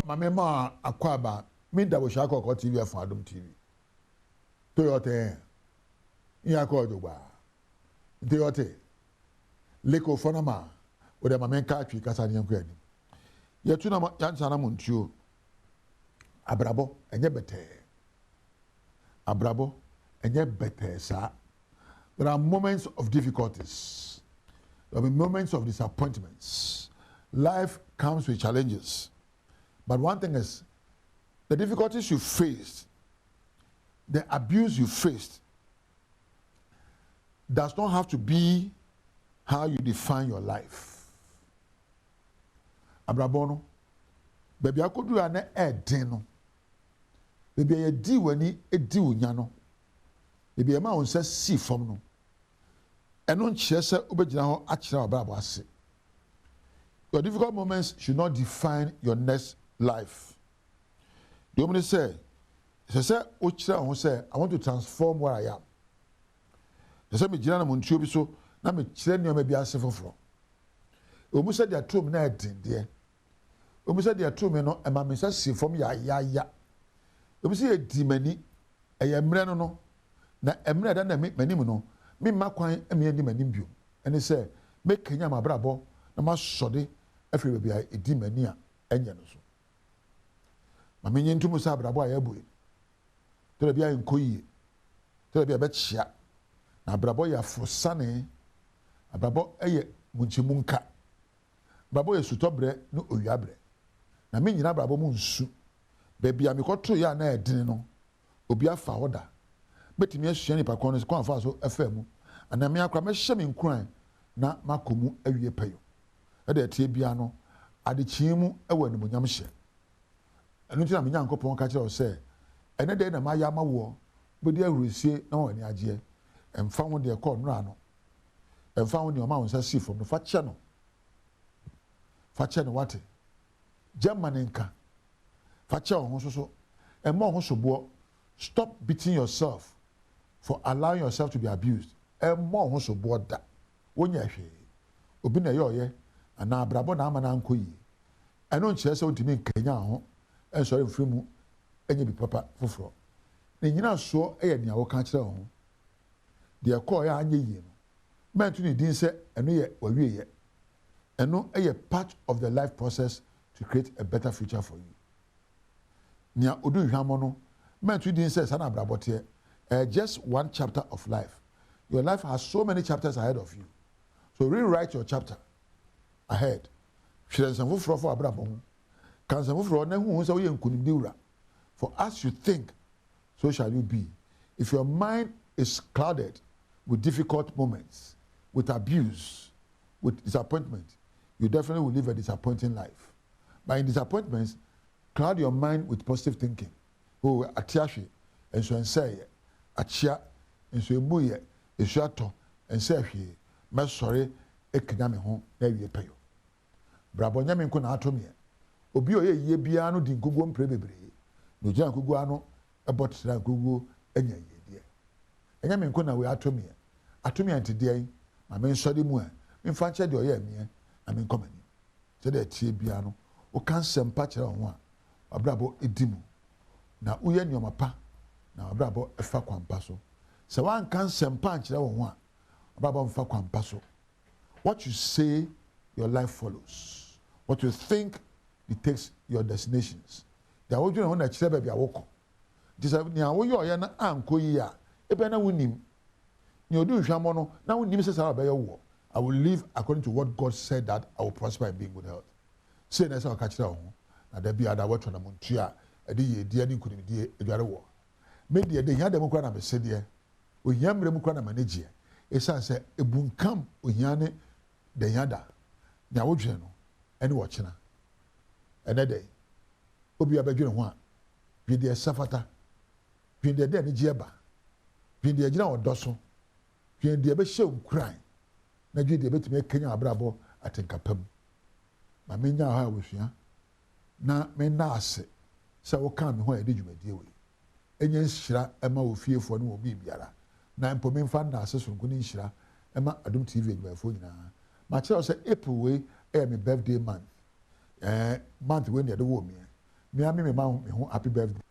mamema akwaba me da wo shako ko TV for Adom TV Toyota ya ko jogba Toyota leko fonama o de mamenka atwi kasa ne yanko ani yetu na yansa na montuo abrabo enye bete abrabo enye bete sa. There are moments of difficulties. There will be moments of disappointments. Life comes with challenges. But one thing is, the difficulties you faced, the abuse you faced, does not have to be how you define your life. Abrabono, baby, I could do an edino. Baby, I di wani edi unyano. Baby, I ma say see from no. Enon chese ubejina ho achira obrabo ase. Your difficult moments should not define your next life. The woman say ochira ho say I want to transform where I am. They say me jina na montuo bi so na me kire nneoma bi ase foforo. Omu say dia trom na edin de. Omu say dia trom no e ma me say si fom ya. Omu say edi mani eye mre no na emre da na manim no me makwan eme ani manim bio. Ene say make Kenya mabrabo na ma sode afri bia edi mani a enye no so. Ma me nyentum say abrabo a yaboe. Tele bia enkoyi. Tele bia be chia. Na abrabo ya fosane. Abrabo eye munchimunka. Abrabo ye sutobre no owiabre. Na me nyina abrabo mu nsu. Baby am ko to ya na edin no. Obi afa oda. Betimi ahia ni pa kon so afa so afam. Ana me akra me hye me nkran na makomu awie payo. E de tie bia no ade chiemu e wani munyam hye. Enu ti na me nyankopon ka kire o se ene de na maya mawo bodi awurusie na wani agye. Emfa ho de ko nra no. Emfa ho de o ma won sa si fom no fa che no. Fa che no wate. Germaninka. Fa che ho so emo ho sobo. Stop beating yourself for allowing yourself to be abused. Emo ho sobo da. Wonya hwe. Obi na ye oye ana abrabo na ama na nkoyi. Eno nkyere se ontimi nkanya ho. Ensori mfiri mu enye bi papa foforo. Ne nyina so eye nea wo ka kire ho. De ko ya anye yi no. Mentu ni din se eno ye wawie ye. Eno eye part of the life process to create a better future for you. Nia odu hwamo no mentu din se sana abrabote just one chapter of life. Your life has so many chapters ahead of you. So rewrite your chapter ahead. For as you think, so shall you be. If your mind is clouded with difficult moments, with abuse, with disappointment, you definitely will live a disappointing life. But in disappointments, cloud your mind with positive thinking. Oh, atiashi, and so and say, achia, and so muye, and shato, and say, my sorry, ekinami home, there you pay. Brabonyam ko na atomi obi oye ye bia no di gugu mprebebre no jan gugu ano ebot sra gugu enya ye de enyam ko na we atomi antide ma men sori mu a me fa nche de oye me na men komani se de tie bia no o kan sempa kire ho a abrabo edimu na uye nyoma pa na abrabo efa kwampa so se wan kan sempa kire ho a abrabo mfa kwampa so. What you say, your life follows. What you think dictates your destinations. There are no that chile baby awoko. This is ni awo yo ya na anko yi a ebe na wunim. Ni odu hwamo no na wunim se sa ba ye wo. I will live according to what God said that I will prosper and be in good health. Say na say ka chile ho. Na da bia da wato na montua e de ye die ni kunim die eduare wo. Me de hia dem kra na me se de. O hia mre mu kra na manage. E san se ebunkam o hia ne de hia da. Nya wo dwe no ene wo kyena ene dey obi abadwene ho a dwede safata dwede de ne gieba dwede gina odoso dwede be hye nkran na dwede betime kenya abrabo atenkapam ma menya ha wosua na me na ase se wo kan me ho e de dwumadie we enye nhyira ema ofiefo no obi biara na mpo me mfa na ase sonko ni nhyira ema Adom TV adwumafo nyina ma kire o se April we my birthday month. Month when you do me. me ma happy birthday.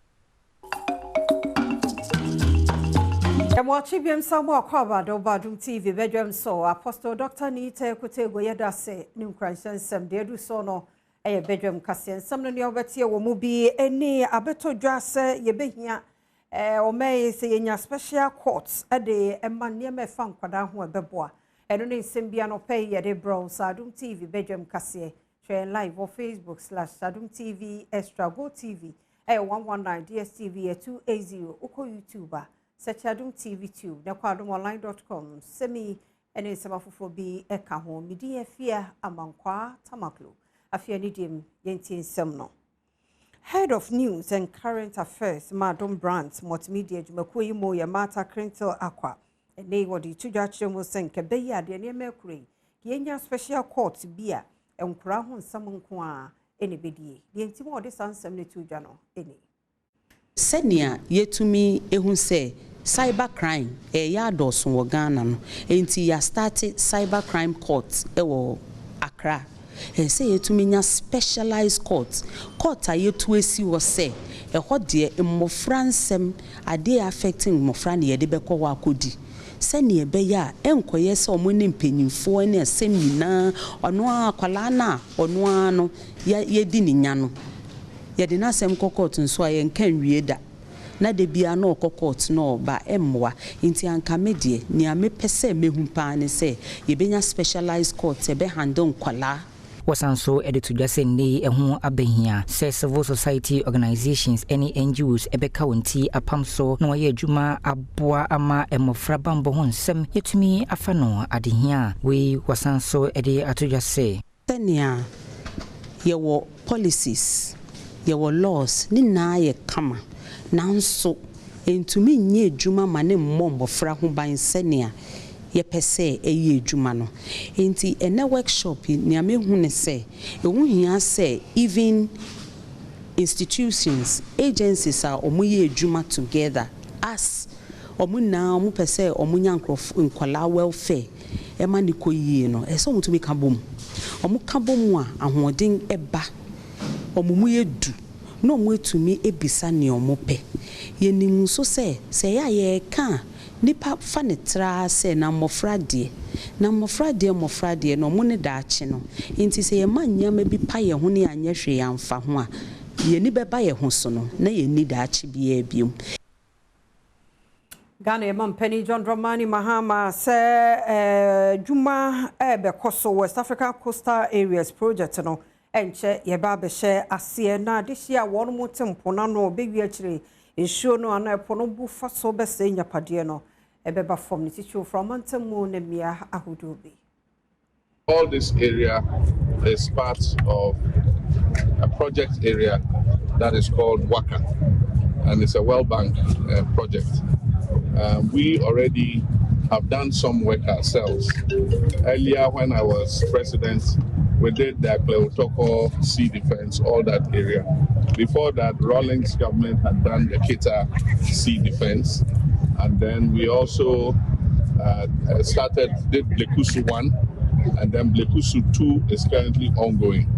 I'm watching him somewhere called Badwam TV. Badwam so Apostle Dr. Nita Kutego Yadase New Christian Sam Dedu Sono a Badwam Cassian. Some of your betia will be any abeto dress ye be here. Or may say in your special courts a day and man near me found Quadan who a beboa. And only Symbiano pay ye de bro Adom TV Badwam Cassie. Share live on Facebook /Adom TV Extra Go TV. 119 DSTV 280 Uko YouTuber. Search Adom TV 2 na kwa adomonline.com semi ene semafofo bi eka ho midi afia amankwa tamaklo afia ni dim yentie nsem no. Head of News and Current Affairs Madam Brands Multimedia Jumakuo yimo ya Mata Crintel Aqua ene wodi tudwa chemo senke be ya de ne mekure yenya special court bia enkura ho nsam nko a ene bedie yenti mo de sansem ne tudwa no ene Senia yetumi ehun se cyber crime ya adoso wo Ghana no enti ya started cyber crime court ewo Accra se yetumi nya specialized court a yetu esi wo se ho de mmofra nsem ade affecting mmofra ne yede bekọ wa akodi senia be ya enkoye se omone mpanyimfo ne asem nyina ono akwala na ono ano yedi ni nya no yede na asem kokot nso aye nkan wie da na de bia na kokot no ba emwa nti anka medie ni amepese mehu pa ne se yebenya specialized court ebe handle kwala wasanso editu jase ni ehu abehia say civil society organizations any NGOs ebeka wonti apamso na waye adwuma aboa ama emofra bambo ho nsem yetumi afano adehia we wasanso edi atujase tenia yewo policies yewo laws ni na ye kama nanso entumi nye adwuma ma ne mmomofra ho ban senia ye pese eye adwuma no enti ene workshop ni amehu ne se ehu hia se even institutions agencies are omuye adwuma together as omuna omu pese omunya nkwala welfare ema ni koyie no ese omutumi kabom omu kabom a ahoden eba omumu yedu no mu etumi ebisa ne omope yenim so se ya ye ka nipa fanetra se na mofra de no mu ne daache no nti se ye manya ma bi pa ye ho ne anya hwe yamfa ho a ye ni beba ye ho so no na ye ni daache bi biom Ghana Penny John Dramani Mahama se juma be koso West Africa Coastal Areas project no enche ye ba be she ase na de hia won mo tempo na no be wi akire ensuo no ana epo no bu fa so be se nyapade no ebeba from ni tichu from antemu na mia ahodobi. All this area is part of a project area that is called WACA, and it's a World Bank project. We already have done some work ourselves. Earlier, when I was president, we did the Kleotoko Sea Defense, all that area. Before that, Rawlings government had done the Kita Sea Defense. And then we also did Blekusu 1, and then Blekusu 2 is currently ongoing.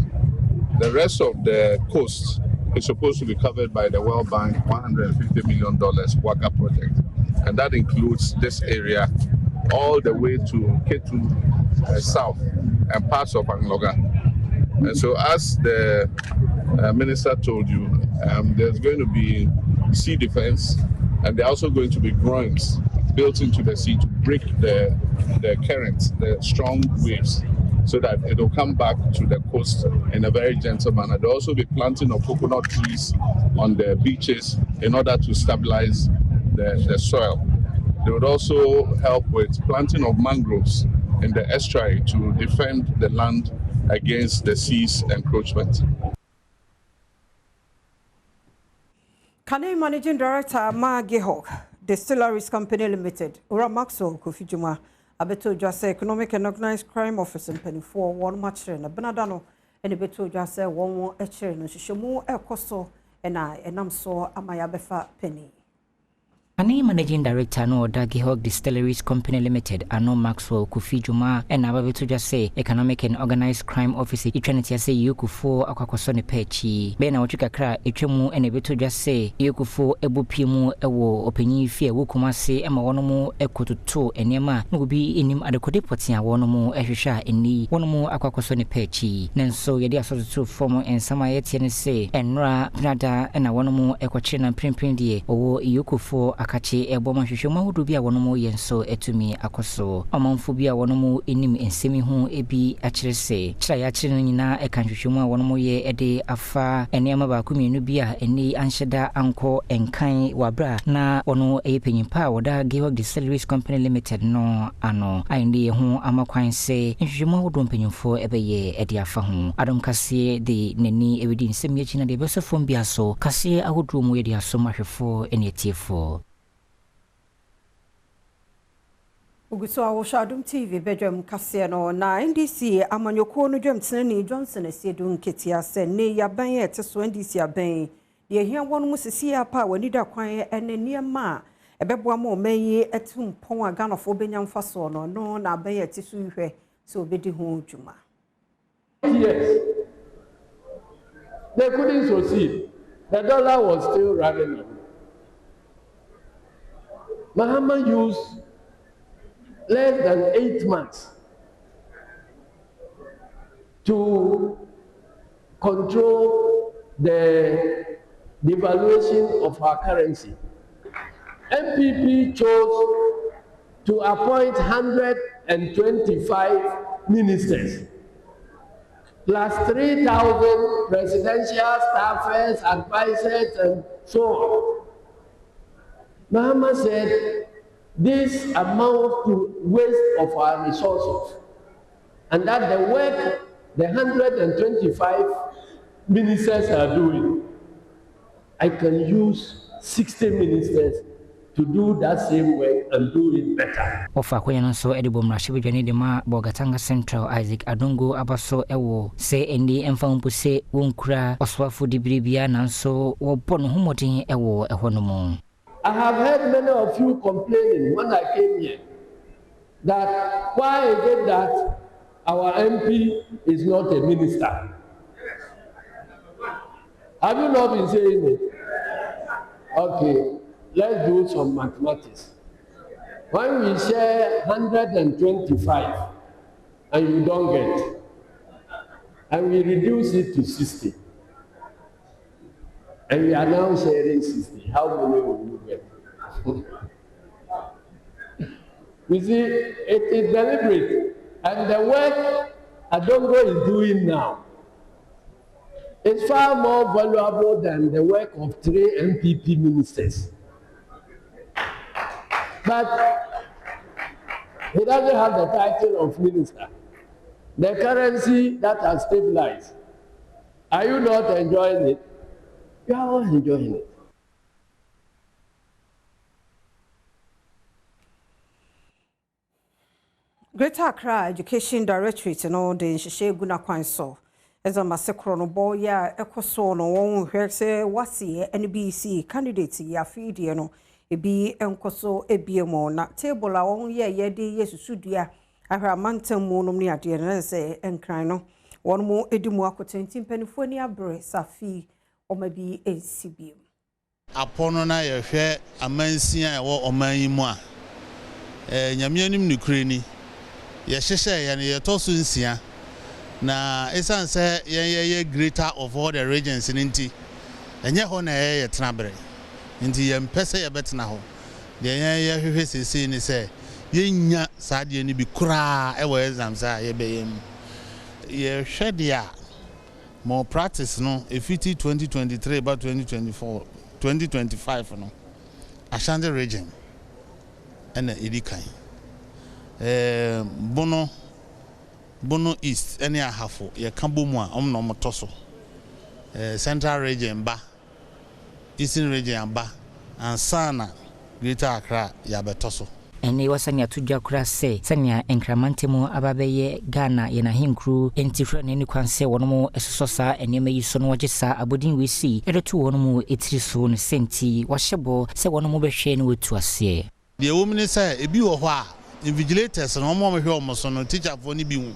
The rest of the coast is supposed to be covered by the World Bank $150 million WACA project. And that includes this area all the way to Ketu south and parts of Angloga. And so as the minister told you, there's going to be sea defense, and there are also going to be groins built into the sea to break the currents, the strong waves, so that it will come back to the coast in a very gentle manner. There will also be planting of coconut trees on the beaches in order to stabilize the soil. They would also help with planting of mangroves in the estuary to defend the land against the sea's encroachment. Kane Managing Director Maggie Hawk, Distilleries Company Limited, Ura Maxwell Kofijuma, Abeto Jase Economic and Organized Crime Office in Penny 4, one match in a Benadano, and Abeto Jase one more etcher, and Shishomu El Costo, and I, and I'm so Amaya Befa Penny. Ani managing director no Dagi Hog Distilleries Company Limited ano Maxwell Kufi Juma and ababeto just say economic and organized crime officer eternity say yukufo akwakoso ne pechi be na wotuka kra etwemu ene beto just say yukufo ebupimu ewo opanyi fie wokuma se ema wonomu ekototo enema no bi enim adekode potia wonomu ehwehwa eni wonomu akwakoso ne pechi nenso yedi asoto form ensama yetie ne say enra nada na wonomu ekoche na primprim die owo yukufo akache eboma hwehwemu ahodo bi a wonomu yenso etumi akoso amanfo bi a wonomu enim ensemi ho ebi akire se kira ya kire no nyina eka hwehwemu a wonomu ye ede afa enema ba kumienu bi a eni anhyeda anko enkan wabra na wono eyepanyimpa a woda Gewog Distilleries Company Limited no ano ayinde ho amakwan se hwehwemu ahodo mpanyimfo ebeye ede afa ho Adom kase de nani ewedi nsemi akina de besofo bia so kase ahodo mu ye de aso mahwefo ene etiefo Uguso awosha Adom TV Badwam kase no na NDC amanyoko no dwamtene Johnson asiedu nketia se ne yaban ye teso NDC aban ye hia wonu musisi apa wani da kwan ene niema ebeboa ma omanyi etumpon aganofo benyamfa so no na aban ye teso hwe so obedi ho dwuma. Yes. They couldn't succeed. The dollar was still running. Mahama used less than 8 months to control the devaluation of our currency. MPP chose to appoint 125 ministers, plus 3,000 presidential staffers, advisors, and so on. Mahama said, this amounts to waste of our resources, and that the work the 125 ministers are doing, I can use 60 ministers to do that same work and do it better. Ofa kwenya so edibo mrashibi jani de ma Bogatanga Central Isaac Adongo abaso ewo se endi emfa mpuse wonkura oswafo dibribia nanso wo bono humodin ewo ehonomo. I have heard many of you complaining when I came here that why is it that our MP is not a minister? Have you not been saying it? Okay, let's do some mathematics. When we share 125 and you don't get, and we reduce it to 60, and we are now sharing 60, how many will you get? You see, it is deliberate. And the work Adongo is doing now is far more valuable than the work of 3 MPP ministers. But he doesn't have the title of minister. The currency that has stabilized. Are you not enjoying it? You are all enjoying it. Greater Accra Education Directorate no de nhihye guna kwan so ezo masekro no bo ya ekoso no won hwe se wase NBC candidate ya fidie no ebi enkoso ebiemo na table a won ye de yesusudua ahra mantam mu no ne ade ne se enkran no won mu edimu akotenti mpanifo ni abre safi omabi ensibiem apono na ye hwe amansia ewo omanyimu a nyamianim nukreni ye hyehye ye ne ye toso nsia na esanse ye greater of all the regions ninti enye ho na ye tenabre nti ye mpese ye betena ho de ye hwehwe sesi ni se ye nya saade ni bi kura e wo exams a ye beyem ye hwede a more practice no efiti 2023 about 2024 2025 no Ashanti region ena edikan Bono East ene ahafo ye kambomu a omno motoso Central region ba Eastern region ba ansana Greater Accra ya betoso ene wasani atudwa kura se sania enkramantemu ababeye Ghana ye na hinkru entifra ne ni kwanse wono esososa enema yi so no wagesa abodin wesi edetu wono etiri so ne senti wahyebo se wono behwe ne wetu ase de womni se ebi wo ho a invigilators no mo hwe o mo so no teacher fo ni bi hu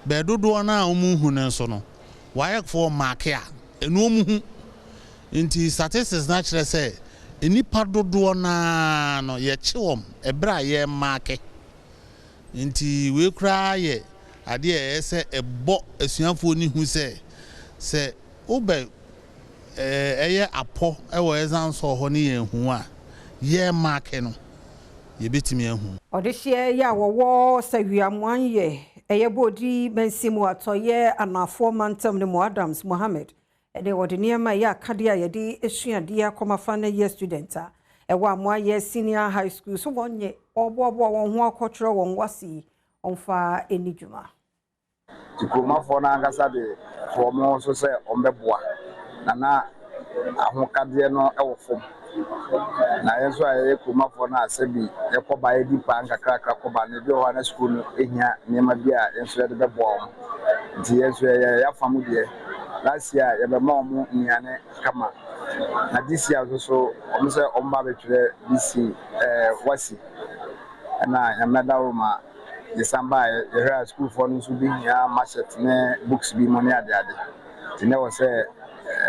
be dodo na o mu hu ne so no why for mark a enu o mu hu nti statistics na kire se enipa dodo na no ye chewom ebra ye mark nti we kra ye ade e se ebo asuafo ni hu se obe eye apo e wo exam so ho ni ye hu a ye mark no ye betimi ehu odehye ya wowo sawiamwan ye eye bodi bensimu atoye anafo mantam ne mo Adams Mohammed ede wodeniema ya kadia ye di esuade akomafa na ye studenta ewa mo ye senior high school so wonye obobo won ho akotro won wasi onfa enijuma tikuma fona angasa de fomo so se ombeboa na ahokade no ewofom na yeso aye kuma fona asebi ekoba edi pa nkakrakra koba ne bi o na school no ehia niema bia yeso de beboa nti yeso ya famu de last year ye be ma omo niane kama na this year so omo se omba betwe this wasi na ya medaloma December ye school for no so bi hia market ne books bi money ade tine wo se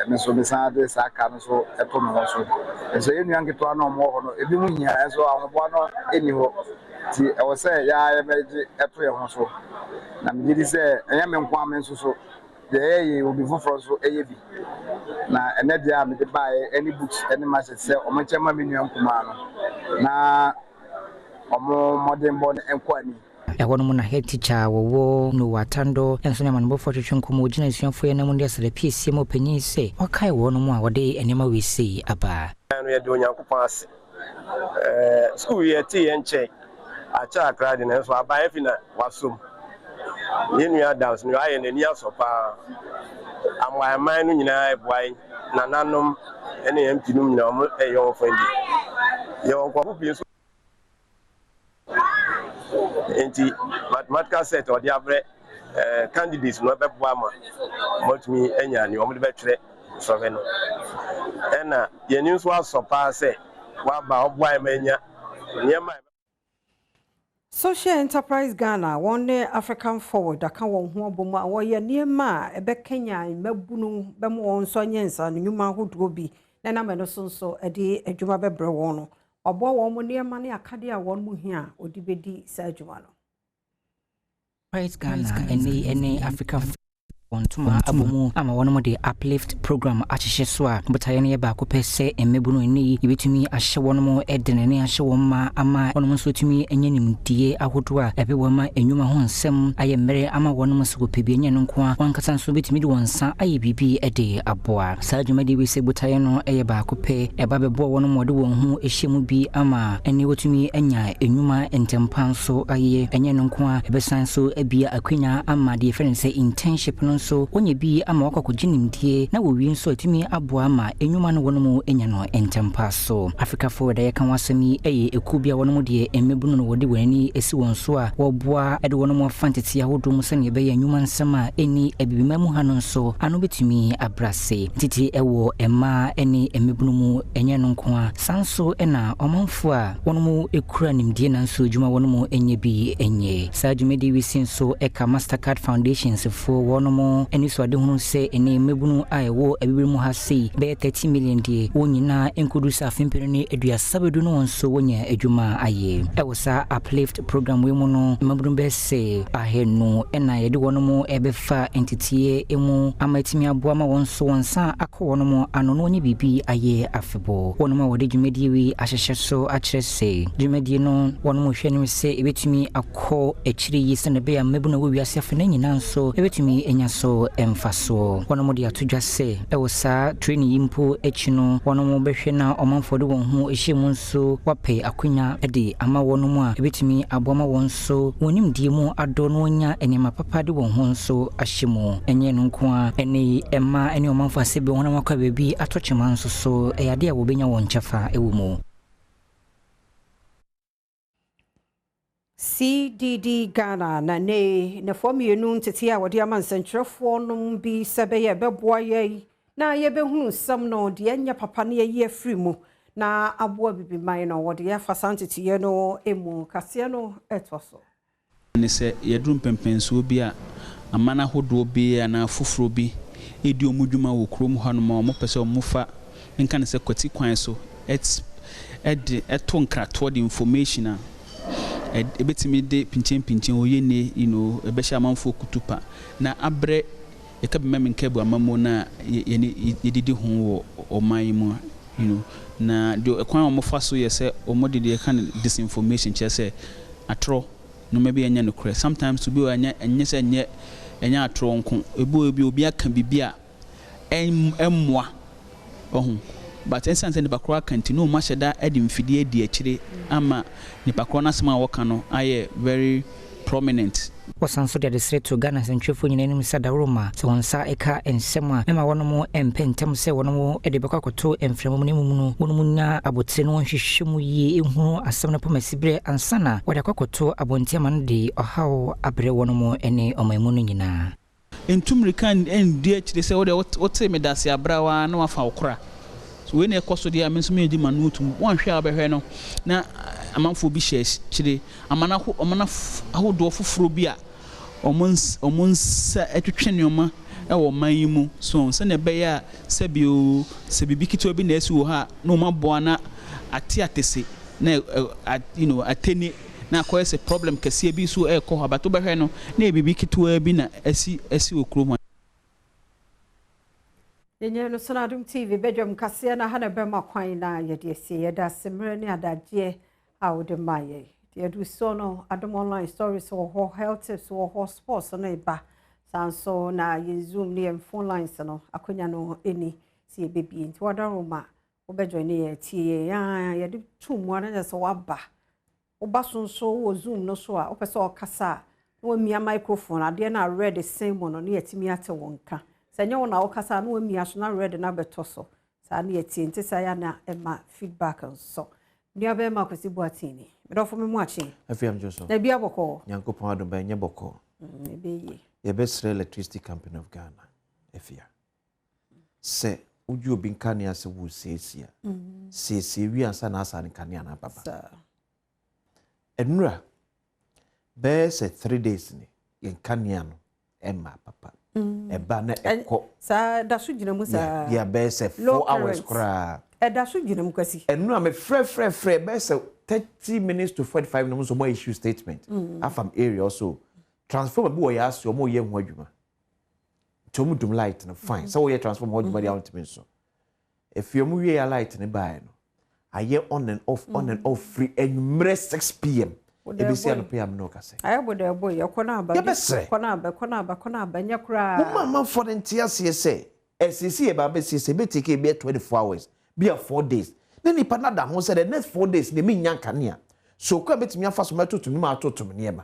me so be sande saka no so eto no so so enu anketo na omo ho no ebi mu hia so ahobo no eni ho ti e wo se ya ye meji eto ye ho so na me di se enya me nkwa me so de ye obi foforo so eye bi na ene dia me de buy any books any market se omo chema me nua nkuma no na omo modern born enkwani ewono mu na head teacher wo no watando enso nya manbo for twetwenkomo gina isuafo ye na mu ndia sere piesie mo panyin se wakai wono mu a wode enema wesi aba no ye de onyankopon ase school ye ti ye nche acha akra de na so aba efina wasom ye nua Adams no aye nani asopa amwaman no nyina ebuai nananom ene empinum nyina omo eyo fondi ye wonko bi so enti mathematical set or the average candidates no be boama motumi enya ni omo de betwere so be no ena ye ni so asopa se wa ba oboa manya niema Social Enterprise Ghana one African Forward aka won ho obomu a wo ye niema ebe Kenya mabunu be mo won so nyensa no nyuma hodo bi na me no so ede adwuma bebre won no obo won mo niema ne akade a won mu hia odibedi sa adwuma no Praise Ghana any African ontuma abomu ama wono de uplift program achihye so a butaye ne ba ko pese emmebuno ni yebetumi ahye wono mo edene ne ahye womma ama wono mo so tumi enyanimdie ahodo a ebewo ma enwuma ho nsem aye mmere ama wono mo so pebi enye no nko a wankasa so betumi de wonsa aye bibi ede aboa saa dwumade we se butaye no eye ba ko pe eba bebo wono mo de won ho ehyemu bi ama ene wotumi enya enwuma entempan so aye enye no nko a ebesan so abia akwanya ama de friend say internship no so onye bi ama wakwakoginimdie na wowi nso atimi aboa ma enwuma no wono mu enya no entempa so Africa Forward ya kan wasami eye ekubia wono mu de emmebunu no wode wani esi won so a woboa ede wono mu fanteti ahodo mu sane be enwuma nsema eni ebibima mu hanu nso ano betumi abrase titi ewo emma eni emmebunu mu enya no nko a sanso ena omanfo a wono mu ekura nimdie na nso dwuma wono mu enye bi enye saa dwumedi wisin so eka Mastercard Foundations fo wono mu eni so ade hunu se eni mebunu a ewo abibiri mu ha sei be 30 million die wonyina enkodu sa afempere ne aduasabedu no wonso wonya adwuma aye ewo sa uplift program we mu no mebunu be se ahenu ena yede wono mu ebefa entity emu amatimi aboa ma wonso wonsa akọ wono mu ano no onye bibi aye afebo wono ma wode dwumadi wi ahyehye so akire se dwumadi no wono mu hwani se ebetumi akọ akiri yi se ne be ya mebunu wo wiase afena nyina nso ebetumi enya so emfaso wono mo de atodwa se ewo sa training yimpo echino wono mo behwe na omanfo de won ho ehyemu nso wape akonya ede ama wono mo a ebetumi aboma won so wonim die mu ado no onya enema papa de won ho nso ahyemu enye no nko a ene emma ene omanfo asebe wono makwa bebi atochema nso so eyade a wobenya won kyefa ewo mu CDD Ghana na ne na fomienu ntete a wode ama nsɛnkyerɛfoɔ nom bi sɛ bɛyɛ bɛboa yɛ na yɛbɛhunu nsɛm no de anya papa ne yɛ afiri mu na aboa bibiman no wode yɛ fasa nteteyɛ no emu kaseɛ no ɛtɔ so ne sɛ yɛduru mpɛmpɛnsuo bi a amana hodoɔ bi na foforo bi edi omudwuma wɔ kurom ha no ma ɔmo pɛ sɛ ɔmo fa nka ne sɛ kwati kwan so ɛde ɛto nkratoɔ de information a ebetimi de pinchen oye ne ebehya amanfo kutupa na abre ekabema menkebu amamo na yedidi ho wo oman mu na de ekwan omofa so yese omode de kan disinformation chese atro no maybe anya no kure sometimes to be anya se anya atro nko ebi obi aka bibia emmoa ohun but instance the bakwa continue ma sheda edim fidie di akire ama ni bakwa na sema woka no aye very prominent wasanso de district to Ghana sentwefo nyina nim sada Roma so wonsa eka ensem a mema wono mo empentem se wono mo ede bekwakoto emfremu ne mumu no wono nya abotire no hwehwemu yie ehunu asem no pomasibre ansana wode kwakoto abontiama no de ohawo abre wono mo ene omamu no nyina entumrikan endi akire se wode wote medase abrawa na wafa okra so when e koso dia menso me di manutu won hwe abehwe no na amanfo bi chire amana ahodo foforo bi a omonsa etwetwe neoma e wo manyimu so se ne be ya se bibi kito bi na esi wo ha na o maboa na atese na ateni na akoye se problem kase bi so e ko ha bato behwe no na bibi kito bi na esi okro Yenye no sona Adom TV Badwam kase na ha na bema kwan na yede asie yeda semre ne adaje a wode maye de du so no Adom online stories so health tips so sports no eba sanso na ye zoom ne phone lines no akonya no eni si e bebi nti wada roma obejo ne ye tie ya yede tumu na so waba oba sonso wo zoom no so a opese o kasa no mia microphone ade na read the same one no yetimi ate wonka sanya wona okasa no amia so na read na beto so sa na yetie nti sa ya na ema feedback so ndia be ma kwesi boatini medofo me mu achi afiam joso na bia boko nyankopon adom ba nye boko ebe ye be sre electricity company of Ghana afia se uju obi nkania se wo sesia se wi ansa na asa nkania na papa enura be se 3 days ni nkania no ema papa eba na ekọ sa da so gina mu sa ya be se 4 hours kra da so gina mu kwasi enura me frɛ be se 30 minutes to 45 no so mo issue statement afam area also transformer bi wo ya aso mo ye ho adwuma tomudum light no fine so wo ye transformer ho adwuma dia ultimate so if you mu ye light ne buy no aye on and off free enumere 6 pm ebisi ano pm no kase aye bodo boy yakona aba nya kura mama for the ntiase say SCC e ba be say be take be 24 hours be 4 days then nipa na da ho say the next 4 days ne me nya kanea so kwa betimi afa so matoto mi ma atoto me niema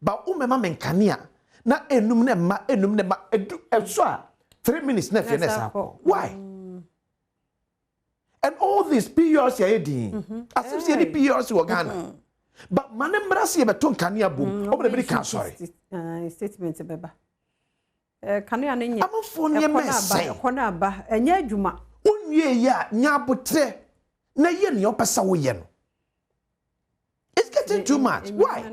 ba umema me kanea na enum ne ma edu eso a 3 minutes na fe na sa why and all these PRC are heading as if the PRC were Ghana but manembra se be ton kanea bom o be ka sorry statement beba kanea ne nya amafo ne me say ekona aba enya adwuma onwie ya nya abotre na ye ne opesa wo ye no it's getting too much why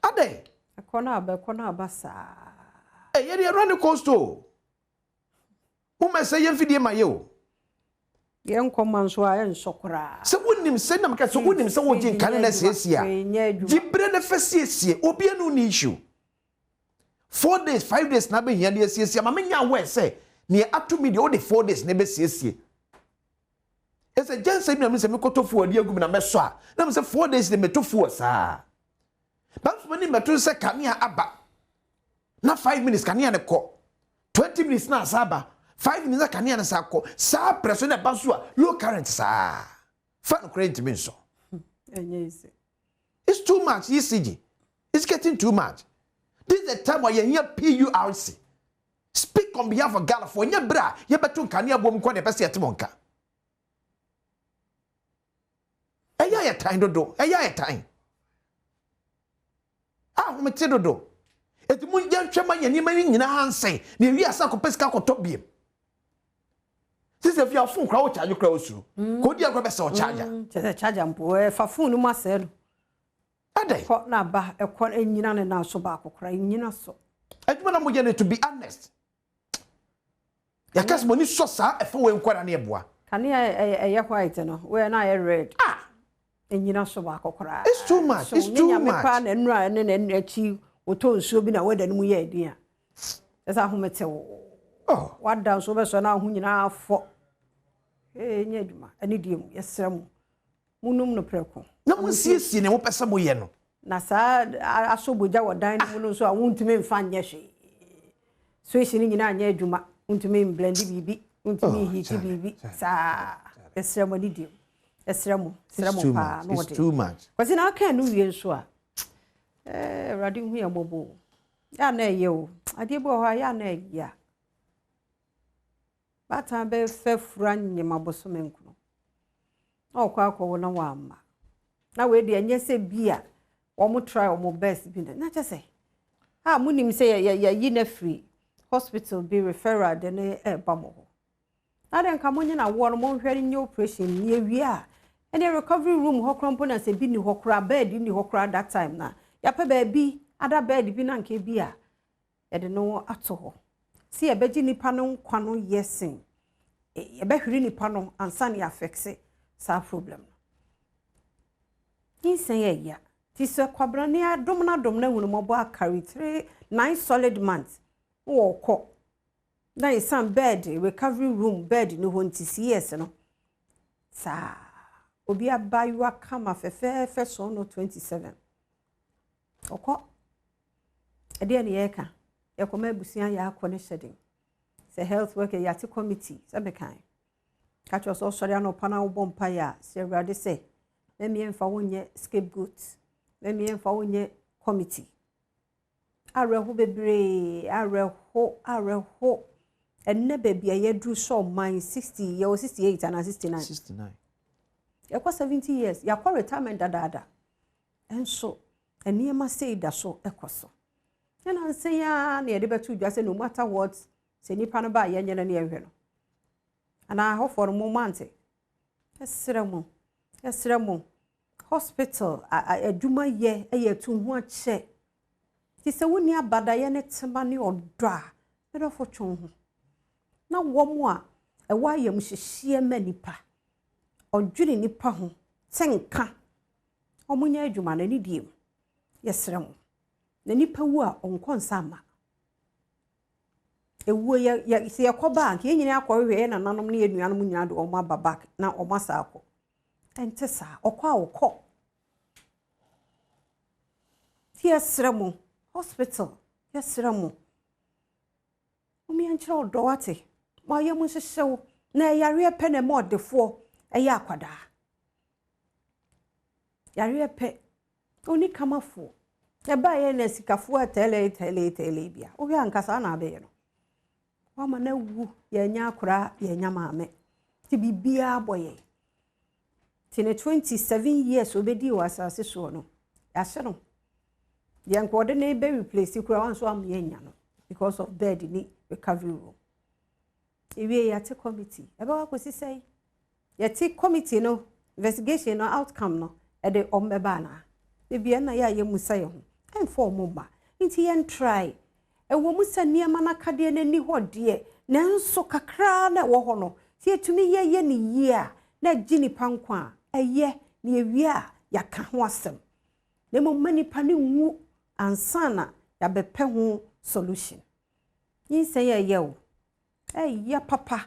ade ekona aba sa ye dey run the coast o me say ye fidie ma ye o ye nkoma nso a ye nsokora se wonim se na maka se wonim se wo gin kan na sesia gibre na fesiesie obi anu ni issue 4 days 5 days na be hia de sesia ma menya we say ne atumi de o de 4 days na be sesie ese jense bi na me se me kotofu adi agum na me so a na me se 4 days de metofu sa ba so ni meto se kanea aba na 5 minutes kanea ne ko 20 minutes na asaba 5 minutes kanea na sa ko sa pressure na ba so a low current sa fan current mean so it's too much ECG it's getting too much this is the time where you hear PURC speak on behalf of Ghana for nya bra ye beto kanea bom ko ne pese yetemonka eya ye time dodo eya ye time ah me te dodo eti mu nje hwema ye nima ni nyina hanse na ewi asa ko pesika ko tobiem sise fi afun kra wo charge kra osuru ko di akra be se o charger se charger mpo fa phone mu aselu ade ko na ba e ko enyina ne na so ba akokra enyina so adwuma na mo je ne to be honest ya kas mo ni so sa e fa we nkwara na eboa kane e white no we na e red enyina so ba akokra it's too much it's too much pa na nura ne na achi oto nsuo bi na weda ne mu ye edi a esa homete wo wada nso be so na ho nyina afọ nya adwuma ani diem yesra mu munum no preko na mo siesie ne mo pese mo ye no na sa asoboja wodan ne mu no so a wontumi mfa nya hwe so isi ni nyina anya adwuma wontumi blend bibi wontumi hiti bibi sa yesra mu ani diem yesra mu pa no it's too much kwasi na aka no wie nso a radi hu ya mobo ya na eye o ade bo ho ya na eye bata be fefura nyema bosomenkuno okwa akwo na wa amma na we de anye se bia wo mo try wo mo best bi na chese ha munim se ya yi na free hospital be referral de ne ba mo ho na de nka monye na wo no mo hwere nye operation ni ewie a ene recovery room ho krompo na se bi ni ho kra bed ni ho kra that time na ya pe ba bi ada bed bi na nke bi a ya de no ato ho si e beji nipa no nkwa no yesin e be hwiri nipa no ansa na ya fixe sa problem insen ya ti se kwabra ne adom na hunu mo bo carry 9 solid months wo ko na isan bed recovery room bed no ho nti CS no sa obi abayu akama fefe so no 27 oko ade ne yeka yakoma abusia ya akone shedding se health worker yati committee se bekan catch us all sorry no pana wo bompa ya se awrade se memi emfa wonye scapegoat memi emfa wonye committee areho bebre areho enne baby ayedru so man 60 ye 68 and 69 yakwa 70 years yakwa retirement dada enso eniema sei da so ekoso yana nse ya na yede betu dwa se no matter what se nipa no ba ye nyene na ehwe no ana ho for mo mante esra mo hospital adwuma ye eyetu ho ache ti se woni abada ye ne tema ne odo a edo fo twon ho na wo mo a ewa yam hyehye ma nipa odwiri nipa ho tenka omunya adwuma na ni diem yesra mo na nipa wu a onkonsa ma ewu ya se yakoba anke yenyine akọhwe na nanom ne enuanom nyina do omo ababak na omo asako entesa okwa awokọ yesra mo hospital yesra mo omi anchira odo wate ma ye mu hyehyɛw na yare pe na mo odefo eye akwada yare pe oni kamafo ya ba ye na sikafo tele bia o hwe ankasa na abe no wa ma na wu ye nya akora ye nya maame ti bibia boye ti ne 27 years obedi wa asase so no ya hye no ye nkode na be replace kura wan so am ye nya no because of bed ni recovery room ewie ya te committee e ba ko sisai ya te committee no investigation no outcome no e de ommeba na e bia na ya ye musa ye ho enfo mo ba nti yen try e wo musa niema na kade na ni ho de nanso kakra na wo ho no ti etumi ye ni yi a na gini pankwa eye na ewie a ya ka ho asem na mo mani pani wu ansana ya bepe ho solution yin say ye o ya papa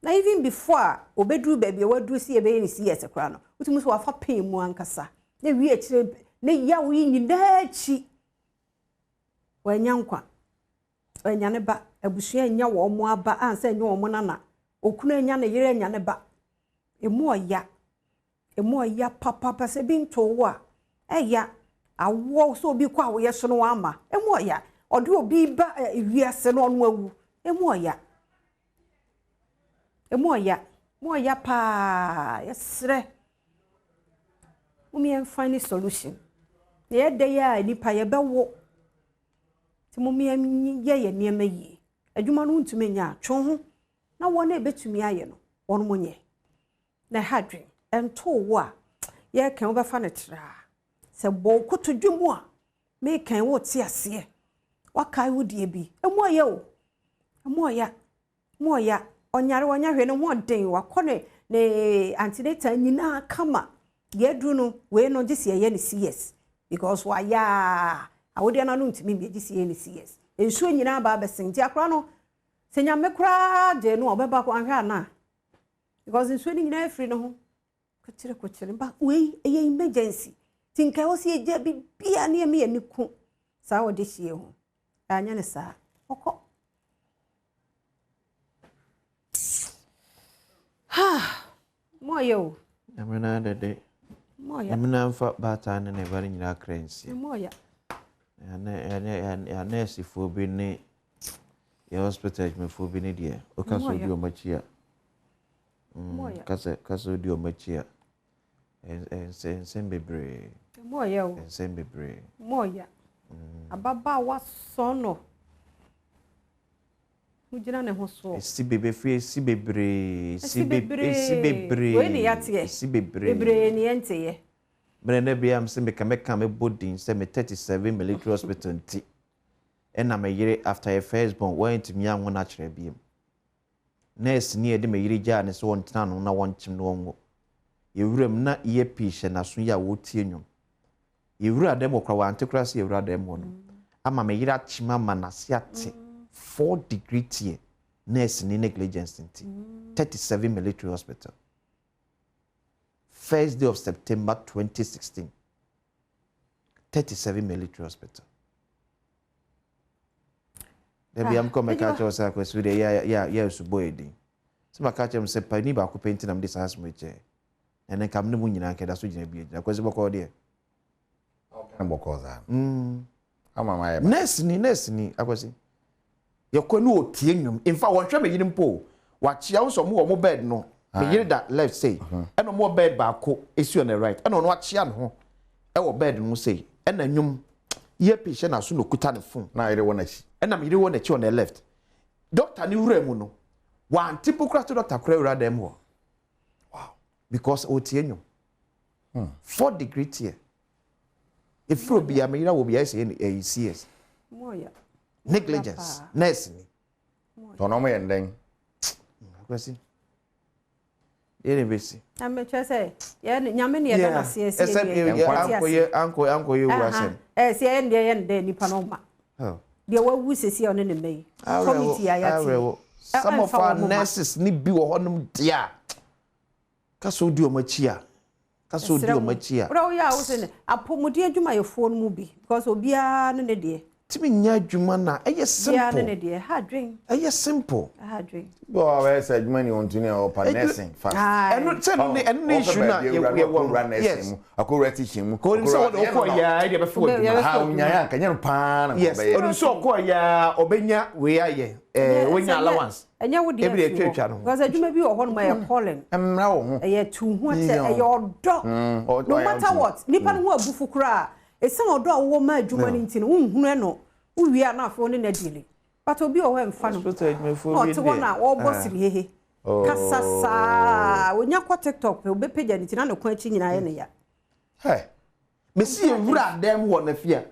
na even before obedru baby wadru si ebe ni si yesekra no utumi so wafa pen mu ankasa na wi akire na ya wi nyina chi wanyankwa wanyane ba abusua nya wo mo aba ansa nya wo mo nana okunu nya na yire nya ne ba emu oya papa pase bi nto wo a eya awo so obi kwa wo yeso no ama emu oya ode obi ba wiase no no awu emu oya pa yesre umi en find solution ye dey ya nipa ye bewo ti mo me ye niema yi adwuma no ntumi nya atwo ho na wo na ebetumi aye no won mo nye na hadwen ento wo a ye kan wo befa ne tra se bo kotodwemu a me kan wo ti ase wakai wo die bi emoye o moya onyare wonya hwe no ho den wakone ne antenatal nyina kama ye dru no we no gisi ye ne CS because waya awode na no ntimi me gisi ye ne CS ensuo nyina ba besinti akra no senya mekra de no obeba ko anhwe ana because ensuo nyina free no ho kochire ba we eye emergency tinka wo se je bibia ne me ye ku sa wo de hie ho anya ne sa okọ moyo amena dede moya amena mfa bata ne ne bari nyina krensi moya ya nurse fo bi ne ya hospital me fo bi ne dia o ka so di o machia moya kaso di o machia en bebre moya o en bebre moya ababa wa sono mujina ne ho so si bebe free si bebre we ni yatie si bebre bebre ni enteye brene biam se meka me bodin se me 37 military hospital nti ena me yire after your first born went me an wona kire biam nurse ni e de me yire ja ne so wontina no na wonchim no wonwo yewuram na ye pishe na so ya wotie nwom yewura dem okra wa antikrasi yewura dem no ama me yire achima manase ate 4 degree tie nurse ni negligence nti 37 military hospital first day of September 2016 37 military hospital debi am come catch us akwa so de ya suboyedi so ma catch am se pani ba ko painting am this house meche enen kam ne mu nyina keda so gina bi akwa so boko de kan boko za ama ma ya nurse ni akwa si yakwanu otie nwum in fact won hwe me yinim po wa chia wo so mo bed no me yiri that left say eno mo bed ba ko esi on the right eno no achia no ho e wo bed no say ena nwum ye patient na so no kuta ne phone na yiri wona chi ena me yiri wona chi on the left doctor ni wura mu no wa antipokra to doctor kra wura dem ho wow because otie nwum 4 degree tie ifro bia me yira wo bia say CS moya negligence nurse ni tono mo yenden akwasi ere besi amechese ye nyame ne ye na CS anko ye wasem se ye ndie nipa no ma de wawu sesi one ne mei committee ayati some of our nurses ni bi wo honum dia kaso di omachia bro ya wo se ne apomudi adwuma ye fo no mu bi because obia ne de timi nya adwuma na eye simple ya ne de ha dwen eye simple ha dwen bo we say adwuma ni on tuni o pa nursing fast eno tell no ne issue na ye won yes akora teaching mu ko ni so wo ko ya ide be fo ha unya ya kanya no pa na yes o so ko ya obenya we aye wonya allowance enya wo de ebi de twetwa no because adwuma bi wo ho no ma ye calling emra wo ho eye tu ho ate eye odo no matter what nipa no ho abufu kura esan odo a wo ma adwuma ni ntino unhunu no uwie na afo ne na dile but obi o we mfa no o te wona wo bosiri hehe kasasa wonya kwa TikTok obe page ni tina no kwa chi nyina ye ne ya mesi ewura dem wo na fia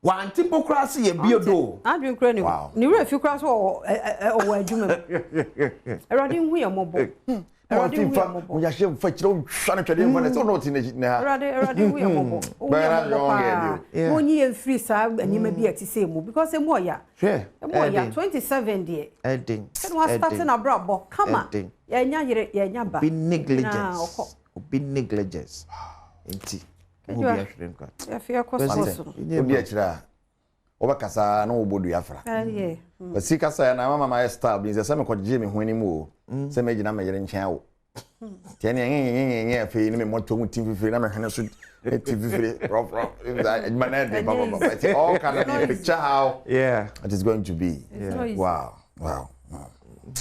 wa antipokrasi ye biodo adwin kra ni wura fi kra so o adwuma erade hu ye mobo erade hu ye mobo mo ya she fa kire o hwa na twede mfa na so no ti na ha erade hu ye mobo o nyi ye free sa anyima bi atise mu because emu oya emu oya 27 de edin can we start na brabo kama ya nya yire ya nya ba be negligence enti mo bi ahwere nka ya fi akoso obi akira obakasa na obodu afra basi kasa na mama star bi se me kwaje me ho ani mu o se me gina me yere nchen wo tiene nyen afi ni me moto mu tim fifiri na me hene so tim fifiri rough man de baba all kind of picture how it is going to be wow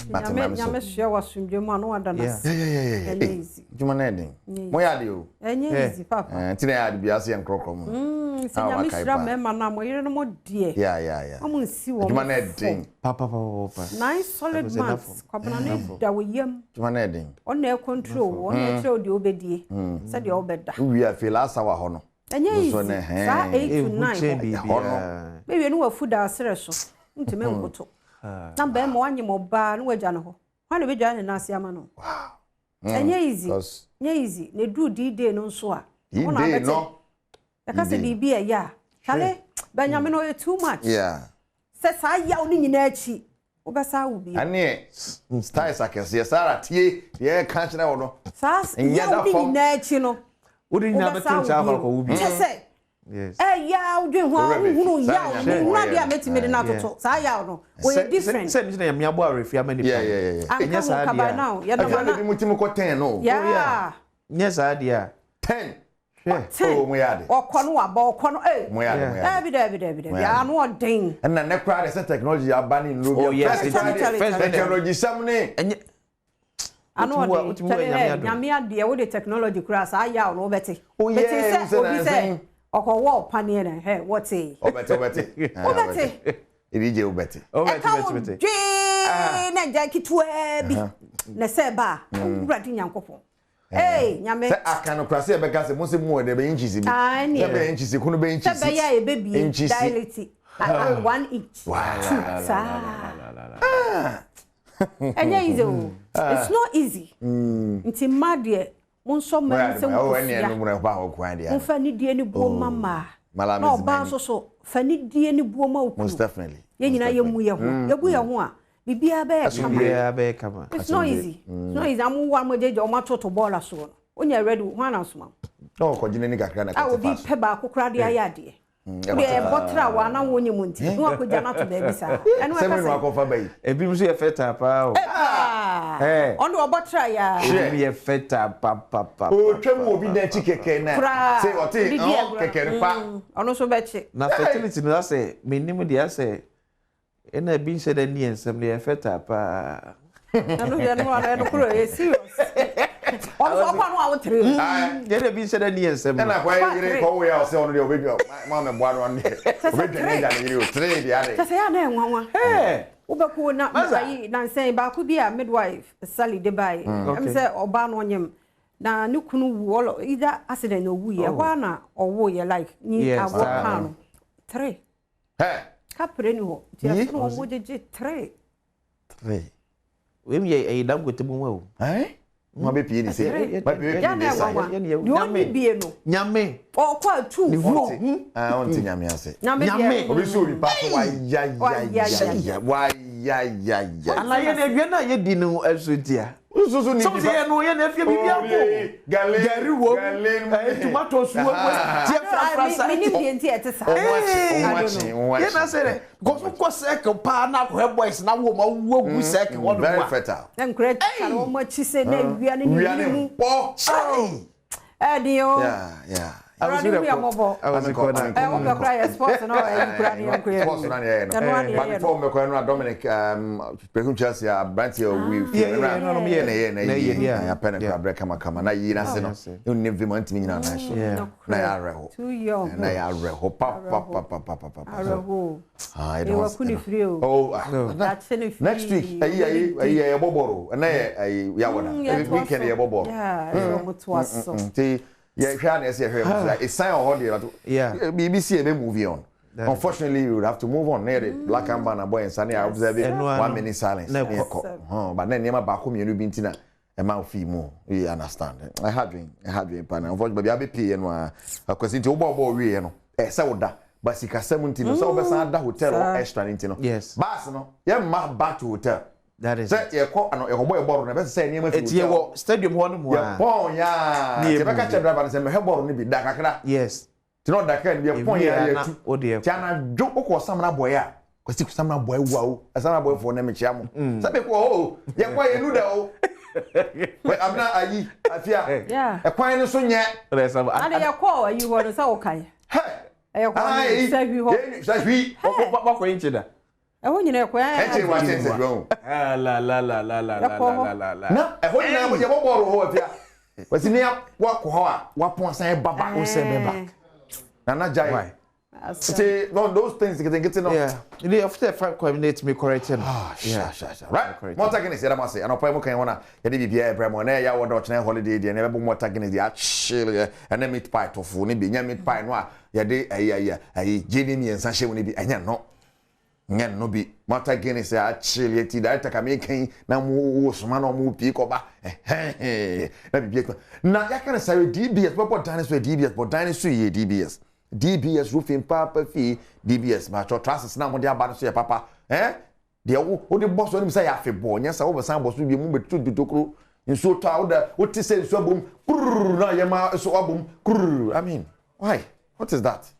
But I'm sure was from Juma no other. Yeah. Juma Neding. Moyadio. Easy, Papa. Tina had Biasi and Crocom. Yeah. I'm going to see what Juma Neding. Papa. Nice solid months. Cabanane that we young. Juma Neding. On their control, on their throw the obedi. Said the obed. We are feel last our honor. And yes, 8 to 9. Maybe I know a food our serious. To me, go to. Number one, you more bar, no jano. One of the Jan and Nasiamano. Wow. And easy. They do D no so. No. Because it be a ya. Chale, Benjamin, no, too much. Yeah. Says I yawning in Echi. Obasa will be. And yes, styles I can see. Sarah, yeah, can't you know? Sas, and yawning in Echi, no. Wouldn't you have a king? Yes. Yes. Yeah, doing one who not met me not to talk. I know. We're different. Send me a boy if you have many. Yeah. I'm yes, I now. Yeah. Yes, idea. 10. Oh, we had it. Or Conwa, Bocono, every I know what ding. And the next crowd is a technology are banning. Oh, yes, technology. Something. I know what Yamia dear with the technology class. I yaw no better. Oh, yes, or walk panier and hair. What's it? Oh, better. It is you better. Oh, better. Jane and Jackie to Neseba, writing young couple. Hey, Yame, I cannot cross it because most more the benches. I need benches, you couldn't bench. A baby inches. 1 inch. And it's not easy. It's in my dear. Monso man, some Fanny Diany Mama. No, Banso so Fanny Diany Bomo. Most definitely. Yamuya, Bibi Abe, it's not easy. No, is I'm one more day or much to ball us soon. When you're ready, one house, ma'am. No, Codinanica. I will be Peba, who cried the idea. We are Botra, one hour when you want. No, I could not to baby, sir. And what rock of a bay. A BBC a feta, Hey, on a Botra, yeah, be a feta, papa. Oh, Tremble will be there, chicken. Say what it on so betchy. Now, fertility, I say, minimum, the say, and I've been said any and some day a feta, pa. I know serious. Also, 3. Get a bit said any and some. And I didn't go away. I'll say on the video. Mamma, one day. Hey, Ubaku not not saying Bakubia midwife, Sally de Bay. I'm say or ban on him. Now, no kunu wall either accident or we a wana or warrior like me. I walk 3. Hey, Caprino, just no would it 3. We a done with the moon. Eh? My baby, you say, but you want me be no Yame or quite 2. I want to Yammy. Yammy, we saw you pass why, yeah. And I had a dinner as with dear. So say no, and if you be Gary, tomatoes, I said, go second partner, her boys now, woman, second one very fertile. And great, how much she said, we are in Adio. Yeah. I was sports and all. Dominic, Chelsea, Branty, it's sign of BBC a movie on. Unfortunately, you would have to move on. Near the Black and Banner boy and Sunny, I observe 1 minute silence. But then near back home, you've been to a mouth fee more. You understand? I had been panel. Unfortunately, I'll be paying because into Bobo, you know, a soda. But she can 17 so over hotel or extra into. Yes, Bass, no, you're back to hotel. That is it. You're caught and a boy born never say near it's your stadium one more. Oh, yeah. If I catch a driver and say, my help be Dakaka. Yes. To know that can be a point here. Oh, dear. Jana, joke or some boy. Because some boy, wow, as some boy for Nemi Cham. Some people, oh, yeah, why you know. But I'm not I fear. Yeah. A quiet soon yet. There's some. I didn't call you were so okay. Hey, I say we what for inch that. ho nyina ko Eche wa sense drum. La. Na ho nyina mo je bo ball ho afia. Wasi ne wa ko ho a wa pon san baba o se beba. Na jai. See, no, those things get to know. Yeah. You after five coordinate me correcting. Sure. Right. More tagging is I say. And I'll probably wanna get the BBA Bremo. Ya wa dot na holiday and never more tagging is the actually and then meat pie tofu ni bi nya meat pie no a ya de ayi jeni mi ensa hye woni bi anya no. Nya no bi. More tagging is actually ti director ka me kan na mo soma no mo pi ko ba. Na BBA. Na ya kan say DBS but dinosaur DBS but dinosaur ye DBS. DBS roofing papa fee DBS ma cho trusses na mo dia ba no so ya papa de wo de boss woni say ya fe bo nya sa wo san boss bi mu betu dudokro nso ta wo da wo ti say nso bom na ya ma so abom I mean why what is that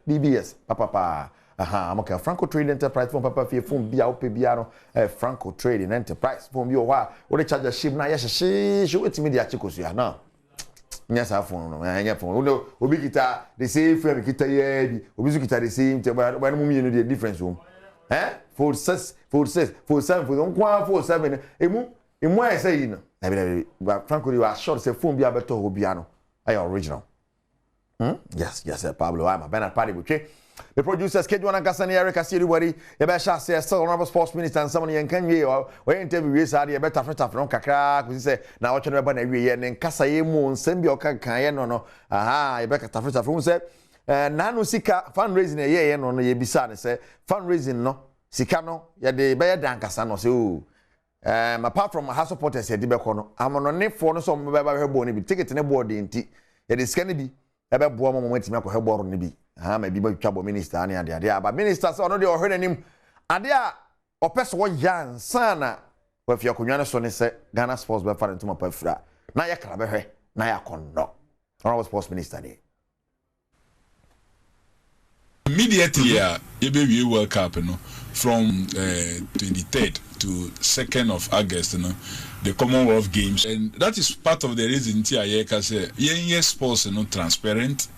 DBS papa I'm okay Franco Trading Enterprise from papa fee phone bia wo pe bia no Franco Trading Enterprise phone bi wo ha wo de charge ship na ya hye wo etimi dia chikosu ya na yes, I phone no anya phone. No, obi kita the same frame kita ye bi. Obi su kita the same te ba no mu the difference room. 46, 47, 47. Emu I say no. Na be Franco you are sure say phone bi abeto obi ano. Ay original. Yes, Pablo. I'm a Bernard Party Buche. The producers schedule and Cassani Erica City Wari, Yabasha says, still honorable sports minister and someone in Kenya or interview is a better from Kakra, we say, now watching about every year and Cassaye Moon, Sembio Kayan no. Aha, Rebecca Tafrita from say, Nano Sika fundraising a year on the Yabisana say, fundraising no, Sikano, Yade Bayer Dankasano, so. Apart from a house supporter said, Dibecono, I'm on a name for some her bone, ticket in a board in tea. It is Kennedy, about Boama moment to make her board on the bee. Maybe by trouble minister and the idea, but ministers are not already him. And there, or person one young son, if your Kunyana son say Ghana sports by far into my perfra. Naya Krabe, Naya Kondo. Honorable sports minister. Immediately, EBW World Cup, from 23rd to 2nd of August, the Commonwealth Games, and that is part of the reason TIA say, yes, sports transparent.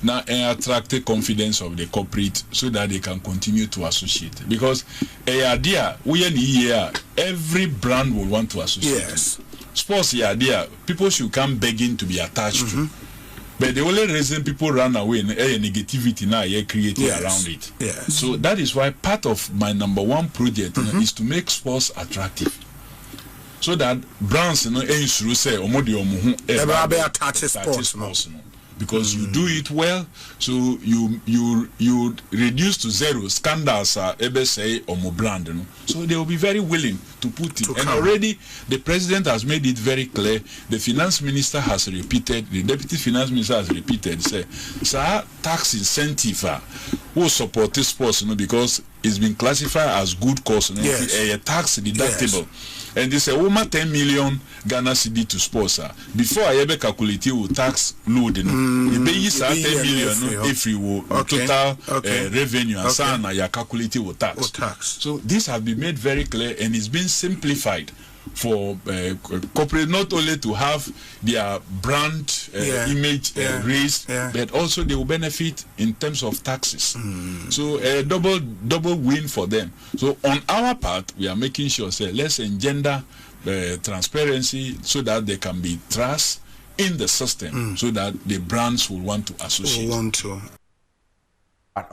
Now attract the confidence of the corporate so that they can continue to associate. Because idea we in here every brand will want to associate. Yes. Sports idea people should come begging to be attached to. But the only reason people run away negativity now created around it. Yes. So that is why part of my number one project is to make sports attractive. So that brands say sports. Because you do it well, so you reduce to zero scandals say or more brand, so they will be very willing to put it. And already the president has made it very clear. The finance minister has repeated, the deputy finance minister has repeated, say, sir, tax incentive who support this sports, because it's been classified as good cost, a tax deductible. Yes. And they say, woman 10 million Ghana cedi to sponsor. Before I ever calculate you tax load, the pay 10 million if you total revenue and sana you calculate with tax. So this have been made very clear and it's been simplified for corporate not only to have their brand image raised, but also they will benefit in terms of taxes. So a double win for them. So on our part, we are making sure let's engender transparency so that there can be trust in the system, so that the brands will want to associate.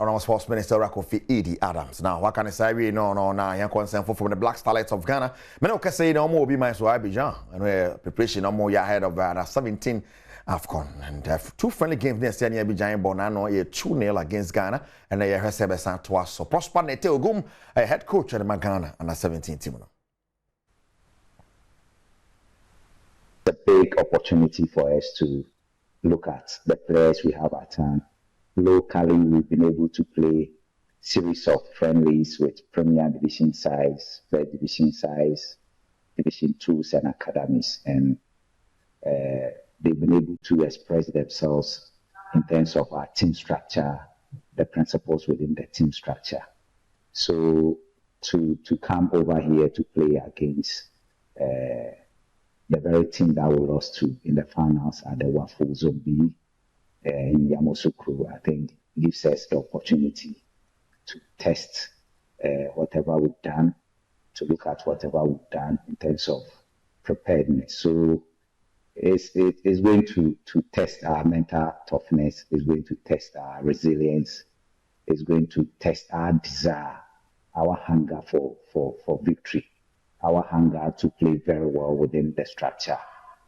Honorable Sports Minister Rakofi Adams. Now, what can I say? We no, young concern from the Black Starlights of Ghana. Me no can say no more be my so Abidjan. And preparation no more ahead of 17 AFCON. And two friendly games next year Abidjan Bonano 2-0 against Ghana. And they have said to us. So Prosper Nete Ogum, a head coach at the Ghana under 17 team. It's a big opportunity for us to look at the players we have at hand. Locally, we've been able to play series of friendlies with Premier Division sides, Third Division sides, Division 2s and academies, and they've been able to express themselves in terms of our team structure, the principles within the team structure. So to come over here to play against the very team that we lost to in the finals at the Waffle Zone B, in Yamoussoukro, I think gives us the opportunity to test whatever we've done, to look at whatever we've done in terms of preparedness. So it's going to test our mental toughness, it's going to test our resilience, it's going to test our desire, our hunger for victory, our hunger to play very well within the structure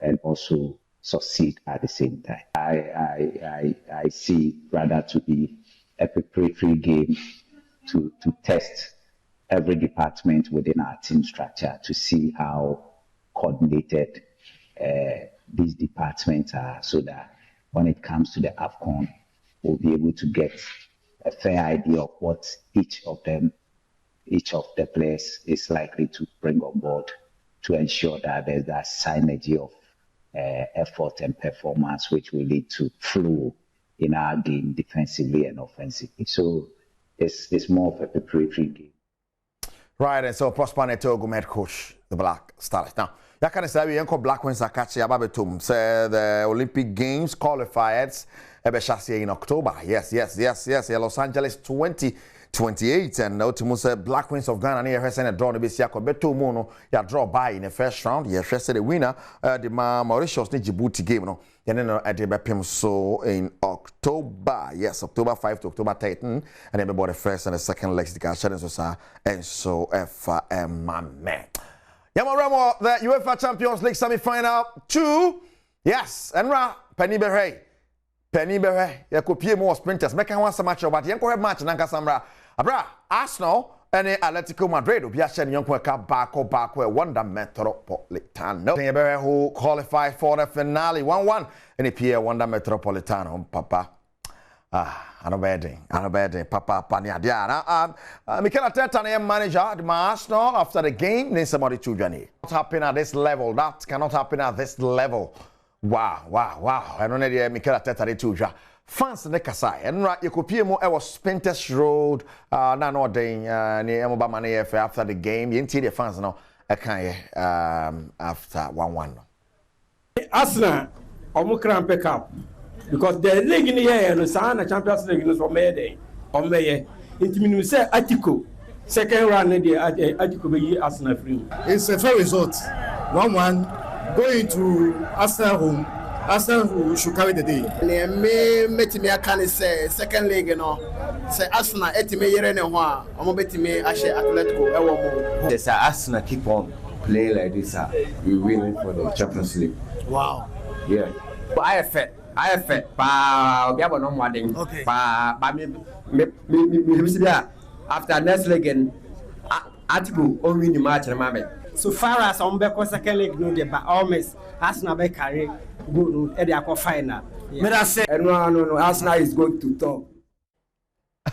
and also succeed at the same time. I see rather to be a preparatory game to test every department within our team structure to see how coordinated these departments are, so that when it comes to the AFCON, we'll be able to get a fair idea of what each of the players is likely to bring on board to ensure that there's that synergy of effort and performance which will lead to flow in our game defensively and offensively. So it's more of a preparatory game. Right, and so Prosper Neto, head coach, the Black Stars. Now, you can say we have Black Wings Akachi Ababetum. Say the Olympic Games qualifiers in October. Yes. Los Angeles 2028, and Ultimus Black Wings of Ghana near Hesen draw the Bisiako Beto Mono, ya draw by in the first round. Yes, the winner, the Mauritius Djibouti game. No, and then at the Bepim so in October. Yes, October 5 to October 13, and then about the first and the second legs, the Cashaden and so FM man. Yamoramo, the UEFA Champions League semi-final 2. Yes, and Penny Berre, you could pay more sprinters. Make one match, but you have match Nanka Samra. Abra, Arsenal and Atletico Madrid will be a young back where Wanda Metropolitano. Berre who qualified for the finale 1-1 in the PA Wanda Metropolitano, Papa. Anobeding, Papa Paniadiana. Mikel Arteta, manager, the Arsenal after the game, needs somebody to journey. Not happen at this level. That cannot happen at this level. Wow. I don't know the Mikel Arteta de Tuja. Fans ne kasai. And right, you could pay more. I was Spinters Road. No day. Near Mobama after the game. You see the fans now. After 1-1. Arsenal, Omukran pick up. Because the league in the year, and the Champions League is from May. On May, it means Atiko. Second round, Atiko be Arsenal free. It's a fair result. 1-1. Going to Arsenal home. Arsenal who should carry the day. Me can say second leg, you know. Say Arsenal, etime yere ne ho a, omo betime ahye Atletico e wo mo. Yes, Arsenal keep on playing like this, we win for the Champions League. Wow. Yeah. But I have pa obi abo no mo aden. Pa me after next leg and Atletico on win the match na mame. So far as on be second leg no dey ba almost Arsenal be carry go e dey akọ final. Me that say no Arsenal is going to top.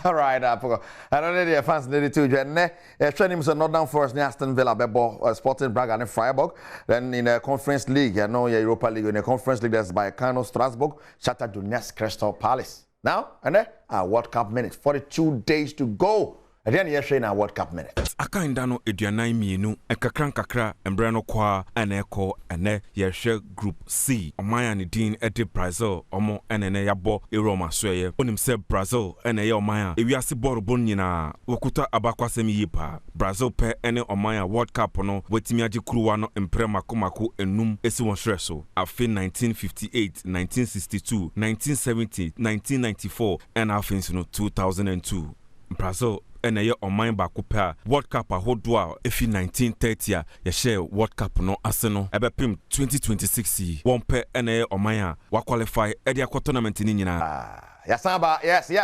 All right, I forgot. I don't know the fans needed to join. Training was Northern Forest, Aston Villa, Bebo, Sporting Braga, and Freiburg. Then in the Conference League, I know Europa League. In the Conference League, there's Vallecano, Strasbourg, Shakhtar Donetsk, Crystal Palace. Now, and then our World Cup minutes. 42 days to go. And then you're showing our World Cup minutes. Akandano Edianai Mienu, and Kakra, and Brano Kwa, and Echo, and Yeshe Group C. Omaya Nidin Eti Brazil, Omo, and Yabo, Iroma Sway, on himself Brazil, and Omaya, Eviasi Borobunina, Wakuta Abakwasemi Yipa, Brazil pe ene Omaya World Cup no, Wetimiaji Kruano, and Prema Kumaku, and Num Esiwan Shreso, Afin 1958, 1962, 1970, 1994, and Afin 2002. Brazil. And a Oman Bakupa World Cup a Hodwa efi 1930 ya share World Cup no Arsenal ebepim 2026 one pair and a Omaya wa qualify edia tournament ni nyina yes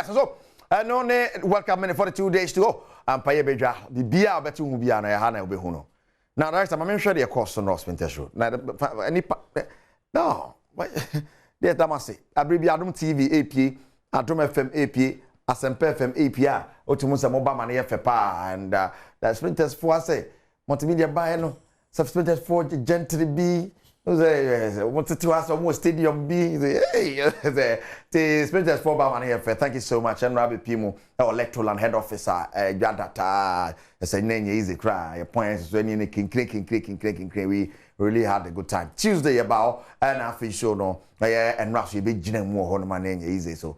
so no ne World Cup minute 42 days to go ampaye bedwa bibia obetu hu bia na ya ha na obehu no now the rest I'm sure the course on Spinters show no there tamase abribi Adom TV AP Adom FM AP Asempe FM APR Otimusa Mobama na yefa and the Sprinters for say multimedia buy no Sprinters for gently be wanted to ask almost stadium be the Sprinters for Bama na yefa. Thank you so much and Rabbi Pimo our electoral and head officer Jadata say name easy cry your points so any clicking we really had a good time. Tuesday about and I show no and Rashi be jinem more on my name easy so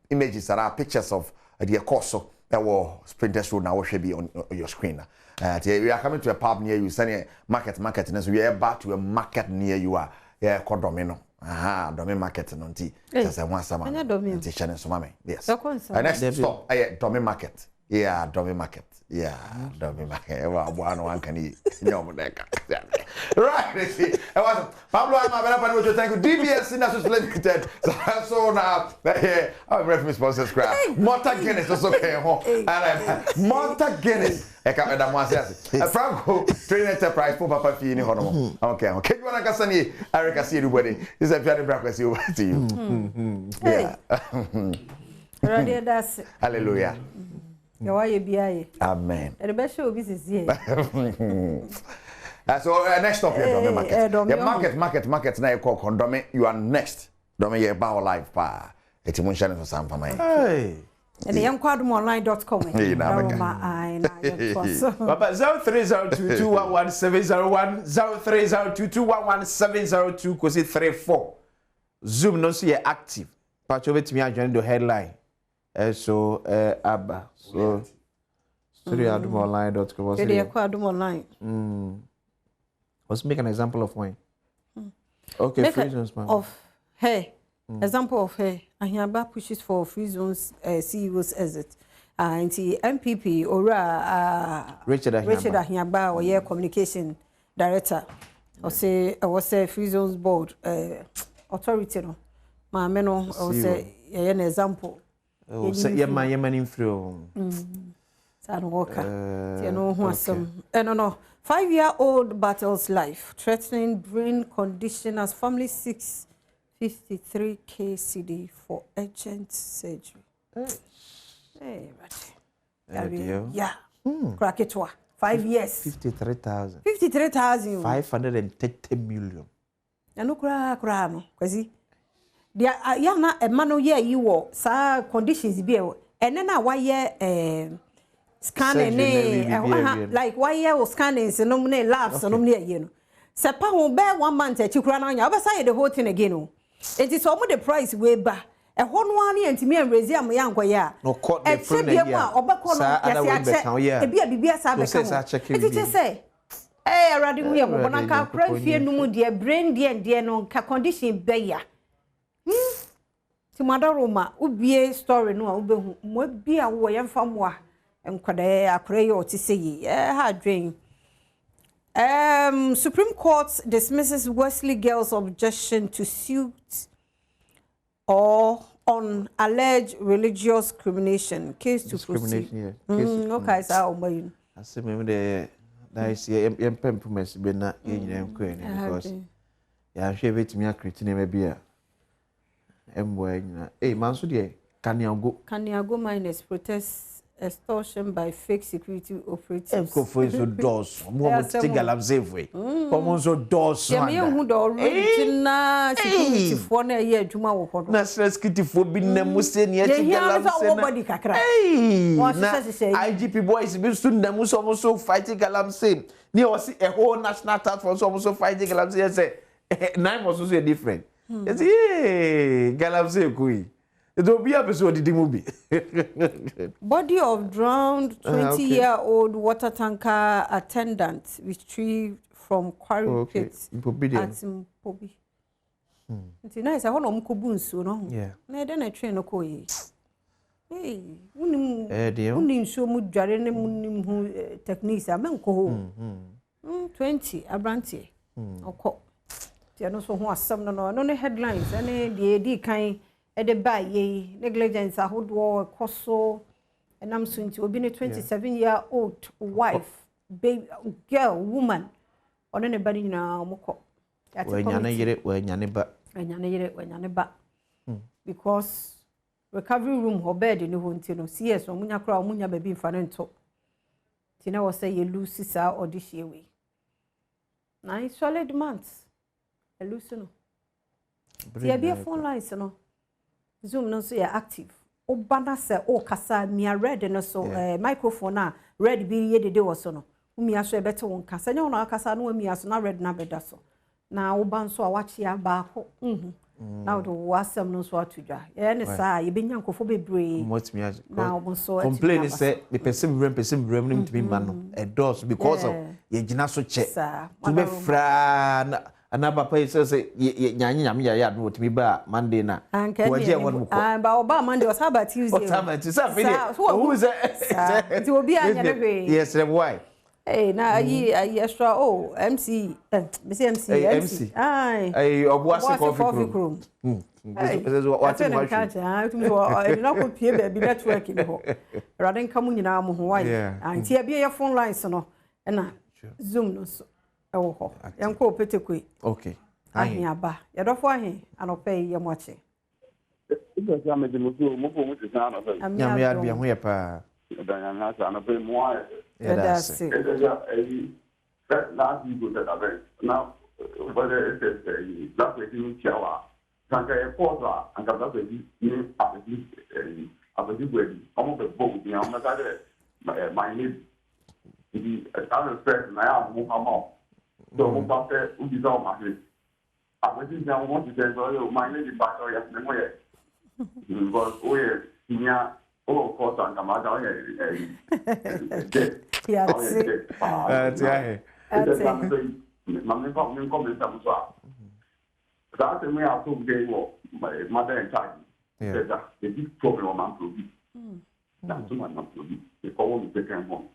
images that are pictures of the course ewo Sprinters Road na wo hwe bi on your screen we are coming to a pub near you send market na so we are back to a market near you are Kodomino Domi market no nti say one sama nti chane so mame yes next stop Domi market Domi market Domi market wa bua no anka ni nyom deka right see Pablo I'm very thank you DBS National Limited so now I'm reference sponsors crap Monta Guinness also okay and Monta Guinness Eka mo ase Franco Trading Enterprise for papa fi ni hono okay you wanna kasa ni Erica see everybody this is Piano Breakfast over to you yeah ready that's hallelujah Yawaye biaye amen e be show bi sisi so next stop here market na call condome you are next dome ye ba live pa etimun channel so sam fama hey and yamkwadomonline.com Papa 0302211701 0302211702 kosi 34 Zoom no so ye active pacho betimi adwane the headline so abba so adomonline.com so dey Adom online let's make an example of one okay free zones man of hey example of her Ahiaba pushes for free zones CEO's exit anti MPP ora Richard Ahiaba or communication director or say free zones board authority no ma me no or say an example say ye man in free San Walker you know who some no 5-year-old battles life threatening brain condition as family seeks 53K CD for urgent surgery. Hey, yeah. Crack it 5 years. 53,000. 53,000. 530 million. No cra no. Kwasi. Dia ya na e ma no ye yi wo sa conditions bi e. Ene na wa ye scanning like why ye scanning se no ne labs no ne ye no. Se pa ho be 1 month e chikura na nya. Obesa the whole thing again o. It is almost the price way ba. E ho no ani antimi enrezi am ya nkwa ya. No court the front ya. Obekọ no ya se e bia sa be ka. It is say awrade hu ye mo na ka kra fie no mu de brain de no ka condition be ya. Ti madaroma ubie story no a ubehu mo bia wo ye mfa mo a enkwada akra ye o ti say yi ha dwen. Supreme Court dismisses Wesley Girls' objection to suit or on alleged religious discrimination. Case to proceed. Okay, so I say maybe the is improvements be na because ya hwe betimi akreti na maybe a man so de Kaniago minus protest extortion by fake security operatives. So doors. Mo take galam save. Como so doors. Yeah, me hu do original security for na ye adwuma wo ho. Na security for bi na mo se ne take galam save. Hey. IGP boys be so na mo so fighting galam save. Ni o see a whole national task force so fighting galam save say nine was so different. Yes, galam save kui. It will be episode the movie. Body of drowned 20-year-old water tanker attendant retrieved from quarry pit at Mpobi. Nti na isa hono mkobu nsu no. Na de na train no ko yi. Hey, unim nsu mu dware ne munim hu techniques a menko ho. 20 abrantie. Okọ. Ti no so ho asem no no headlines ane de edi kan ede ba ye negligence ahodo ekoso enam so nti obi ne 27-year-old wife baby girl woman ono ne bari nyina omko wenyane ba because recovery room ho bed ni ho nti no CS omunya kra omunya baby mfa ne nto ti na wo say ye lose sa audition we 9 solid months e lose no ti be phone lines no Zoom no so active. Obana se o kasa mi red no so microphone na red bi ye dede wo so no. Umi aso e bete won kasa nya wona kasa no umi aso na red na beda so. Na oban so a wachi aba ko. Now the wasam no so atudwa. Ye ne saa ye benya nkofo bebre. Now so complain say the person brem nim to be man a dos because of ye gina so che. To be fra anaba pay say ye nyanya ya no to be ba Monday na. Waje won mo ko. Ba oba Monday was about Tuesday. What about Tuesday? Who is that? It will be anya be. Yes, why? Hey, na ayi extra MC MC. Ay obuase coffee room. What in the country? I not could pay baby network in ho. Rather come nyina mo ho why. And here be your phone lines no. Na Zoom no so. Ho. Yanko petekwe. Okay. Ahia ba. Yadofo ahe anope ye moche. Ibe ya me de mo mo ti sana no. Nyame ya bia ho ye pa. Dan na sa no pe mo aye. That's it. Last week was that event. Now, whether it is that way in Chiawa, Sanka Porta, and that way in Apathy Wedding, almost a boat, you know, my name. The other person, I have more. So, who got there, who is all my head. I think I want to say, my name is back or yes, because we are. Oh, of course, I'm going to yeah, that's me. I told my mother and child. That the big problem on to that's too much not to be. They call me second home.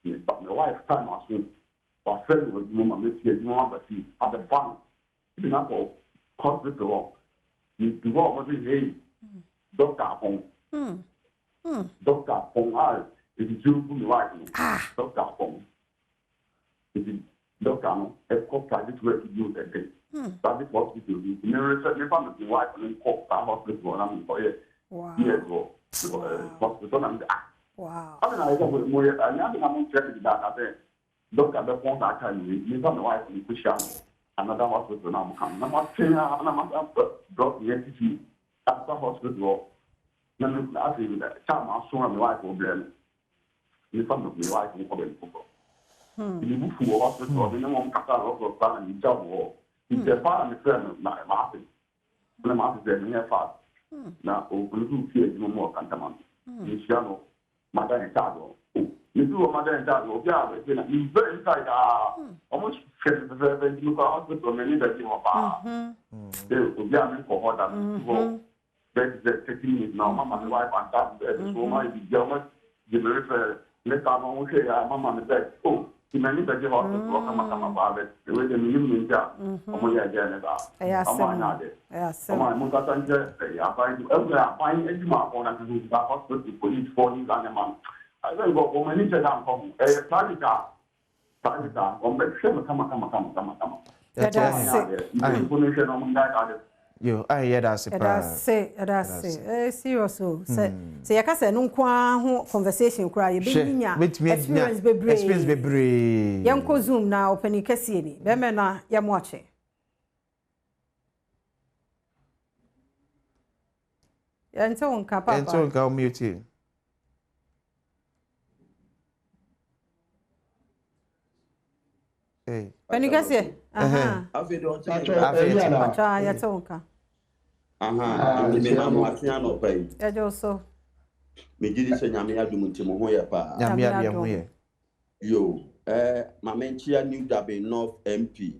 But my wife time was soon. But friend was no man, let's get more but see at the farm. Even after hospital, you do what was it? Doctor home. Doctor Pong is you who like Doctor Pong. It is Doctor a cop private work to use a day. Private hospital, you never found the wife and cop hospital and I'm for years ago. Hospital and wow. I mean, I don't know, I never checked that. I said, Doctor the Pong, I tell you found the wife and push out another hospital now. I'm not saying I'm not brought the entity after hospital. I think that time I saw my wife problem. You found my wife in problem. You move to hospital, you know, one catalog of plan and job war. If the father and the friend, not a master. When a master said, near fast. Now, open to fear no more cantaman. You shall know, mother and child. You do a mother and child, yeah, you very inside, almost 7 you go hospital, and you don't give up. They will be a for her. That's the 15 minutes now. Mama, wife, and that is so much. The very let our say, Mama, and that. Oh, he managed to give out the block of my father. The way the minimum job. Again, yes, my mother, I find a mark on the hospital for each 4 years and a month. I don't go for many days. I'm home. A Tarika, on the same come. That's information on that. Yo, I hear that's serious so. Say you can say no kwa ho conversation kura ye be nya experience bebre. Yanko Zoom na open kese ni. Be me na ya mo ache. Ya nte wonka papa. Nte wonka o mute. Hey. When you kese? Aha. Acha ya tonka. Aha, me ma mo atia no pai. E jo so. Me gidi se nyame adum ntimo ho ye pa. Nyame adum ho ye. Yo, ma menchia New Dabe North MP,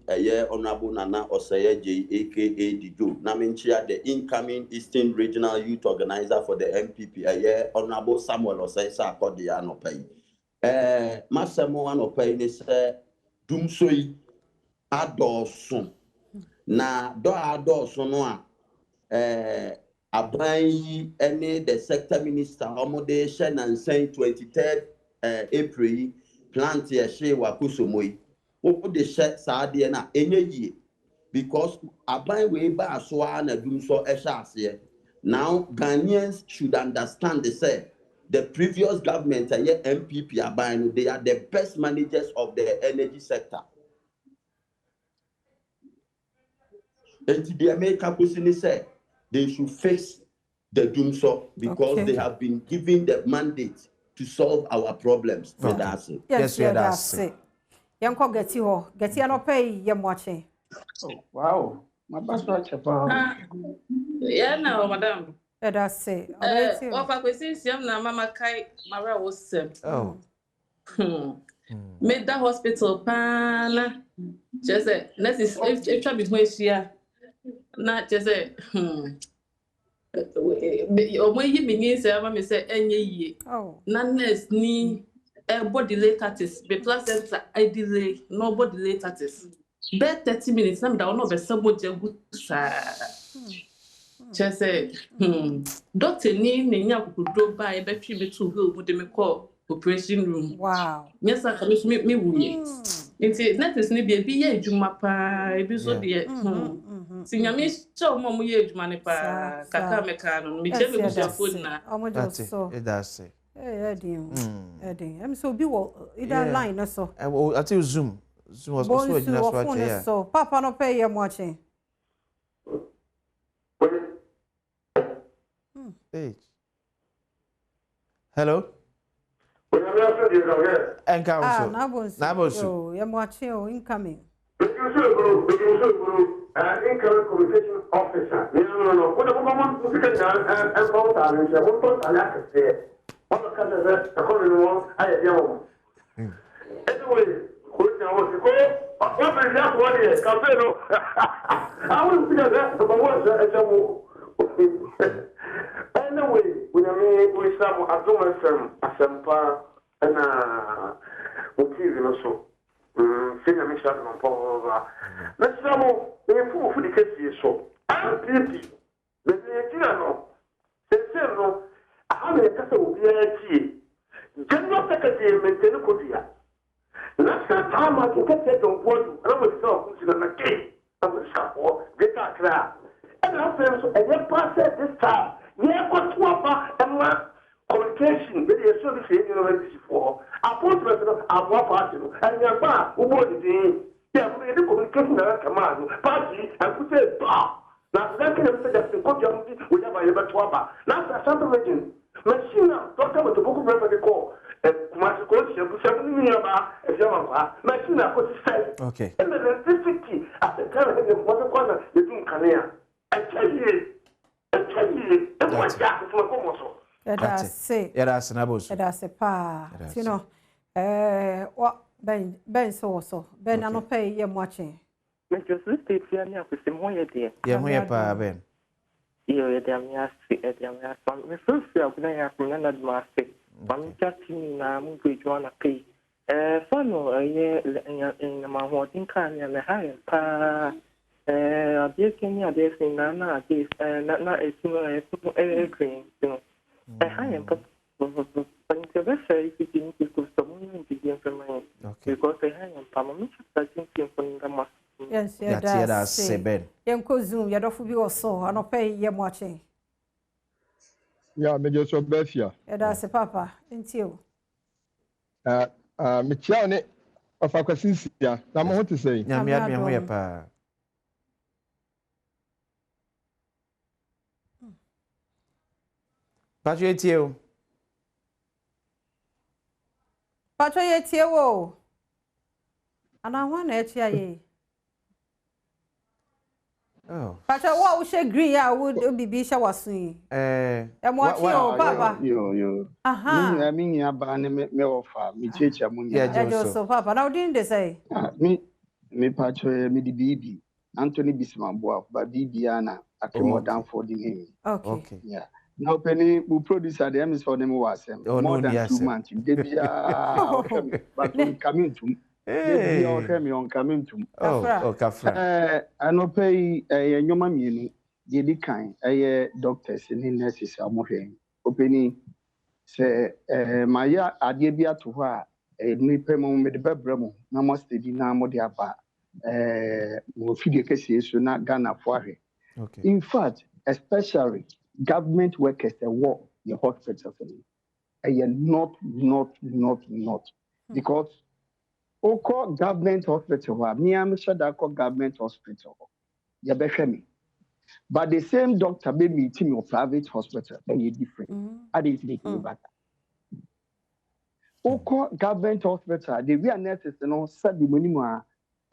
Honorable Nana Oseye J aka Dijo. Na menchia the incoming Eastern Regional Youth Organizer for the MPP, Honorable Samuel Oseye Sakodia no pai. Masemo anopai ni se dumsoi adosun. Na do adosun no a aban any the sector minister omode she nan say 23rd April plant ye she wakusomoi o de she saade na enye because aban we ba so na dum so e sha ase. Now Ghanaians should understand the previous government MPP aban they are the best managers of the energy sector. And the American person said they should fix the doomso because they have been given the mandate to solve our problems. That's it. Yes, that's it. Yanko geti ho. Geti ano pay yem watching. Wow. My pastor Chapa. Yeah, no, madam. That's say. Of a question, na mama kai mara was Oh. Made that hospital pana. Just say, let's if try between here. Not just say, When you begin say, I'm say, any ye. Oh. None ni body latest. Be placenta I delay, no body latest. Bet 30 minutes, I'm down over somebody good. Just say, Doctor ni kudo ba e betwi betu go mu de me call operation room. Wow. Yes, I can me wuye. Nti net is ni bi ye adwuma pa e bi so de si nyame show mo mo ye adwuma ne pa kaka me ka no me che me busu phone na. That's it. That's it. Edding. I'm so be either line or so. I tell you Zoom was also a phone so Papa no pay you watching. Hey. Hello? And council. Nabosu. I'm watching incoming. Incoming communication officer. No. What the woman who can and both are in the one I like to say. One of the according to one, I am. Anyway, who knows the call? What is that one here? Capello. I will see that the one anyway, we have Adom Asempa and Muti so. Senior Mission on Pova. Let's know the for the case so. I'm pretty. The Giano. No, I have a castle VIP. General Secretary maintain Kodia. Last time I took it on board, and I was so who's going to get. I was for get that crap. And I feel and then pass this time. Yeah, got to and communication, very service university for. I put myself at one party, and your bar, who was the yeah, the communication command, party, and put a bar. Now, that can have said that the good we have a little twaba. Now, that's some region. Machine, doctor with the book of record call. And my coach, 7 million as your machine, I could say. Okay. And the electricity at the time of the water corner, you do career. I tell you, and what's that is my commercial. That's it. Yeah, that's Nabosu. That's a pa. You know, what Ben so Ben, I no pay you watching. Just stay here near with the more dear. Yeah, where pa Ben. You damn yassi, damn yassi. My first year, when I have another master, I'm just in a movie to want to pay. Follow a year in my hoarding can and a higher pa. This Kenya, this in Nana, this not a single green, you know. A high and but the best if you didn't go someone to the information. Because a high and Pamma, I think from the master. Yes, that's Ben. Young Zoom, you're off you also, and I'll pay you watching. Yeah, Major Sobefia. That's a papa, ain't you? Michiane of Aquasisia. I'm what to say. Yamiapa. Patio. Patio, and I want to hear ye. Oh. Pacha, what we should agree, I would be Bisha was saying. And what you, Papa? You. Aha. I mean, you ban me offer, me teacher, yeah, so Papa. Now, didn't they say? Me Pacha, me the baby, Anthony Bisman, but Bibiana, I came more down for the name. Okay. Yeah. Now, Penny, who produce at the MS for them was more than 2 months. They be but we coming to. Hey, on coming to Kafra. I no pay a human meaning, the kind, a doctors and nurses are moving. Opening say, Maya Adibia to her, a new payment with the Badwam, no more steady now, Modiaba, will feed the cases, so not Ghana for her. In fact, especially government workers, a war, the hospital for me. Not. Because Oko government hospital, me am sure that government hospital. You better me. But the same doctor may meet in your private hospital, and you different. I didn't think about that. Oko government hospital, the real nurses, said the minimum,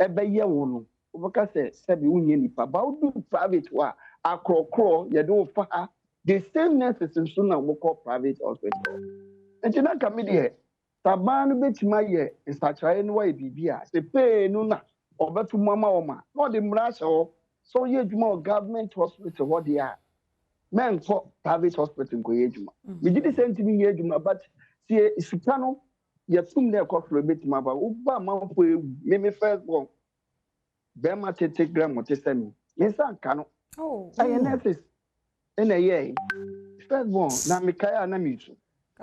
ebe ye wono, obaka say be unye nipa ba do private wa akrokro ye do fa the same nurses nso na wo call private hospital enti na ka me de taban no betima ye instachare no wa bibia se pay no na obetu mama oma no de mrasha o so ye djuma government hospital what they are men for private hospital go ye djuma we did the same thing ye djuma but see isukano ye tum na ko fro betima ba wo ba manfo me first born be ma gram mo tesami me san kanu I nurses in a year first born na me kaya na me tu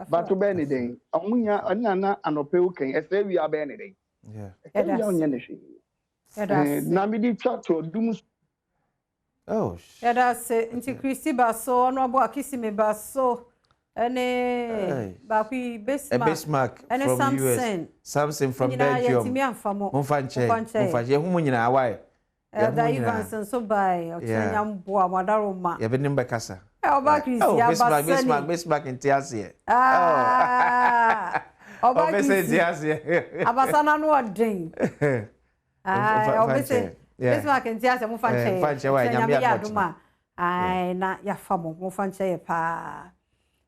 but to be anything amunya anana anope uken e say we are be anything yeah na me di chat to dum oh that's nti Christy baso no abo akisi me baso ene ba kwi Bismarck from US Samson from Belgium monfa ye humu nyina awai da Ivanson so by otenya mbo amadaro ye be nimbe kasa Oba Christy abasani Bismarck ntiase Oba Christy abasana no odin obese Bismarck ntiase mo fanche wa nyame aduma na ya famo mo fanche ye pa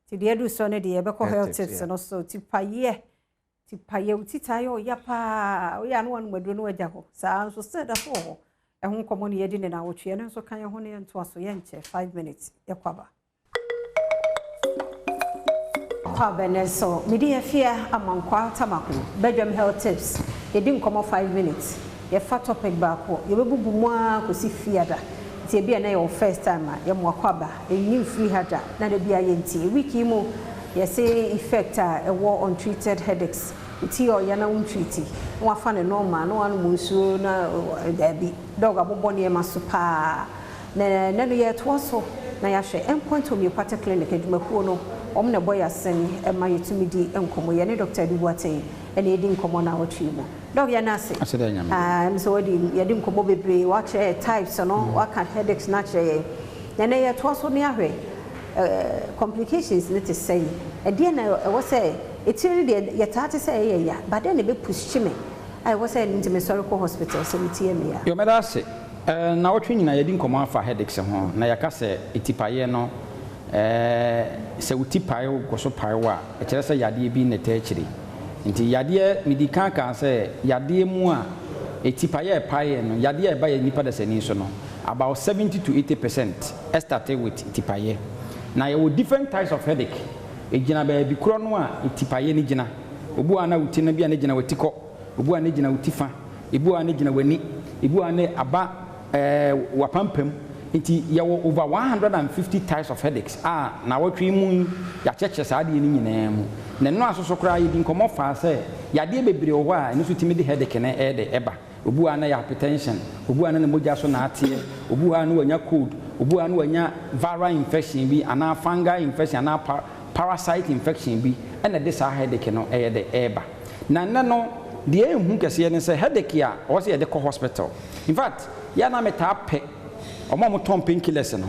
ti de edu so ne de ye be ko health tips no so ti paye utitayo ya pa o ya no anu maduro no agya ho sa so said afo ehun komo ne yedi ne na wotwe ne so kan ye ho ne nto aso ye nche 5 minutes ye kwaba kwa beneso midi ye fia amankwa tamako Badwam health tips yedi nkomo 5 minutes ye fa topic baako ye bebubu mu a kosi fiada ti bia na your first time ye mo kwaba enyi free hada na de bia ye nti wiki mu ye say effect a war untreated headaches ti o ya na untreat wa fa ne normal no anu munsuo na dabi dog abobo ne ma so pa na no ye to so na ya hwe endpoint homeopathic clinic adwumakuo no om ne boy asen e ma yetumidi enkomo ye ne Dr. Dubuaten ene edi nkomo na wotwi mu dog ya na se so wadi ye di nkomo bebre wa che types no wa kan headaches na che ye na ye to so ne ahwe complications ne te say e de na wo say etiri de ye tate say ye ya but then e be push me I was say into Mesorico hospital so we tie me ya yo meda se na wotwi nyina ye di nkomo afa headaches ho na ya ka se etipaye no se utipaye go so paye wa e kire se yade bi ne ta akiri nti yade medika kan se yade mu a etipaye paye no yade e ba ye nipa da sani so no about 70 to 80% started with etipaye na you different types of headache ejina ba bi kro no a etipaye ni gina obu ana uti na bia na gina watiko obu ana gina utifa ebu ana gina wani ebu ana aba wapampam nti yawo over 150 types of headaches na watwi mu ya cheche saade ni nyina mu na no asoso kra yi din komo fa se yade bebre wo a ni so timi de headache na eba obu ana ya hypertension obu ana na moja so na atie obu ana wanya cold obu ana wanya viral infection bi ana fungal infection ana parasite infection bi na de sa headache no de eba na no de ehun kese ne se headache a o se ye de ko hospital in fact ya na meta pe omo tom painkillers no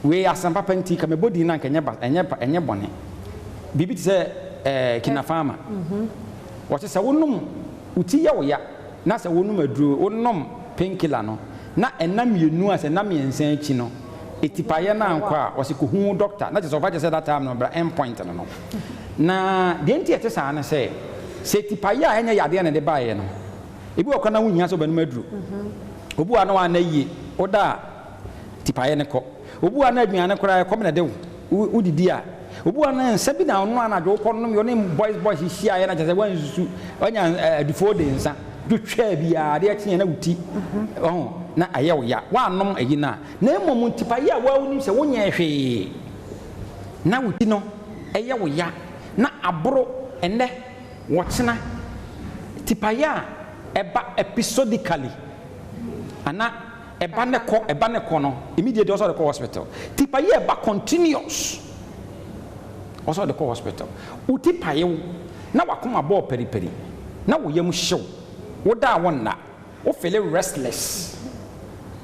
we asampa panti ka me body na enye bone bibi ti se kina farmer wo se wonum uti ya wo ya na se wonum aduro wonum painkiller no na enam yenu ase na miensan chi no etipaye na ankwa wo se ko hu doctor na je so fa je se that time no bra endpoint no na de enti ete sa na se etipaye a enye yade na de baaye no ebi wo kana wunya so banum aduro obu ana wa na yie oda tipaye ne ko obu ana aduane kora ko me na de udidi a obu ana nsa bi na ono ana dwo ko no yo ne boys hia ye na je se wansusu onya adufo de nsa dwetwa bia de akye na wuti na aye wo ya wa anom ayi na emom tipaye a wa unim se wonya hwe na wuti no eye wo ya na aboro ene wo kyena tipaye a eba episodically ana eba ne ko no immediately also the hospital tipaye eba continuous also the hospital utipaye na wakoma bo periperi na wo yam hyew wo da wonna wo feel restless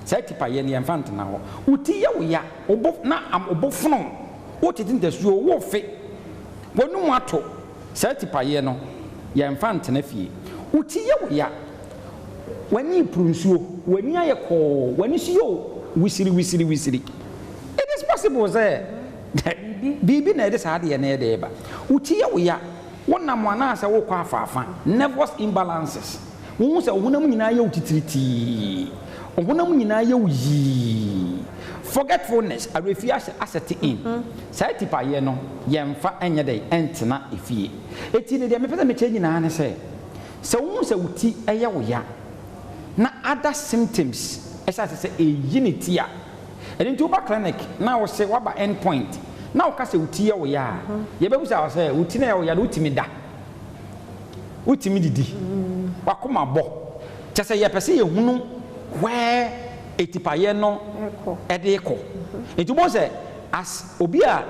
sai tipaye ne infant na ho uti ye wo ya obo na obofuno wo titinta suo wo fe wonu ato sai tipaye no ya infant na fie uti ye wo ya wani prunsuo wani ayeko wani siyo wisiri it is possible say bibi na ede saade na ede ba uti ya wo ya wonam ana asa wo kwa afafa nervous imbalances wo se honam nyina ya utitiriti honam nyina ya yi forgetfulness arefi asset in sai tipa ye no yemfa enye dey entena efie eti ne de me pese me che nyina ne se wo se uti eye wo ya na other symptoms esa se unity a eni nti oba clinic na wo se waba end point na wo ka se uti ye wo ya ye bebu sa wo se uti na ye wo ya do utimi da utimi didi wakoma bo chese ye pese ye hunu where etipaye no edeko enti bo se as obi a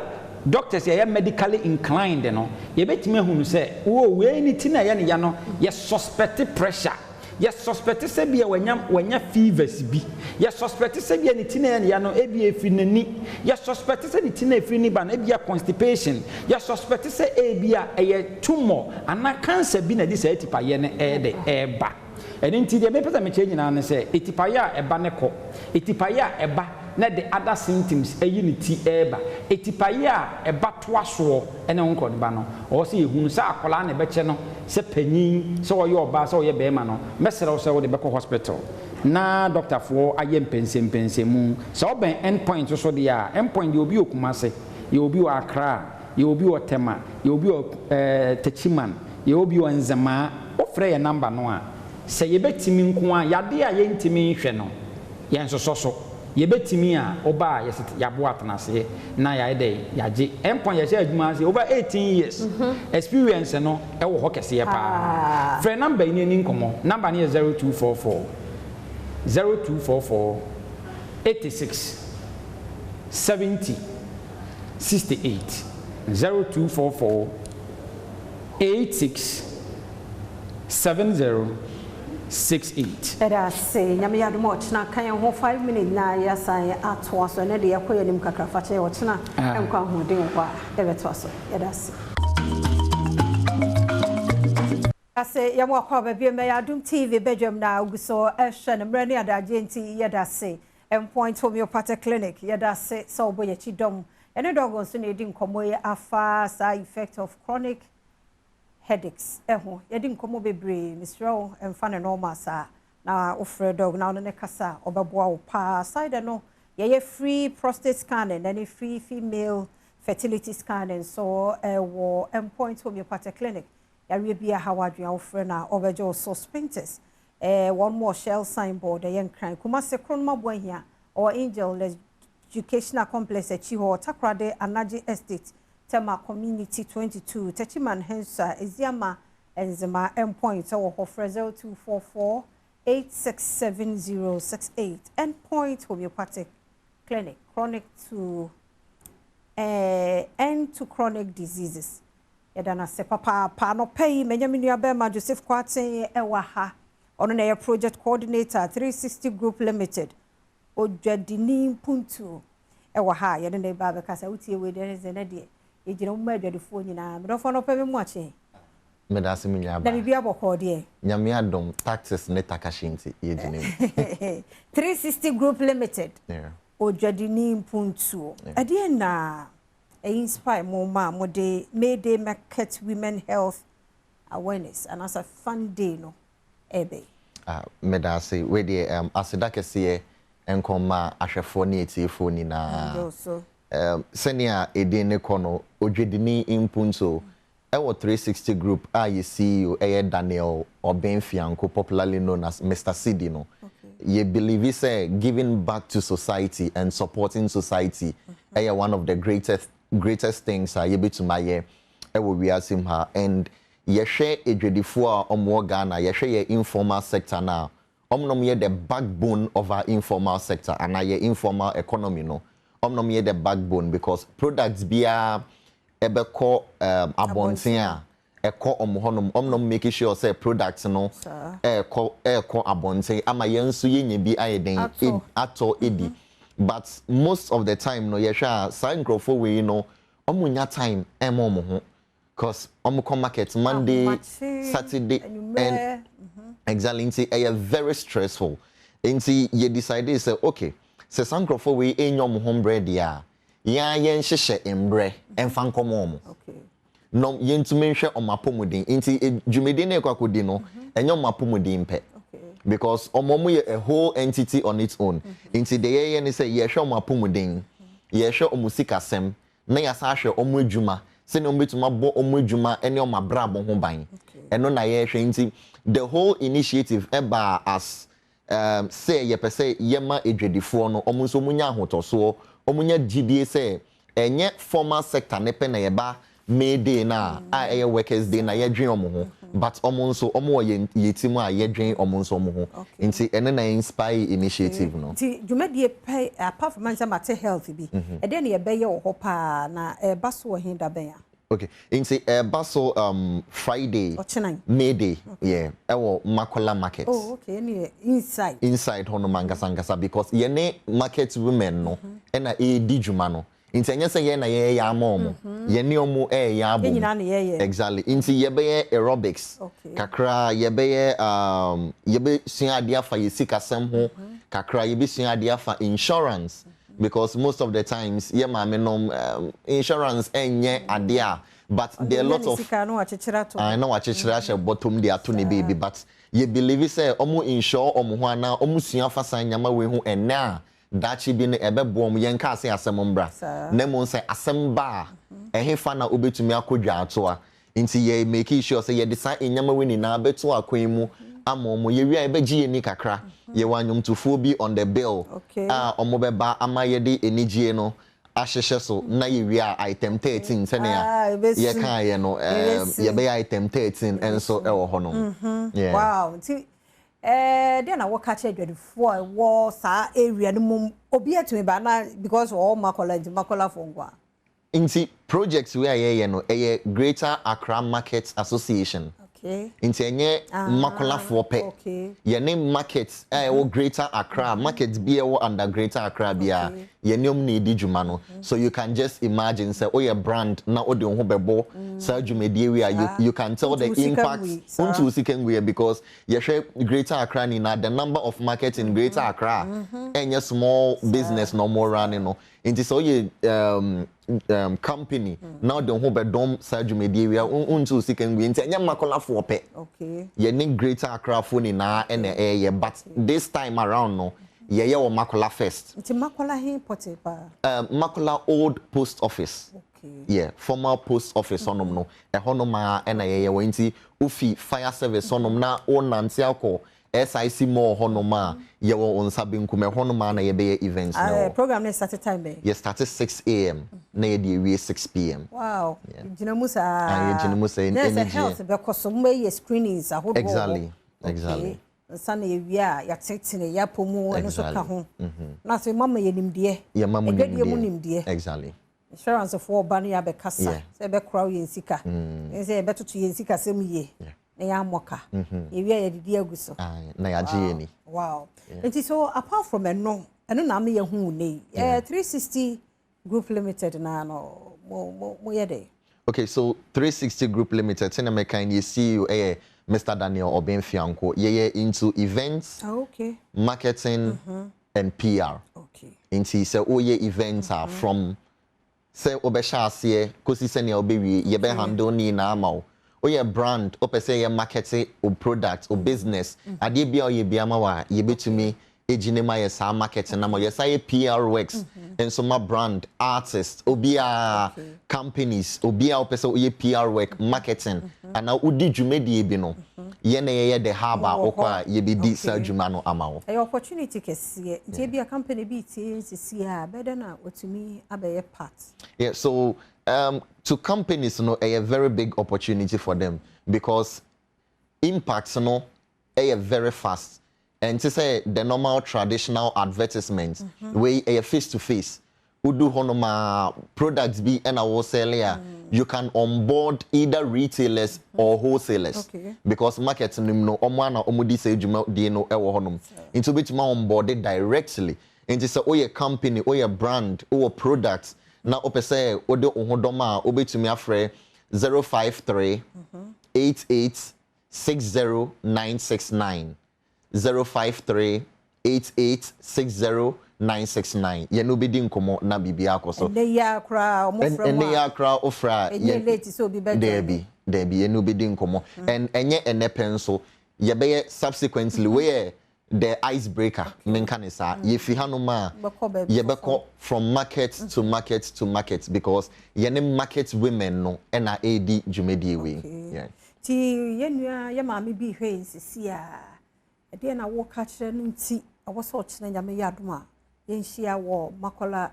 doctors ye medically inclined no ye betime hunu se wo we ni ti na ye ne ya no ye suspect pressure ye suspect se bia wanya fevers bi ye suspect se bia ni ti na ye no ebi efi nani ye suspect se ni ti na efi ni ba na ebia constipation ye suspect se ebia eye tumor ana cancer bi na di se etipaye ne ede eba eni nti de me pesa me che nyina ne se etipaye a eba ne ko etipaye a eba na the other symptoms unity eba etipaye a eba to aso ene nko de ba no o se ehunu sa akola na beche no se panyin se oye oba se oye be ma no mesere se wo de beko hospital na doctor fo aye mpense mu se oben end point so de a end point de obi okuma se ye obi wa Accra ye obi wa Tema ye obi wa Techiman ye obi wa Nzema ofre ye number no a se ye betimi nko a yade a ye ntimi hwe no ye nsoso ye betimi a oba ye yabo atenase na ya ede yaje empon ye sha adwuma se over 18 years experience no e wo ho kese ye pa frɛ number ni nkomo number ni 0244 86 70 68 0244 86 70 68. Era say nyame ya dum ochna kan ho 5 minutes na ya san ato aso ne de yakoye nim kakra fa che ochna enkwa ho de ho a e beto aso era say ase ya mo akwa ba bi me ya dum TV Badwam na uguso e hwe ne mra ne adaje nti ya da say Point Homeopathic Clinic ya da say so boye chi dom ene dogon so ne di nkomo ye afa side effect of chronic headaches eho yedi nkomo bebre misro emfa ne normal sa na ofre dog na no ne kasa obeboa wo pa side no ye free prostate scanning and free female fertility scanning so wo Point Homeopathic Clinic yare bia hawadua ofre na obejo suspenders one more shell signboard yen kran kuma se kronma boahia or Angel Educational Complex Chiho Takrade Anaji Estate Tema Community 22 Techiman Hensa Eziama Enzema Point so offer 0244 867068 Point Homeopathic Clinic chronic to end to chronic diseases yedana se papa pa no pay menyaminu abema Joseph Kwate ewa ha ono na project coordinator 360 Group Limited Ojadini Puntu ewa ha yedana baba kasa utie we de zenade ejina mu adwadefo nyina me dofo no pe me mu ache me da se munya ba na bibia boko de nyame adom taxes ne takashinti ejina 360 Group Limited Ojadini Mpuntu ade na inspire mo ma mo de Mayday Market Women Health Awareness and as a fun day no ebe me da se we de aseda kese enkoma ahwefo ne etiefo ni na senior edin kono Ojadini Mpuntu ewo 360 Group a CEO Daniel Obenfianko popularly known as Mr. CD no you believe say giving back to society and supporting society one of the greatest things you be to my we ask him her and ye share edwedifo a omo Ghana ye share informal sector now omnom ye the backbone of our informal sector and ye informal economy no omnom ye the backbone because products bia ebeko abonten a eko omhonom omnom making sure say products no eko abonten ama yenso yenye bi ayeden ato edi but most of the time no yesha sankrofo we no omunya time omo ho cause omo come market Monday Saturday Exactly. It's very stressful. You decide say okay, say sankrofo we enyom home bread ya. Ya yen hyehyɛ embre emfa nkomo. Okay. No yentumi hwɛ omapomudin. Nti dwumedi na ekwakodin no enyom mapomudin pɛ. Because omomu ye a whole entity on its own. Nti the ye ne say ye hwɛ omapomudin. Ye hwɛ omusikasem na ya sa hwɛ omu adwuma. Se ne ombetuma bo omu adwuma ene omabrabo ho ban. Eno na ye hwɛ nti the whole initiative eba as say ye pese yema edwedifo no omunso munya ahotoso omunya gba say enye formal sector ne pe na yeba May Day na a workers day na ye dwen omo ho but omunso omo ye timu a ye dwen omunso omo ho nti ene na inspire initiative no nti dwumadie pay apart from mental health bi e dey na ye be ye wo ho pa na e ba so hin da ben ya. Okay, inti baso Friday, May Day, yeah, ewo Makola market. Oh, okay, any inside. Inside hono mangasa because yene market women no, ena di juma no. Inti enye se yena ye ya momo, yene omu ya bomo. Exactly. Inti yebe aerobics. Kakra yebe yebe suya adia fa yesika sem ho, kakra yebe suya adia fa insurance. Because most of the times, yeah, insurance enye adia, but there are a lot of I know achichira bottom they are to baby, but you believe say omu insure omu hwana omu suya fasa nyama we hu ena that she be ne ebe bom yenka say asemombra nemo say asemba ehefa na obetumi akodwa atoa nti ye make sure say ye design nyama we ni na beto akwan mu amomo ye wi ebe gi ni kakra ye wanyum to bi on the bill omo beba ama ye de enigye no ahyehye so na ye wi item 13 sene ya ye kan ye no ye be item 13 enso e wo ho no wow nti dey na wo catch adwadifo wo sa area no mum obi atumi ba na because all makola for ngwa nti projects we ye no Greater Accra Market Association. Okay. Inti enye Makola for pe. Okay. Ye name market Greater Accra market be under Greater Accra bia. Ye name ni di juma no. So you can just imagine say your brand na odi ho bebo sa dwumedie we you can tell the impact unto second way because ye share Greater Accra ni na the number of markets in Greater Accra enye small business no more running no. Inti so ye company now the ho bedom sa dwumedie we unto second way inti enye Makola for pe. Okay. Ye need Greater Accra for ni na ene but this time around no ye wo Makola first. It's Makola hin pote pa. Makola old post office. Okay. Yeah, former post office onom no. E hono ma ena ye wo nti ofi fire service onom na o nante akọ SIC more hono ma ye wo onsa benkum e hono ma na ye be events no. Program na start time be. Yes, started 6 a.m. na ye dey we 6 p.m. Wow. Jinamusa. Jinamusa in energy. Health because some way screenings ahodo. Exactly. Exactly. Sana ye wia ya tetene ya pomu eno so ka ho na so mama ye nimde ye mama nimde exactly insurance for banu ya be kasa se be kraw ye nsika se be tutu ye nsika sem ye na ya moka ye wia ye didi aguso na ya je ni wow it is so apart from eno na me ye hu nei 360 Group Limited na no mo ye dey. Okay, so 360 Group Limited in America and you see you Mr. Daniel Obenfianko, ye into events, marketing, and PR. Okay. Into say ye events are from say obesha se kosi se ne obewi ye be handle ni na ama o ye brand o pese ye marketing o product o business ade bia o ye bia ma wa ye betumi ejinema ye sa marketing na mo ye say PR works and so my brand artist obia companies obia o pese o ye PR work marketing and na udi dwumedie bi no ye na ye the haba okwa ye be di sa dwuma no ama wo opportunity kese tie bia company bi tie sisi ha better na otumi abaye part. Yeah, so to companies no a very big opportunity for them because impacts no a very fast. And to say the normal traditional advertisements, where a face to face, who do honoma products be and our seller, you can onboard either retailers or wholesalers because marketing no omwana omudi say juma di no ewo honum into which ma onboarded directly into say oye company oye brand or product na opese ode ohodoma obetumi afre 053 88 60969 053 8860 ye no bedi nkomo na bibia akoso ne ya kra omofra ne ya kra ofra ye late so bi bejo debi ye no bedi nkomo and enye enepenso ye be subsequently where the icebreaker menkanisa ye fi hanoma ye beko from market to market to market because ye ne market women no na edi dwumedi we yeah ti ye nua ye maame bi hwe nsisi a ede na wo ka kire no nti awoso kire nyame yadoma ye nhia wo makola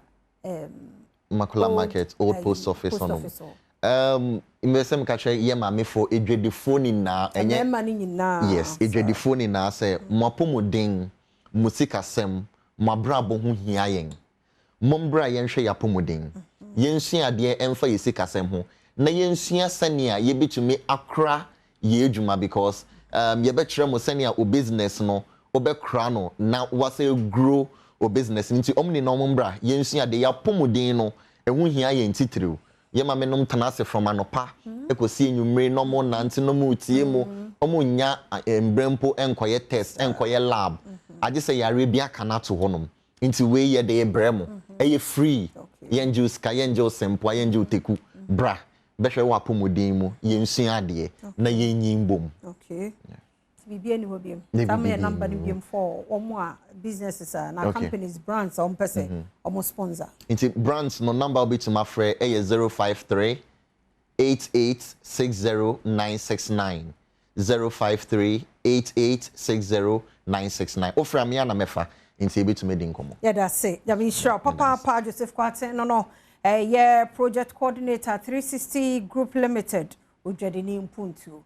market old post office on imesem ka kire ye maame fo edwedefo ni na enye yes edwedefo ni na say mapomodin musikasem mabrabo ho hia yen mombra yen hwe yapomodin yen hia de emfa yesikasem ho na yensua sania ye bitumi akra ye adwuma because ye betre mo sania o business no obekra no na wase grow o business nti omni no mombra yensua de ya pomodin no ehu hia ye ntitiriw ye ma menom tanase from anopa ekosi enwumre no mo nanti no mo tie mo omunya embrempo enkoye test enkoye lab age se yare bia kana to honom nti we ye de ebremo eye free yenju ska yenju sempo yenju teku bra behwe wa pomodin mu yensua ade na yenyimbom okay bibia ni hobiem tam ye number ni biem for omo a businesses na companies brands on person omo sponsor nti brands no number will be to my friend 053 8860969 053 8860969 ofra me na mefa nti ebe to me din komo yeah that's it ya me sure papa Joseph Kwate no yeah project coordinator 360 group limited ojade ni mpuntu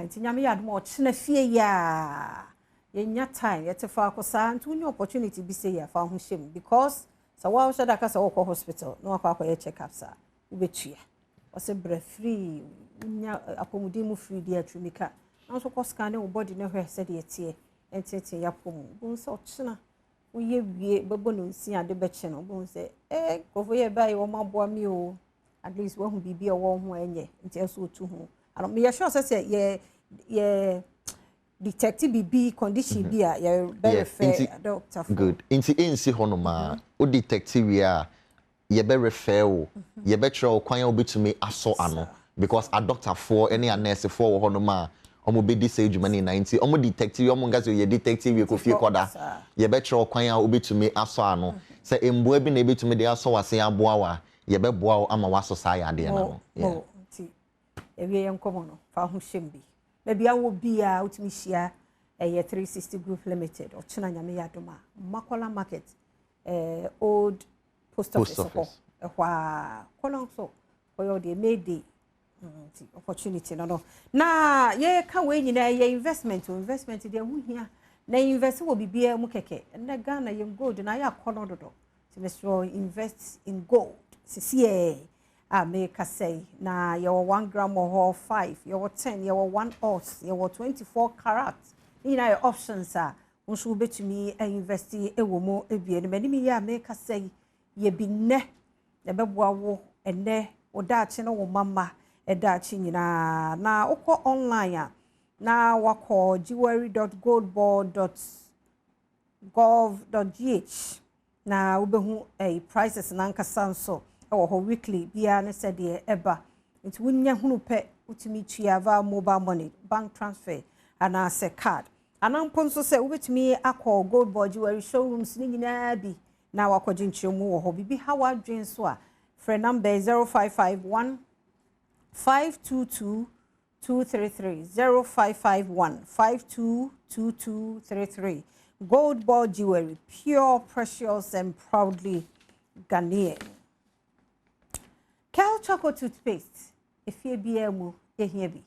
nti nyame yadom ochina fie ya yenya time yetefa akosa nti unya opportunity bi say ya fa ho shem because sa wa shada ka sa wo hospital no akwa ye check up sa ubetua ose bre free unya apomudi mu free dia twimika nso ko scan wo body ne hwe se de tie entete ya pom bu so ochina uye wie bebo no nsi ade be che no bu se kofo ye bai wo maboa mi o at least wo hu bibia wo ho enye nti eso otu ho me ya sure say ye detective BB condition bi a ye be refer doctor for good inti ensi honoma o detective ya ye be refer o ye be try kwan obetumi aso ano because a doctor for any a nurse for wo honoma omo be dis age many 90 omo detective omo ngaso ye detective ye kofie koda ye be try kwan obetumi aso ano say emboa bi na ebetumi de aso wase aboa wa ye be boa ama waso sa ya de na no yeah ewie yenkomo no fa ho hwembi na bia wo bia utimi hia 360 group limited ochina nyame yadoma makola market old post office hwa kolon so koyo de made opportunity no na ye ka we nyina ye investment de hu hia na invest wo bibia mu keke na Ghana ye gold na ya kono dodo to invest in gold sisi make say na your 1 gram or 5 your 10 your 1 ounce your 24 karat you know your options are unso betumi invest ewo mo ebie ne mani ya make say ye bi ne na beboa wo ene odaachi no wo mama edaachi nyina na ukọ online na wakọ jewelry.goldboard.gov.gh na ubehu prices na nkasa nso ho weekly bia ne said de eba nti wunya hunu pe utimi tuava mobile money bank transfer ana se card anampo nso se ubetumi akọ gold board jewelry showrooms ni nyina bi na wakọje nchiremu ho bibi hawa dwen so a phone number 0551 522 233 0551 522233 gold board jewelry pure precious and proudly Ghanaian. Kel Choco toothpaste efie bia mu ehia bi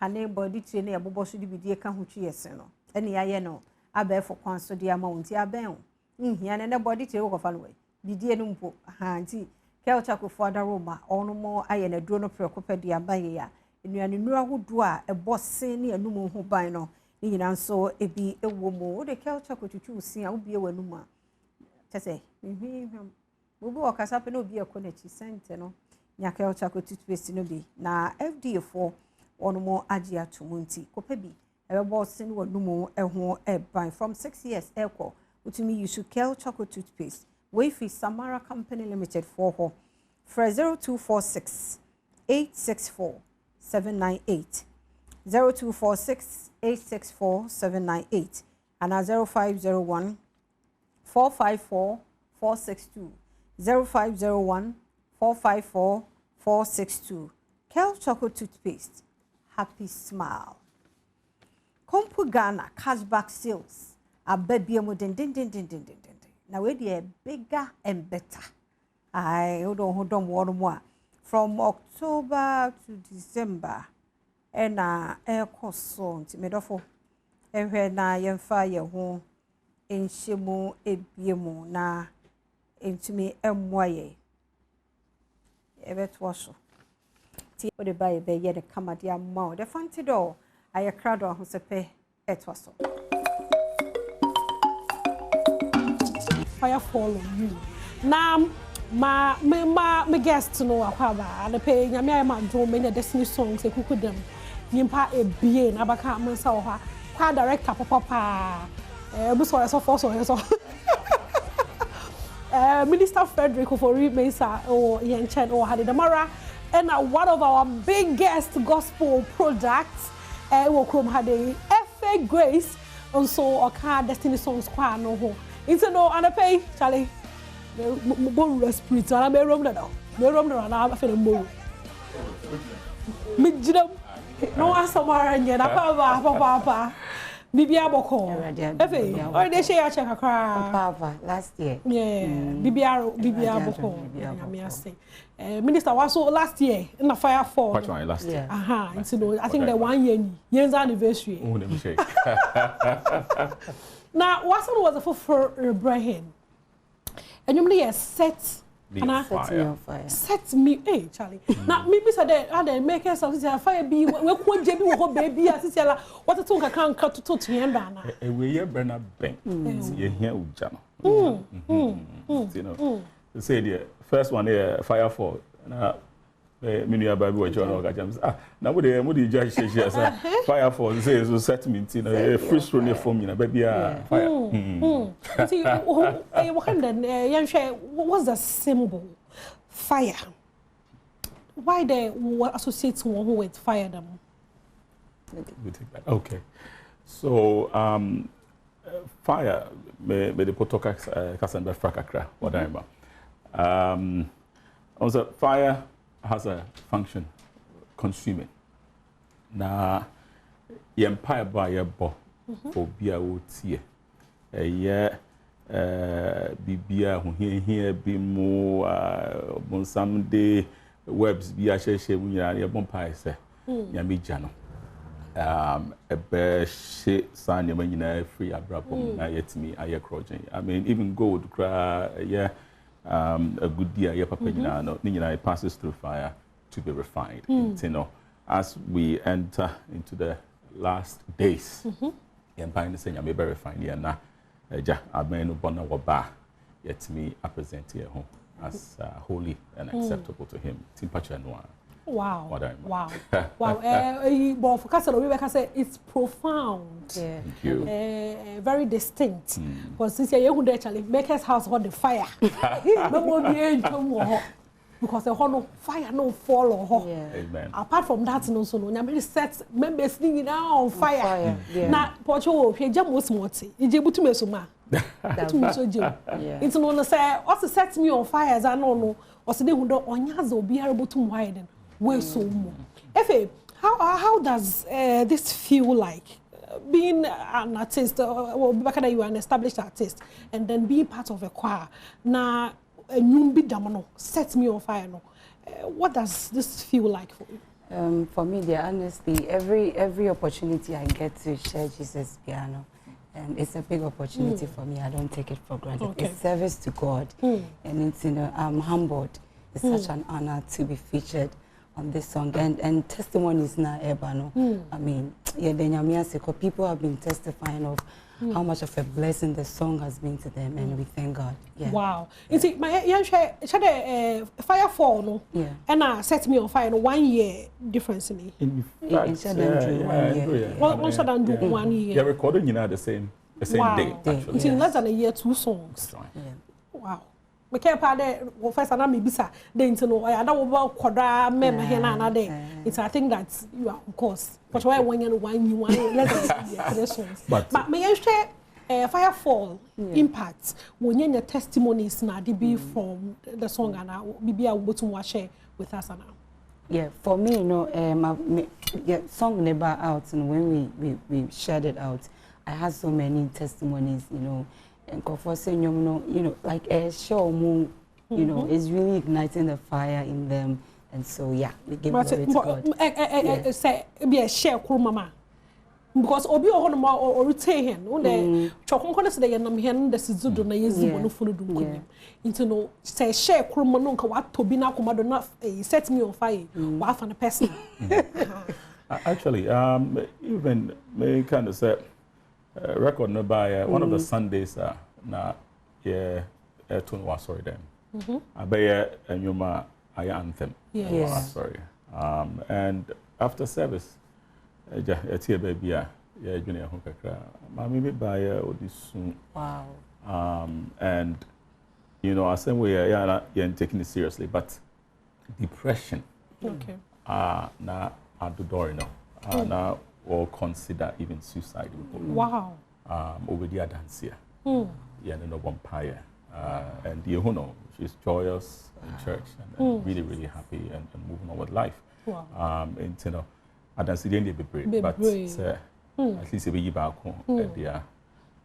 kane body tire na yebobo so di bidie ka ho twi yese no ene yaye no abefo kwan so dia ma wonti aben nhia ne body tire ko fa no we bidie no mpo ha nti Kel Choco for da roma ono mo aye na duro no prekopa dia baye ya enuane nura hodo a ebosen ne anum ho ban no ni nyina nso ebi ewo mo wo de Kel Choco tutu usia wo bie wanum a tese Bubu wakasa pe no bi ekonechi sente no nya Kel Choco toothpaste no bi na FDA for onomo agya tumunti kopebi ebe sin wonumu eho eban from 6 years eko utumi use Kel chocolate toothpaste Wayfi Samara Company Limited for ho for 0246 864 798 0246 864 798 and 0501 454 462 0501 454 462 Kel chocolate toothpaste happy smile Kompu Ghana cashback sales ababiemu den now we dey bigger and better hold on one more from October to December and air cost so nti medofo ehwe na yemfa ye ho enhyemu ebiemu na entumi emmoye ebeto so ti o de buy be ye de kamade amount the fancy door aye crowd ho sepe etwa so fire fall on you now my guest no akwaba and pay nyame ma do many destiny songs ekuku dem nimpa ebie na baka mansa ho kwa director papa bu so force so Minister Frederick Ofori Mesa or Yenchen or Hadidamara and one of our biggest gospel products will come had a FA Grace and so our car destiny songs kwa no ho into no and pay Charlie bon respect and I'm a room now and I'm feeling more midjidam no asamara nyena papa Bibia Boko. Efe, or they share check a cry. Last year. Yeah, Bibia Boko. Minister was so last year in the fire fall. What one last year? Aha, I think the 1 year's anniversary. Oh, let me shake. Now, what was a for Ibrahim? And you may set. Set me, hey Charlie. Now maybe said that they make us fire be we could JB wo baby asisiala what to talk can cut to end na. We hear Bernard Ben. You hear Uja no. You know. Say the first one here fire fall. Na me nua baby we join organize. Na we dey judge say fire fall say so set me you know free throw for me na baby fire. See what kind of what's the symbol fire? Why they associate one with fire them? Okay. So fire me the potoka kasembe frakakra whatever. Also fire has a function consuming. Na empire by a bo for bia wotie. Bibia hu here be more on some day webs be a share mu nyina ye bon pai se nyame gya no e be she san nyama nyina free abrabom na yetimi aye crogen I mean even gold cry a good deal ye papa nyina no nyina it passes through fire to be refined you know as we enter into the last days empire ni se nyame be refined ye na ja amenu bona woba yet me I present here home as holy and acceptable to him. Wow. Wow. But for Castle, we can say it's profound. Yeah. Thank you. Very distinct. Because since you actually make us house on the fire. Because the whole fire no fall on her. Amen. Apart from that, no so no. Nyame set members singing now on fire. Na pocho we jam was moti. Ije butu mesoma. Butu meso je. It's no say also set me on fire as I no. Also they hundo onyaza obiara butu widen. We so mo. Efe, how does this feel like? Being an artist, well, back then you are an established artist, and then being part of a choir. Now, set me on fire. No. What does this feel like for you? For me, dear, honestly, every opportunity I get to share Jesus piano, and it's a big opportunity for me. I don't take it for granted. Okay. It's service to God, and it's I'm humbled. It's such an honor to be featured on this song, and testimonies na ebano. I mean, yeah, the Nyamiase, because people have been testifying of how much of a blessing the song has been to them, and we thank God. Yeah. Wow. You see, my young share fire fall, no? Yeah. And set me on fire in 1 year difference in me. In fact, One shot and do 1 year. You're recording, you know, the same day. Actually. It's in less than a year, 2 songs. Wow. We can't pardon first and I'm bisa. Then to know I don't about quadra member here another day. It's I think that you are of course. But why 1 year 1 year 1 year less than songs. But may I share Firefall impact when you testimonies na be from the song and maybe I would to share with us now. Yeah, for me, you know, song never out, and when we shared it out, I had so many testimonies, you know. And saying, you know, like a show, you know, is really igniting the fire in them, and so yeah, we give glory to God. Say be a share, mama, because obi ohonoma or retain on the chokon say the nam hen the sizudo na yezi no funu dum konim into no say share kroma no nka what to be na komado na set me on fire wa fa na person. Actually, even me kind of say record no by one of the Sundays na yeah tune was sorry them abaya nyuma aya anthem sorry and after service etie baby yeah junior ho kakra mama me buy odisun wow and you know same way yeah taking it seriously but depression na at the door, you know na or consider even suicide. Wow. Over the dance here. Yeah, no vampire. And you know, she's joyous in church and really, really happy and moving on with life. Wow. And you know, I don't see the end of the break, but at least if you back home,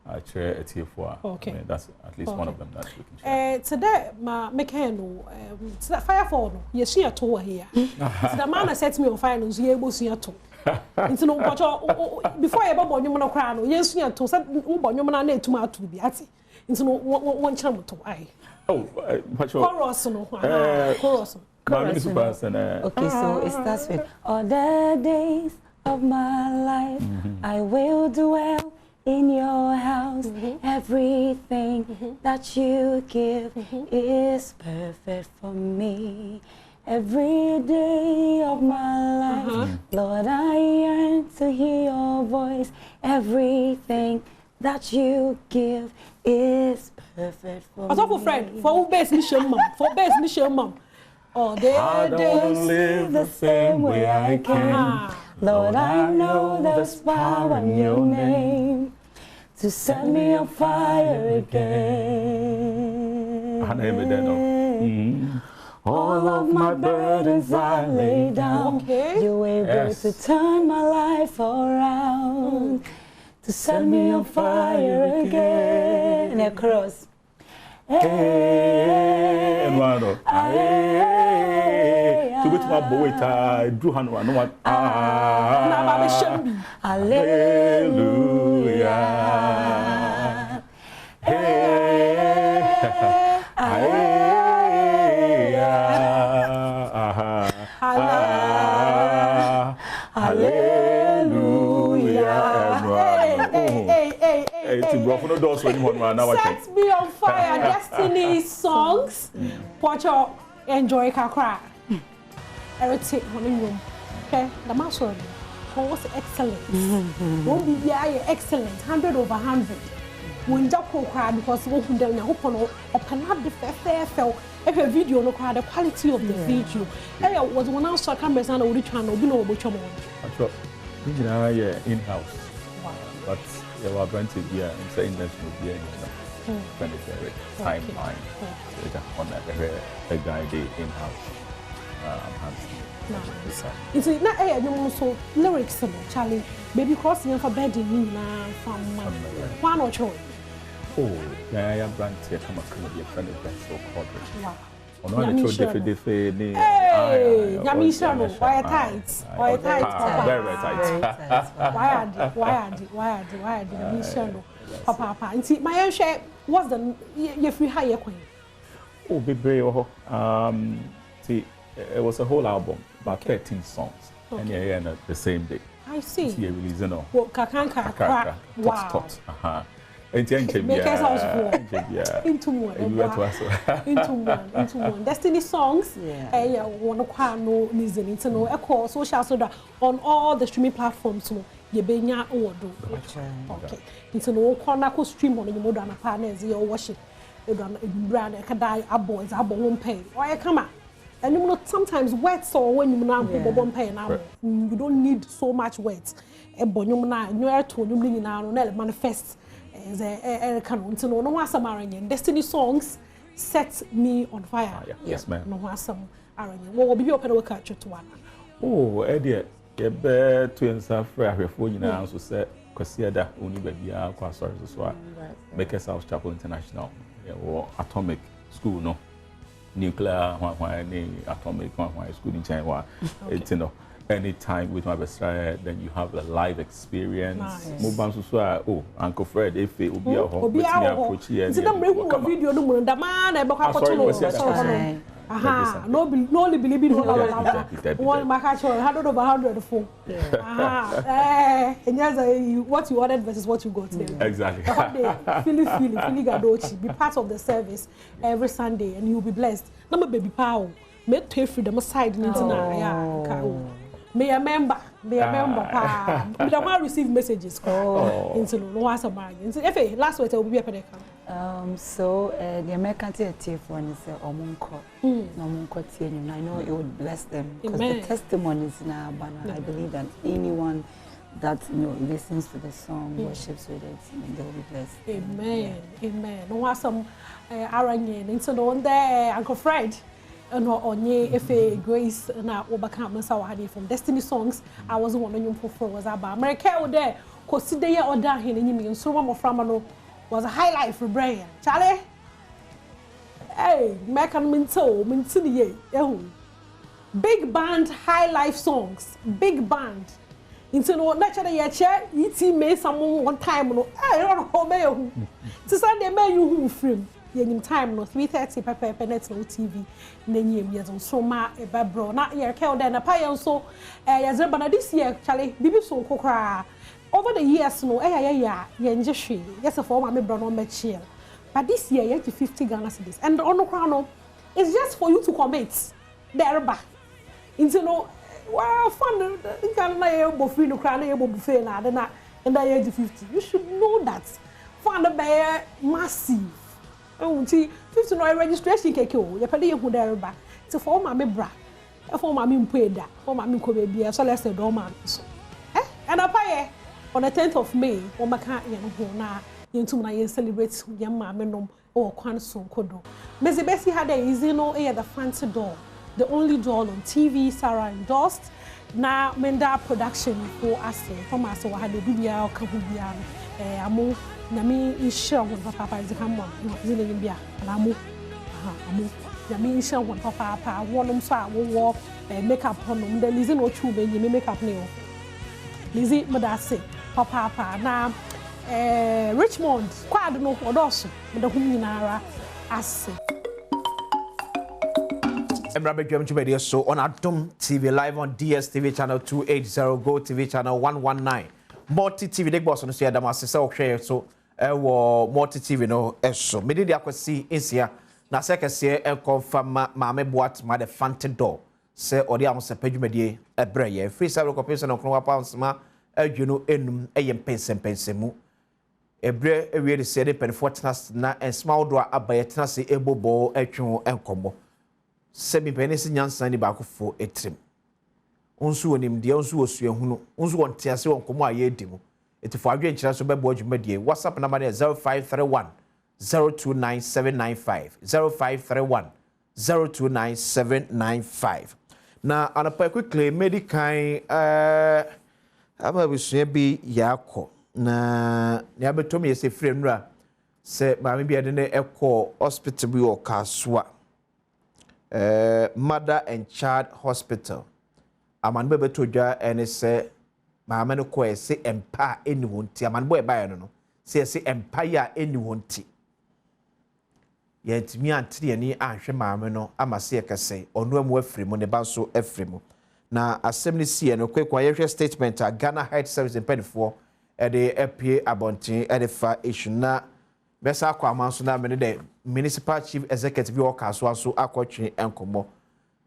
I chair a tier for. Okay. I mean, that's at least one of them that we can share. Today, my mechanical, Firefall, you see a tour here. The man sets me on fire and you able to see a tour. Into no before I bought you no crown, yes, you to set Ubon name to my to be at it. Into no one channel to I. Oh, chorus. Okay, so it starts with all the days of my life, I will dwell in your house. Everything that you give is perfect for me. Every day of my life, Lord, I yearn to hear your voice. Everything that you give is perfect for me. For friend, for best mission mom, all the days live the same way I can. Lord, I know there's power in your name to set me on fire again. All of my burdens I lay down. You're able to turn my life around, to set me on fire again. And across. Hallelujah. Set me on fire, Destiny songs. Pocho enjoy kakra. Everything on the room. Okay, the master was excellent. Won't be excellent, 100 over 100. When Jacko cried because we don't open up the fair fell. Every video no the quality of the video. Hey, was one else cameras and the channel, you know which one. In-house. Wow. But you are going to be in this movie planetary timeline. On a guide in-house. It's not a so lyrics, Charlie. Baby crossing for bedding from one or two. Oh, yeah, I am granted come a friend of so called. Wow. Hey, Yamisha, why tight? Why tight? Very tight. Why did Yamisha? Papa, and see, my own share was the free higher queen. Oh, baby, see, it was a whole album, about 13 songs, and yeah, the same day. I see. See, release no. Well, kakanka. Wow. Tot. Into one. Destiny songs. Yeah. One no listening to no echo social soda on all the streaming platforms. You be nya odo. Okay. Into no corner ko stream on your modern partners. You worship. You don't brand. Kadai aboys won't pay. Why come on? And you know sometimes words or when you now won't pay now. You don't need so much words. Ebonyum na nyo to you bring na no manifest. Destiny songs set me on fire. Yes, ma'am. No wasam aranye. Wo be open we catch to one. Oh, Eddie, you bear twins are free of phone now, so said Cosiada, only baby are quite sorry so Baker South Chapel International, or Atomic School, no nuclear, atomic school in China. It's anytime with my best friend, then you have a live experience. Nice. Oh, Uncle Fred, if it will be a home, approach here. It's a video. No aha, no believe in one market 100 over 100 full. Aha, and yes, what you ordered versus what you got there. Exactly. Feel gadochi. Be part of the service every Sunday, and you'll be blessed. Number baby power. Make pay freedom aside into May a member, We don't receive messages. Into no one last week I will be a pedicure. So the American theatre one is Omunko. I know it would bless them because the testimonies in our banner. I believe that anyone that listens to the song, worships with it, they will be blessed. Amen. Amen. No one some Aranye into no there Uncle Fred. No onye efe Grace na obaka mensa wahade from Destiny Songs. I was one on for was about America there consider ye order hin enyim so one of no was a highlight for Brian Charlie. Hey, Mekan minto ye big band high life songs, big band into no natural ye chair it made someone one time no I don't know to Sunday may you who film in time no 3:30 Pepper net no TV nenyem yezo so ma e babro na ye kel den na pa so yazeba na this year Charlie bibi so kokra over the years no ye nje hwe yes for ma me bro no machine but this year you 50 Ghana cedis and on no it's just for you to commit there ba into no wow fun can na ye bo free no kra na ye bo buffet na de na and that 50 you should know that fun be massive. Oh, see, 50 no registration keke o. You pay you there ba. So for my bra, for my mpeda, for my ko baby, so let's say do man so. And apa on the 10th of May, o maka ye no ho na yentum na ye celebrate ye ma me nom o kwan so kodo. Mezi Bessie had a easy no the fancy doll, the only doll on TV Sarah endorsed. Na Menda production for us from us so had the bibia o ka hu bia amu Nami isha one papa is come one, Zimbia, and Amu. Nami isha one papa, one of them will walk makeup on them. Then Lizzie no true baby, makeup nail. Lizzie, Madassi, papa, now Richmond, quite no for also, the Huminara, as Badwam so on Adom TV live on DSTV channel 280, Go TV channel 119. Multi TV Big Boss on the Adom share so multi TV no eso me did akwasi insia na sekese e confirm maame boat ma the fancy door se odi am se padwumadie e breye free service compensation no kro pounds ma adwuno enum eyem pensempensemu ebre ewie de se de pen fortness na en small door abaye tenase ebobo atwu enkomo se bi penisi nyansan ni bakofo etrim onsu onim de onsu osuahunu onsu wonte ase wonkomo aye edimu eti for adwen kira so bebo adwumadie WhatsApp number is 0531 029795 0531 029795 na anapa quickly medical aba bisua bi yakọ na ne abetom yese fremra se maame bi ade ne ekọ hospital bi o Kasua mother and child hospital aman be betodwa ene se maame no ko ese empa eni wonti aman boy bae no se ese empa ya eni wonti yetimi antire ni ahwe maame no amase ekese onu amu afrimu ne ba so afrimu na assembly see no kwekwa statement a Ghana Health Service mpanyfo the APA abontin the fa issue na besa kwa amanso na me the municipal chief executive bi okaso aso akotwe enkomo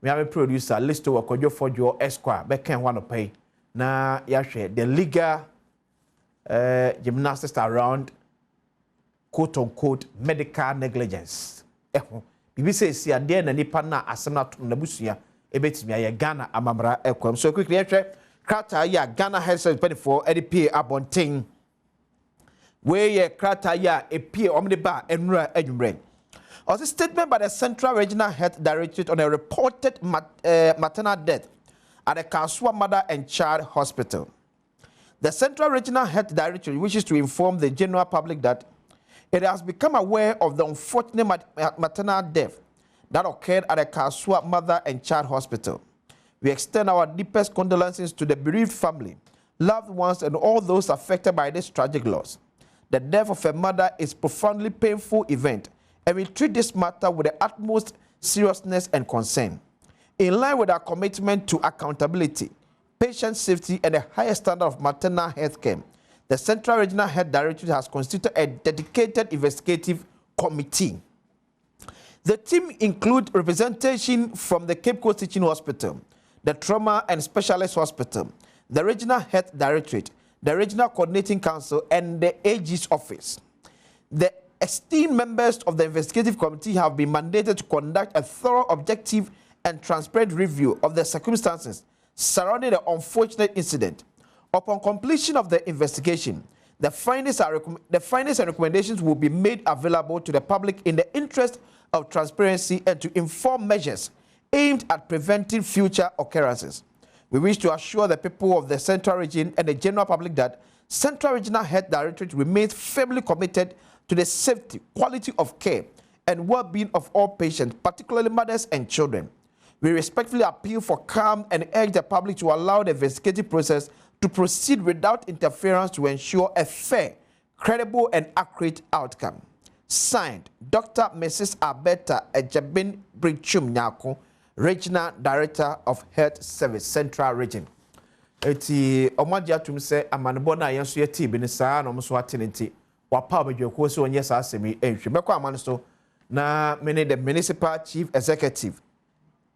me am producer listo wakodwo fojo esquire be kan one pay na yahwe the legal gymnastics around quote unquote medical negligence bibi say si ade na nipa na asem na tom na busua ebetimi aye Ghana amamra ekwam so quickly yahwe krata ya Ghana Health Service 24 EDP abontin we ye krata ya epie omde ba enura adwumre. Also statement by the Central Regional Health Directorate on a reported maternal death at the Kasua Mother and Child Hospital. The Central Regional Health Directorate wishes to inform the general public that it has become aware of the unfortunate maternal death that occurred at the Kasua Mother and Child Hospital. We extend our deepest condolences to the bereaved family, loved ones, and all those affected by this tragic loss. The death of a mother is a profoundly painful event, and we treat this matter with the utmost seriousness and concern. In line with our commitment to accountability, patient safety, and a higher standard of maternal health care, the Central Regional Health Directorate has constituted a dedicated investigative committee. The team includes representation from the Cape Coast Teaching Hospital, the Trauma and Specialist Hospital, the Regional Health Directorate, the Regional Coordinating Council, and the AG's office. The esteemed members of the investigative committee have been mandated to conduct a thorough, objective, and transparent review of the circumstances surrounding the unfortunate incident. Upon completion of the investigation, the findings and recommendations will be made available to the public in the interest of transparency and to inform measures aimed at preventing future occurrences. We wish to assure the people of the Central Region and the general public that Central Regional Health Directorate remains firmly committed to the safety, quality of care, and well-being of all patients, particularly mothers and children. We respectfully appeal for calm and urge the public to allow the investigative process to proceed without interference to ensure a fair, credible, and accurate outcome. Signed, Dr. Mrs. Abeta Ejabin Brichum Nyako, Regional Director of Health Service, Central Region. Eti omadia tum se amanebo na yenso yeti bi ne saa no so atenenti wapa badwako so onye saa asemi ehwe mekọ amane so na mene the municipal chief executive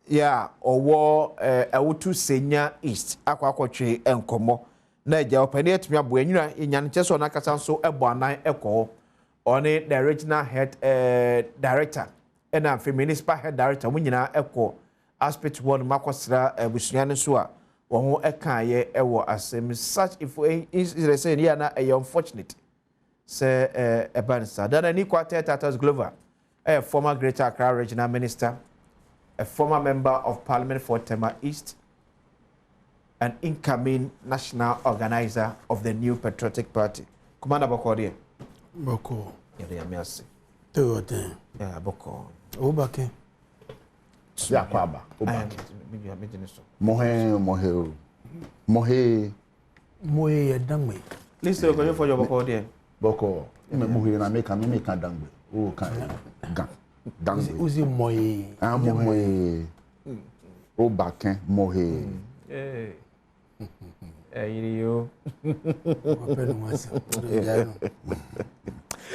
ya owo ewutu senya east akwakotwe enkomo na eja opani etumi abo enwura enyan cheso na kasa so ebo anan ekọ oni the regional health director and am municipal health director munyina ekọ aspect one makosra busuane so a wo ekaye ewo asem such if is say here na unfortunate say ebansa dana ni kwata tatas global former Greater Accra regional minister, a former member of parliament for Tema East, an incoming national organizer of the New Patriotic Party. Commander Bokodi. Boko. Yeah, merci. Teote. Yeah, Boko. Obake. Ya kwaba. Obake. Mohe. Mohe ya dangwe. Listen, go for your Bokodi. Boko. Mohe na make dangwe. Oh, kan. Dangwe. Uzi mohe. Ah, mohe. Obake, mohe. Eh. You.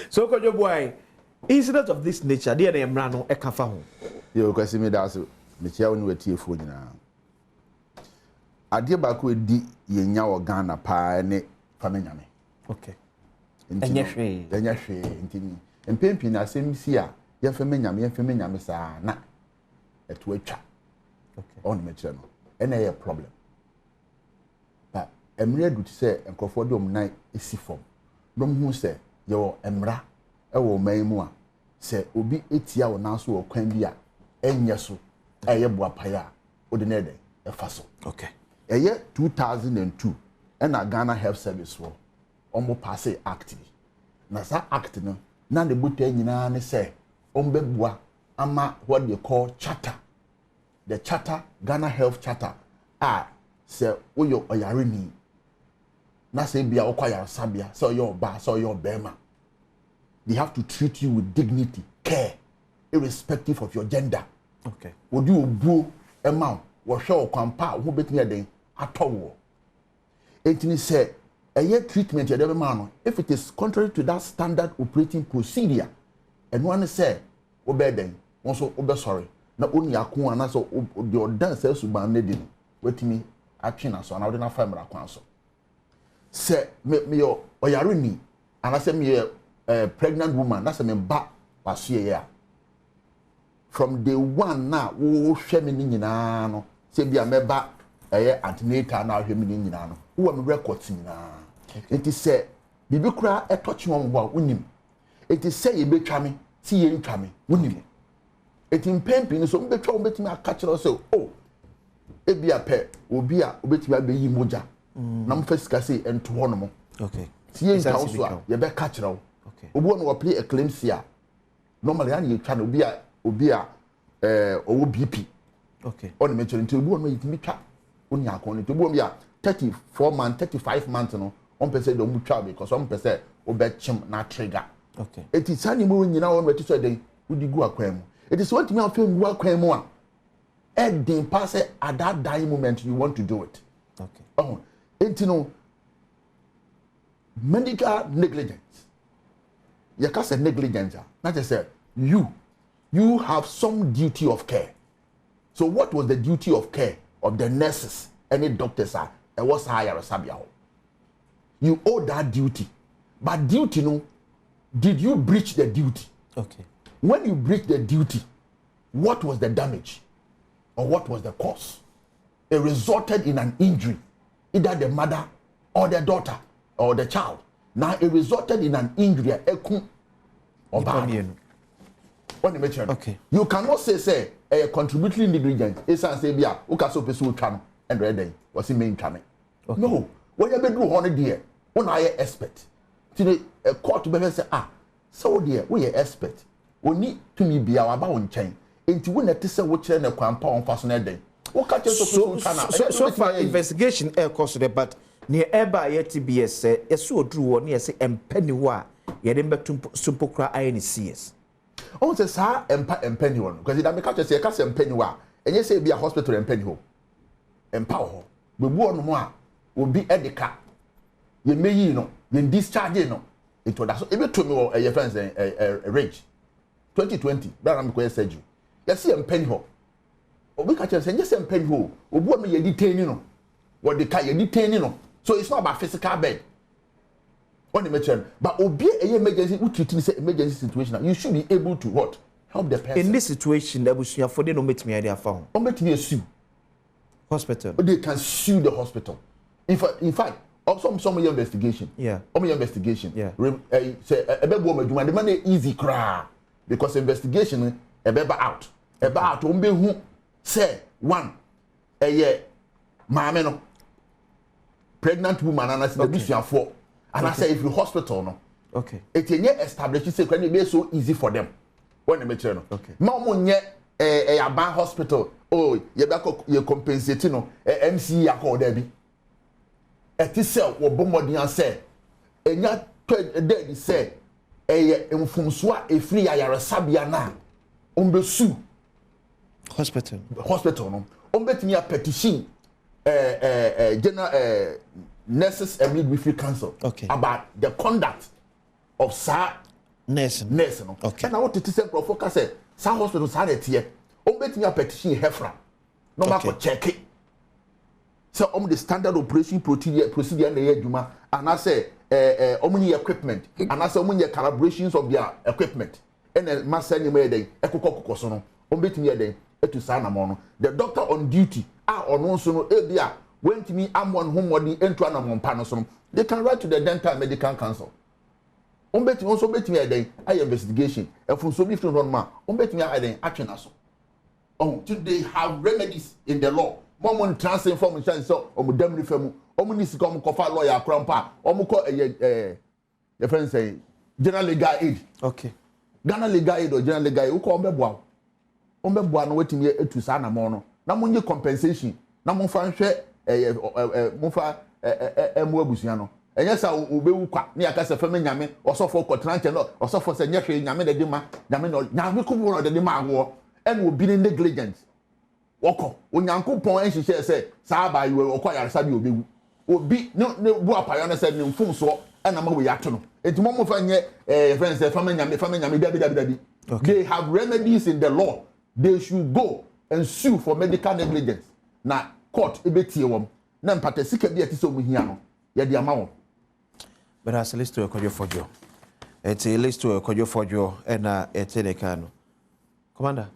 So, Kojo boy, incident of this nature, dear Emrano, a kafaho. You can see me that's me chia onu wetie fo nyina. Ade ba ko edi yenya wo Ghana pa ne famenyame. Okay. Enya hwe ntini. Empempi na asem si a ye famenyame sa na eto atwa. Okay. On me kire no. Ena ye problem. But emre du say enkofo de omnan esi fom. Dom hu say yo emra e wo man mu a say obi etia wo na so wo kwan bi a enya so eye boa paya odinede e faso. Okay. Eye 2002 na Ghana Health Service wo omo pass act bi. Na sa act no na ne buta nyina ne say ombebua ama what they call charter. The charter, Ghana Health Charter, say oyo oyare ni. Na say bia okwaya sabia, so your ba, so your bema. They have to treat you with dignity, care, irrespective of your gender. Okay. Would you bu amount wo hwe okwampa wo betimi eden atowo etini say a treatment yede be ma no if it is contrary to that standard operating procedure and one say wo be den won so wo be sorry na oni akon ana so de odan say suban ne di no wetimi atwe na so na wo de na famra kwan so say me yo oyare ni ana say me pregnant woman na say me ba pasie ya from day one na wo hwe me ni nyina no say bia me ba antenatal na hwe me ni nyina no wo me record nyina it is say bibi kura e touch won bo unim it is say ye betwa me si ye ntwa me unim it impempi so mbetwa wo betimi akachiro say oh ebia pe obi a obetimi abeyi moja na mfasika say ento ho no mo okay si ye ntwa so a ye be kachiro okay obi no play eclampsia normally ani ye twa no obi a owo BP okay on me chere nti obi no yitimi twa oni akon nti obi a 34 months 35 months no on person do mu twa because on person obechim na trigger okay it is any mo nyina won wetu so den udi gu akwan mu it is what me afem gu akwan mu a ending pass at that dying moment you want to do it okay oh enti no medical negligence you can say negligence not just say you have some duty of care so what was the duty of care of the nurses and the doctors are it was higher sabia you owe that duty but duty no did you breach the duty okay when you breach the duty what was the damage or what was the cause it resulted in an injury either the mother or the daughter or the child now it resulted in an injury or bad okay you cannot say a contributory negligence is say bia o ka so person twa no and ready was main twa okay. No when you be do honor there una are expert ti a court be say so there we are expert oni tumi bia wa ba won chen enti wo na te say wo kire na kwampa on fa so na den wo ka che so twa na so far investigation course there but near eba ye TBS yeso odru wo ne yese empani wo a ye dem betum sumpokra INCS on say sa empani wo because that make catch say ka say empani wo a enye say bia hospital empani ho empa ho bebu ono mo a obi edika ye meyi no ye discharge no it was so e be to me wo your friends range 2020 that am ko surgery yes empani ho obi ka say enye say empani ho obu am ye detain no what the car ye detain no so it's not about physical bed on the mention but obi emergency we treat say emergency situation you should be able to what help the person in this situation that we for they no metimi ade afa on betimi sue hospital they can sue the hospital in fact some investigation yeah investigation yeah say ebebo adwuma the man easy cra because investigation ebeba out on be hu say one maame no pregnant woman and I say busuafo and I say if you hospital no okay it enye establish say can be so easy for them when they no okay ma mo nye aban hospital oh ye compensate no MC yakọ da bi eti say wo bomodin say enya dead say mfumso a efiri ayaresabia na ombesu hospital no ombetimi a petition general nurses and midwifery council about the conduct of nurse no okay and I want to say focus say sa hospital sa na tie ombetimi a petition hefra no ma ko check it so the standard operation procedure na adwuma and I say omuni equipment and I say omuni calibrations of their equipment and master ni me den ekokoko so no ombetimi den etu sa na mo no the doctor on duty ono so no ebia went me amon homodi entu anamon pa no so they can write to the dental medical council ombetimi also betimi den ay investigation efun so bi free run ma ombetimi ay den action aso they have remedies in the law momon transfer information so omudam ni famu omuni sika omkofa lawyer akrampa omko the friend say general legal aid okay Ghana legal aid or general legal aid uko ombeboa no wetimi etu sa na mo no na monye compensation na monfa nhwe monfa emu abusia no enye sa obewu kwa na yakasa fam nyame osofo kotranche no osofo se nyehwe nyame de ma nyame no nyame ko no de ma awo en obi ne negligence woko onyankopon enhihye se saa ba yiwe okwa yaresa bi obewu obi no bu apayo na se ne mfum so na ma we yato no enti mo fa nye friends say fama nyame bi they have remedies in the law. They should go and sue for medical negligence na court ebetie wom na mpata sika bi atise omuhia no ye de ama won. But as list to ekojo fojo it's a list to ekojo fojo na etene kanu commander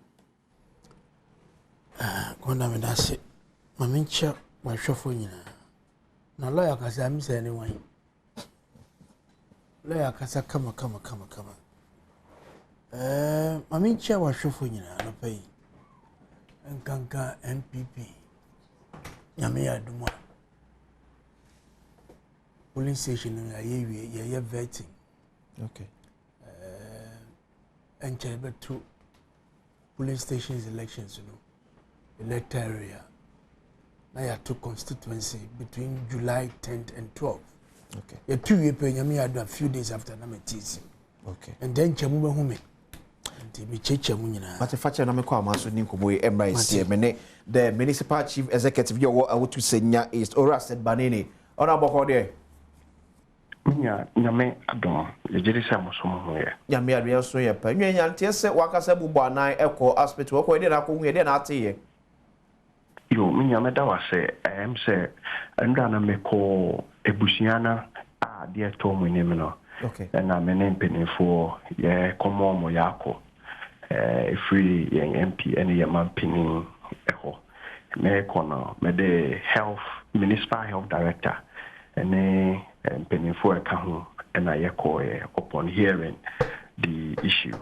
Commander me dase mamincha wa hwefo nyina na lawyer kasa mi se ni wan lawyer kasa kama mamincha wa hwefo nyina no pay nkanka MPP nyame Adom polling station in a vetting. Okay. And to polling stations elections, elect area. Now you have two constituency between July 10th and 12th. Okay. You 2 years a few days after Nametis. Okay. And then Chamuba Home. But if I tell you, the municipal chief executive, you are to say, is Orasted Banini. On our body. Nyame Adom, the Jerisa Musumo here. Yamia real so ya pen. You ain't say Wakasabu Bana Echo Hospital, or did I come here? Then I'll you. You, Minyameda was say, I am say, and then I may call Ebusiana, dear Tom Winimino. Okay. And I'm an MP for, Komo Moyako, free young MP, any man pinning echo. Me kono, me the health, municipal health director, and penny for a cahu, and I upon hearing the issue.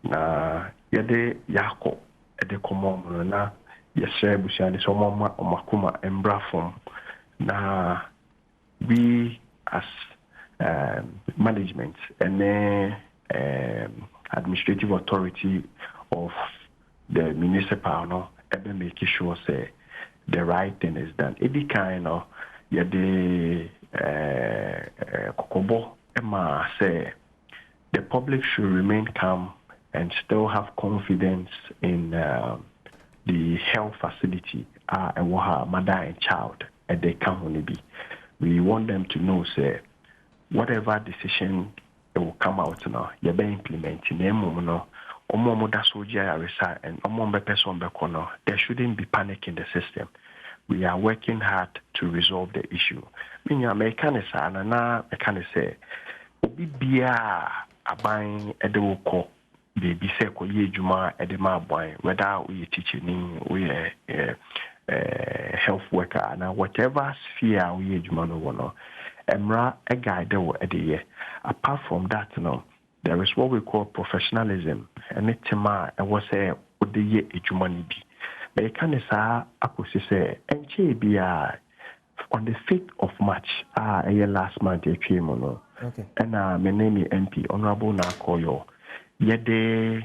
Na yede yako at the common na yesre bushani so mama omakuma embra from na we as management and administrative authority of the municipal no ebe make sure say the right thing is done. Any kind of the kokobo ema say the public should remain calm and still have confidence in the health facility and mother and child and they can only be. We want them to know say whatever decision it will come out now, you're being implementing no and there shouldn't be panic in the system. We are working hard to resolve the issue. Meaning, I can say, Obi Bia abang edewoko baby say ko ye juma edema boy whether we teaching we health worker and whatever sphere we juma no wono emra a guide wo edeye. Apart from that, there is what we call professionalism, and it's a was a odeye ejuma ni bi. But you can say akosi say enche bia on the 5th of March last month okay. And my name is MP Honorable Nakoyo. Yede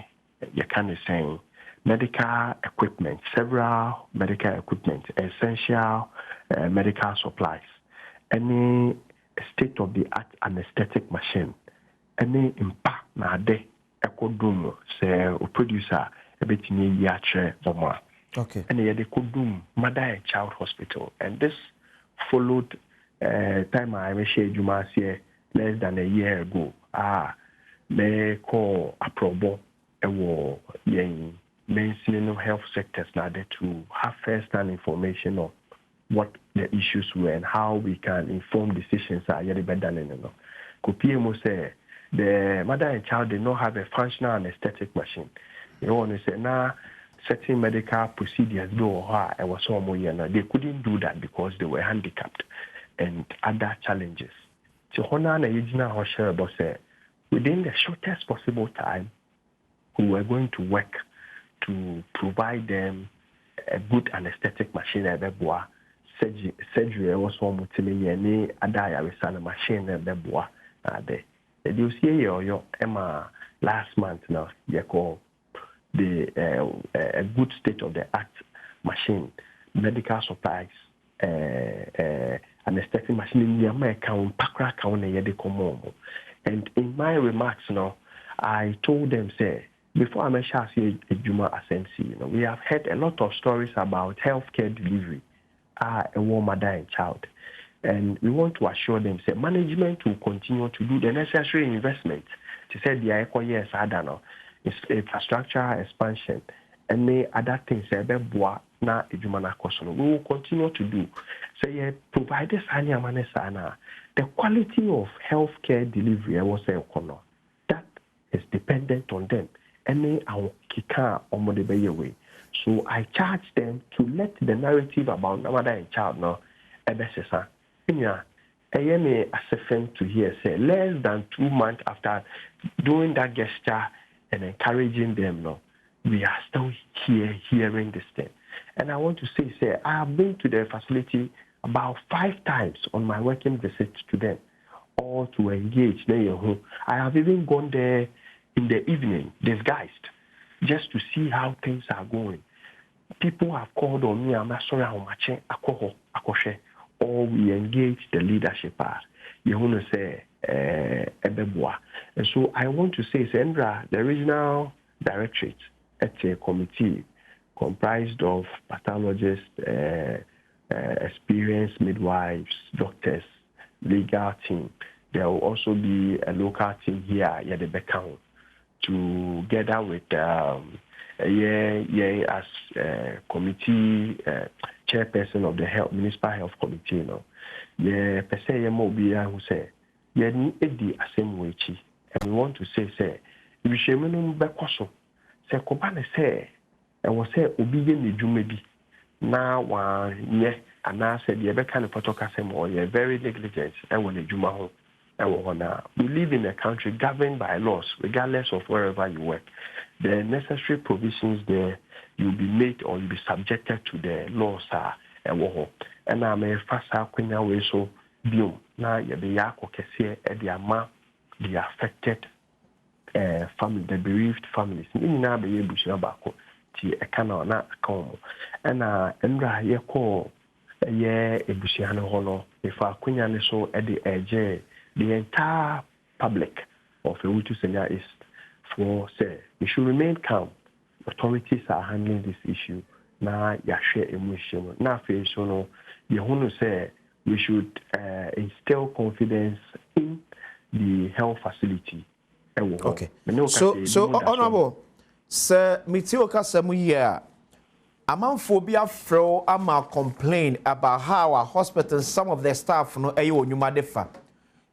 you can say medical equipment, several medical equipment, essential medical supplies, any state-of-the-art anesthetic machine, any impact na de ekodum say o producer ebetini yache bomwa. Okay. And they could do mother and child hospital, and this followed time I share Juma less than a year ago. They call a probo mentioning health sectors now to have first-hand information of what the issues were and how we can inform decisions are yet better than Kupiemo say the mother and child did not have a functional anesthetic machine. You want to say now certain medical procedures they couldn't do that because they were handicapped and other challenges. So within the shortest possible time, we were going to work to provide them a good anesthetic machine. Surgery also any other machine you see your Emma last month now you call the a good state of the art machine, medical supplies, anesthetic machine in America, and in my remarks now, I told them say before I mention Juma Asensi, we have heard a lot of stories about healthcare delivery, a mother and child. And we want to assure them that management will continue to do the necessary investment to say the yes, I don't know, infrastructure expansion, and the other things that na Juma we will continue to do. So yeah, providers the quality of healthcare delivery, I was saying, that is dependent on them. Any our kika or way. So I charge them to let the narrative about mother and child know ebesesa. I am a to hear say less than 2 months after doing that gesture and encouraging them no, we are still hearing this thing. And I want to say I have been to the facility about 5 times on my working visits to them, or to engage. I have even gone there in the evening, disguised, just to see how things are going. People have called on me, I'm sorry, I'm watching, or we engage the leadership. You want to say, and so I want to say, Sandra, the regional directorate at a committee comprised of pathologists, experienced midwives, doctors, legal team. There will also be a local team here at the Beckham, together with as committee chairperson of the municipal health committee. Per se, who say, the same way, and we want to say, we should be say, Kobane say, and was say, obedient, you may be now one, yes, and now said, the kind of protocol, or you're very negligent, and when you home. We live in a country governed by laws, regardless of wherever you work. The necessary provisions there, you'll be made or you'll be subjected to the laws. And I'm a fast way so view. Now, you're the Yako Kessie, the affected family, the bereaved families. In now, be able to about a canal, not a comb. And Endra, call a year a Busiano Holo, if I queen so at the edge. The entire public of Ewutu Senior East for say we should remain calm. Authorities are handling this issue. Now you share emotion. Now face you want to say we should instill confidence in the health facility. Okay. So honorable, sir, Mitio Kasamu here. Amanphobia fro ama complain about how our hospitals, some of their staff no ayo nyumadefa.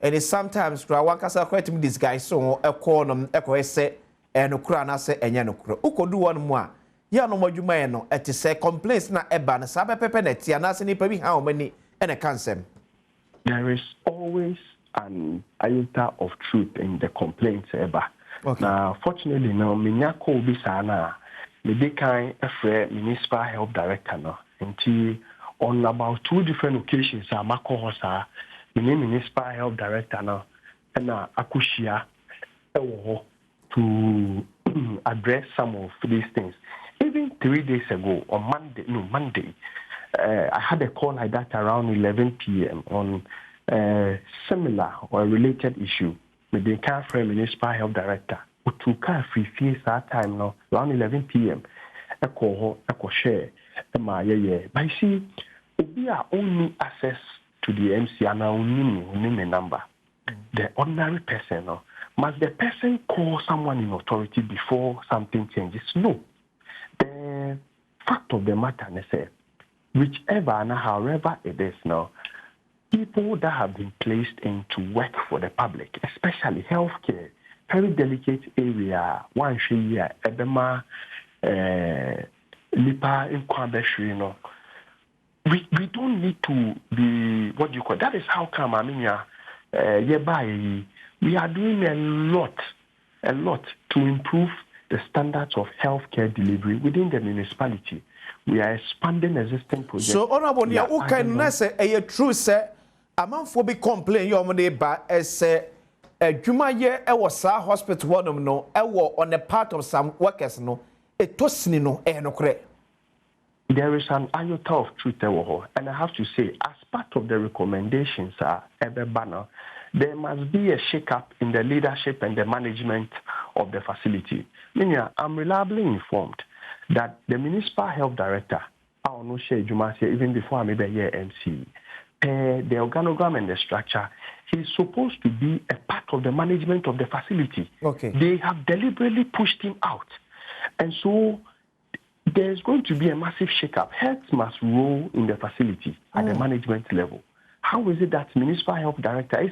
And it's sometimes one can quite this guy so a corner say and Ukrana say and Yanukro. Uko do one more. Ya no more you may no at say complaints na eban sabe pepenet ya nasini pebi how many and a cancer. There is always an iota of truth in the complaints eba. Okay. Now fortunately now minyako bisana the big kind of municipal health director no until on about 2 different occasions Mako Hosa. The municipal health director now, and Akushia, to address some of these things. Even 3 days ago, on Monday, I had a call like that around 11 p.m. on a similar or related issue with the Canfrey municipal health director. To free fees that time now, around 11 p.m. I share, but you see, we are only access to the MC and now name a number. The ordinary person, must the person call someone in authority before something changes? No. The fact of the matter is, whichever and however it is now, people that have been placed in to work for the public, especially healthcare, very delicate area, one year, Ebema, Nipa, in Kwabeshri, we don't need to be, what do you call, that is how come, we are doing a lot to improve the standards of healthcare delivery within the municipality. We are expanding existing projects. So, honorable, who can say a true say, a man for be complain your money but as a Juma year, I was a hospital one no, I was on the part of some workers no, it was no, there is an iota of truth there, and I have to say, as part of the recommendations, there must be a shake-up in the leadership and the management of the facility. Meaning, I'm reliably informed that the municipal health director, I don't know, even before I maybe a year MC, the organogram and the structure, he's supposed to be a part of the management of the facility. Okay. They have deliberately pushed him out. And so there's going to be a massive shakeup. Heads must roll in the facility at the management level. How is it that municipal health director is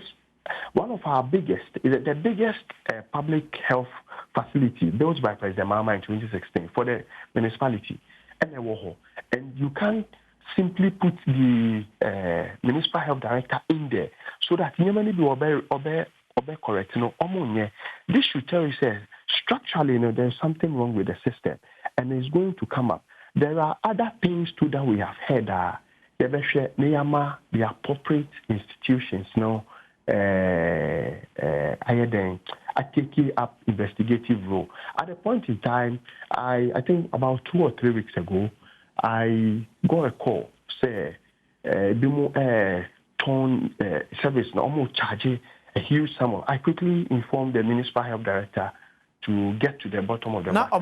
one of our biggest, the biggest public health facility built by President Mahama in 2016 for the municipality? And you can't simply put the municipal health director in there so that you may be correct. This should tell you, say, structurally, there's something wrong with the system, and it's going to come up. There are other things too that we have heard. The appropriate institutions, are taking up investigative role. At a point in time, I think about 2 or 3 weeks ago, I got a call, say, tone service, almost charging a huge sum. I quickly informed the municipal health director to get to the bottom of the matter. Now,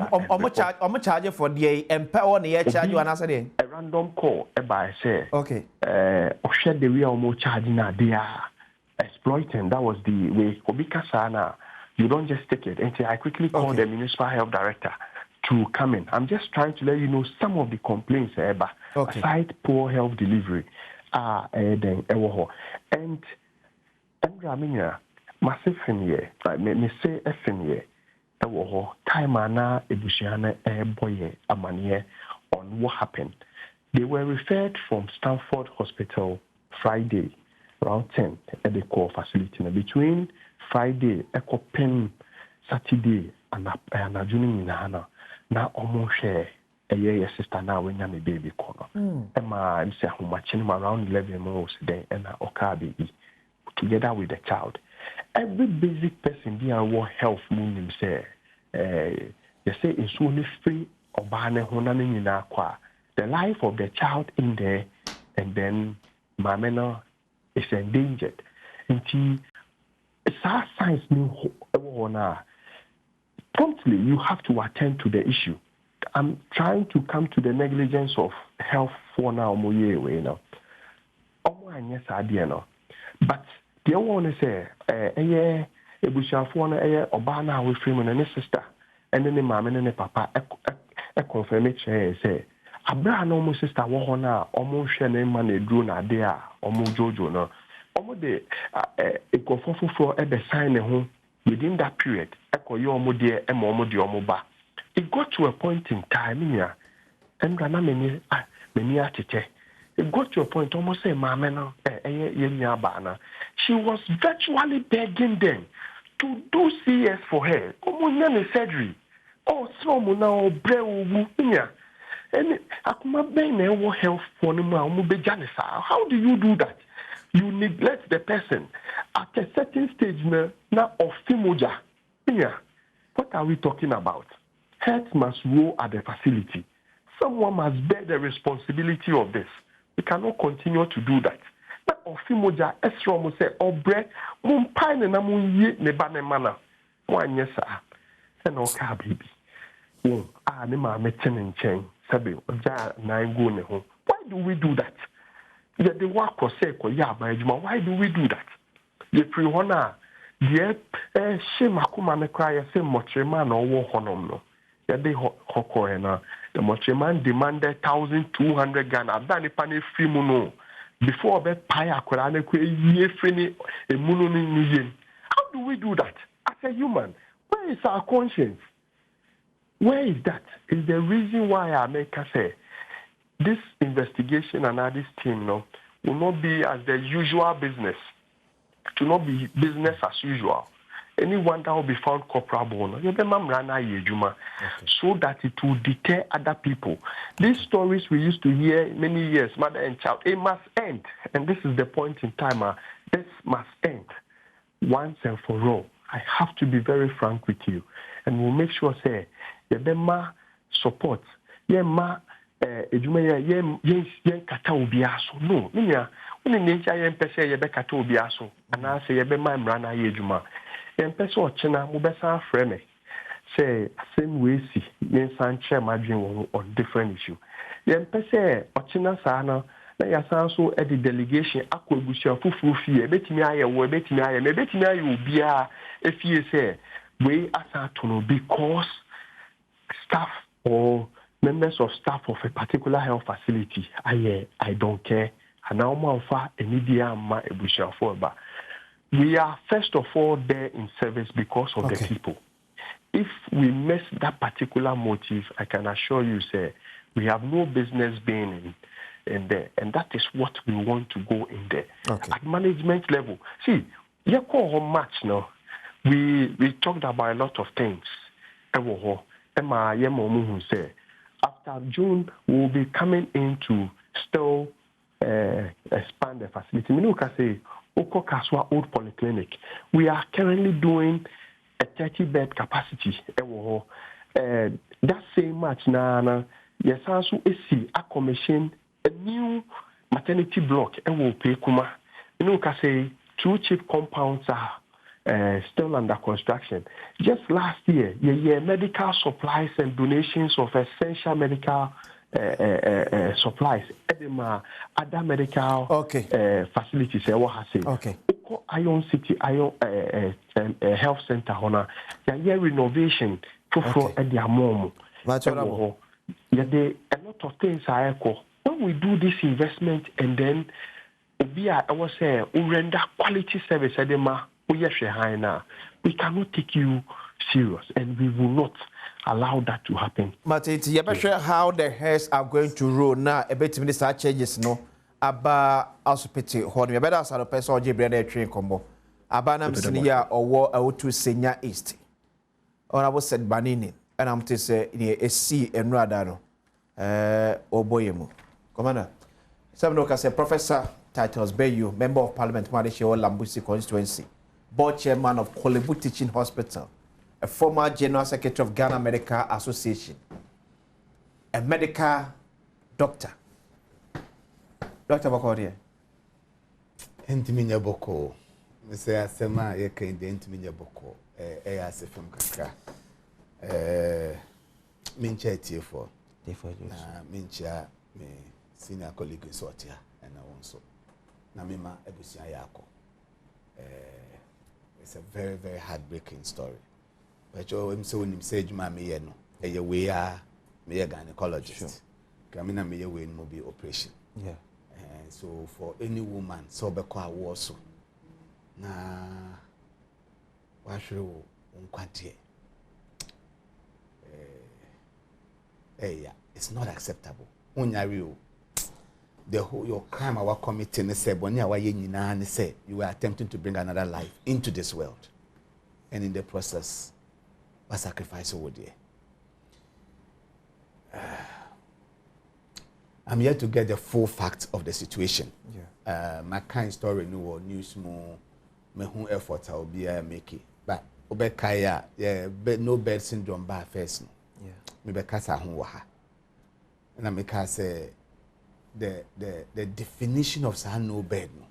charge for the empower the charge you answer a random call by say, okay, the real charging they are exploiting. That was the way. Obika Sana, you don't just take it. And so I quickly called the municipal health director to come in. I'm just trying to let you know some of the complaints aside poor health delivery. And massive here, me say FNye, time ana ebusiana boye amanie on what happened. They were referred from Stanford Hospital Friday around 10 at the core facility. Between Friday, Pen, Saturday, and June in Hana. Now almost share a year sister now when I'm a baby corner. Emma, I'm saying how much around 11 months then and a baby together with the child. Every basic person be our health moon say they say it's only free or banner honani in aqua. The life of the child in there and then my manner is endangered. And it's our science new promptly you have to attend to the issue. I'm trying to come to the negligence of health for now, but the other one is a bushafona Obana with him and his sister, and then the mom and the papa a confirmation say Abraham almost sister Wahona almost share name money drone a there almost Jojo no almost the a conform for a sign home within that period. It got to a point in time here, and it got to a point almost say, Mamma, she was virtually begging them to do CS for her. Almost surgery. Oh, so now, and I health for how do you do that? You neglect the person at a certain stage now of Fimoja. What are we talking about? Health must roll at the facility. Someone must bear the responsibility of this. We cannot continue to do that. Now, of Fimoja, Esrom say, "Oh, bread, mumpine na munye ne banemana." One yes, sir. And okay, baby. Oh, ne ma mechen in chain. Sabi, oja na go ne home. Why do we do that? The work was say, why do we do that? The pre-honor, the shame Akuma cry, say Motriman or war honor no. The Hokoena, the Motriman demanded 1,200 Ghana. I've done a penny free mono before a paya Korane ye free a mono. How do we do that? As a human, where is our conscience? Where is that? Is the reason why I make us say this investigation and this team will not be as the usual business. To not be business as usual. Anyone that will be found culpable, so that it will deter other people. These stories we used to hear many years, mother and child, it must end. And this is the point in time. This must end once and for all. I have to be very frank with you. And we'll make sure, say, the support. Kata obiaso no nya when nature yen pese ye be kata obiaso and I say ye be my mrana ye djuma yen pese o chena mo be san frɛ me say same way see yen san share margin on different issue yen pese ochina sa na ya san so e the delegation akwagusia fufuru fie betimi aye wo betimi aye me betimi aye obia e fie say we asa to no because staff or members of staff of a particular health facility I don't care and now man fa enidia ma ebusia for ba we are first of all there in service because of the people. If we miss that particular motive, I can assure you, say, we have no business being in there. And that is what we want to go in there. At management level. See, you call how much now? We talked about a lot of things. After June, we will be coming in to still expand the facility. You can say, Oko Kaswa Old Polyclinic. We are currently doing a 30-bed capacity. That same match now, yes, also a commission a new maternity block. You can say 2 cheap compounds are still under construction. Just last year, medical supplies and donations of essential medical supplies, Adom, other medical facilities. Iron City, Iron Health Center, renovation for at their mom. A lot of things are equal. When we do this investment and then I was saying, we render quality service, we cannot take you serious and we will not allow that to happen. But it's sure how the heads are going to roll now. A bit minister changes no about hospital. Hold me better as a person or Jibril train combo. Abanam senior or war out to senior east. Or I was said banini and I'm to say a C and Radano. Oboyemu. Commander. Some look as a professor titles Bayu, member of Parliament, Malaysia or Lambusi constituency, board chairman of Kolebu Teaching Hospital, a former General Secretary of Ghana Medical Association, a medical doctor. Dr. Bakodia. Entiminya boko. Mse asema yeke inde entiminya boko. Ase from kakra. Mincha TF4. Na mincha me senior colleague sortia and I also. Na mima ebusia yako. It's a very, very heartbreaking story. But I'm so when you say me no, we are me a gynecologist. Kamina me we no be operation. Yeah. And so for any woman, so be kwa woso. Na wa hwe unkwatie. Yeah, it's not acceptable. Unyari o. The whole your crime our committee ne say boni awa ye nyina ne say you are attempting to bring another life into this world. And in the process what sacrifice over there. I'm here to get the full facts of the situation. Yeah. My kind story no news more me who effort I will be make it. But obekaya no bed syndrome by first. Yeah. Me be kasa ho wa ha. Na me ka say the definition of sa no bed no.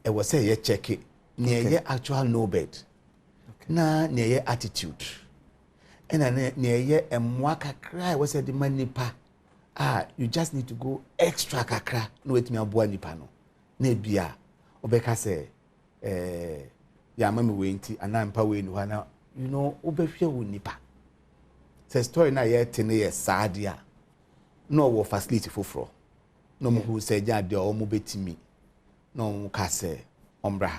E was say you check it. Near actual no bed. Na near attitude. And near a mwaka cry was said the man nipa. You just need to go extra kakra. No wait me abua nipa no. Nebia obeka say ya mama wenti anampa we no na you know obehwe wo nipa. Say story na ye tene ye sadia. No wo facility foforo. No mo who say ja de o mo betimi. No mo ka say ombra.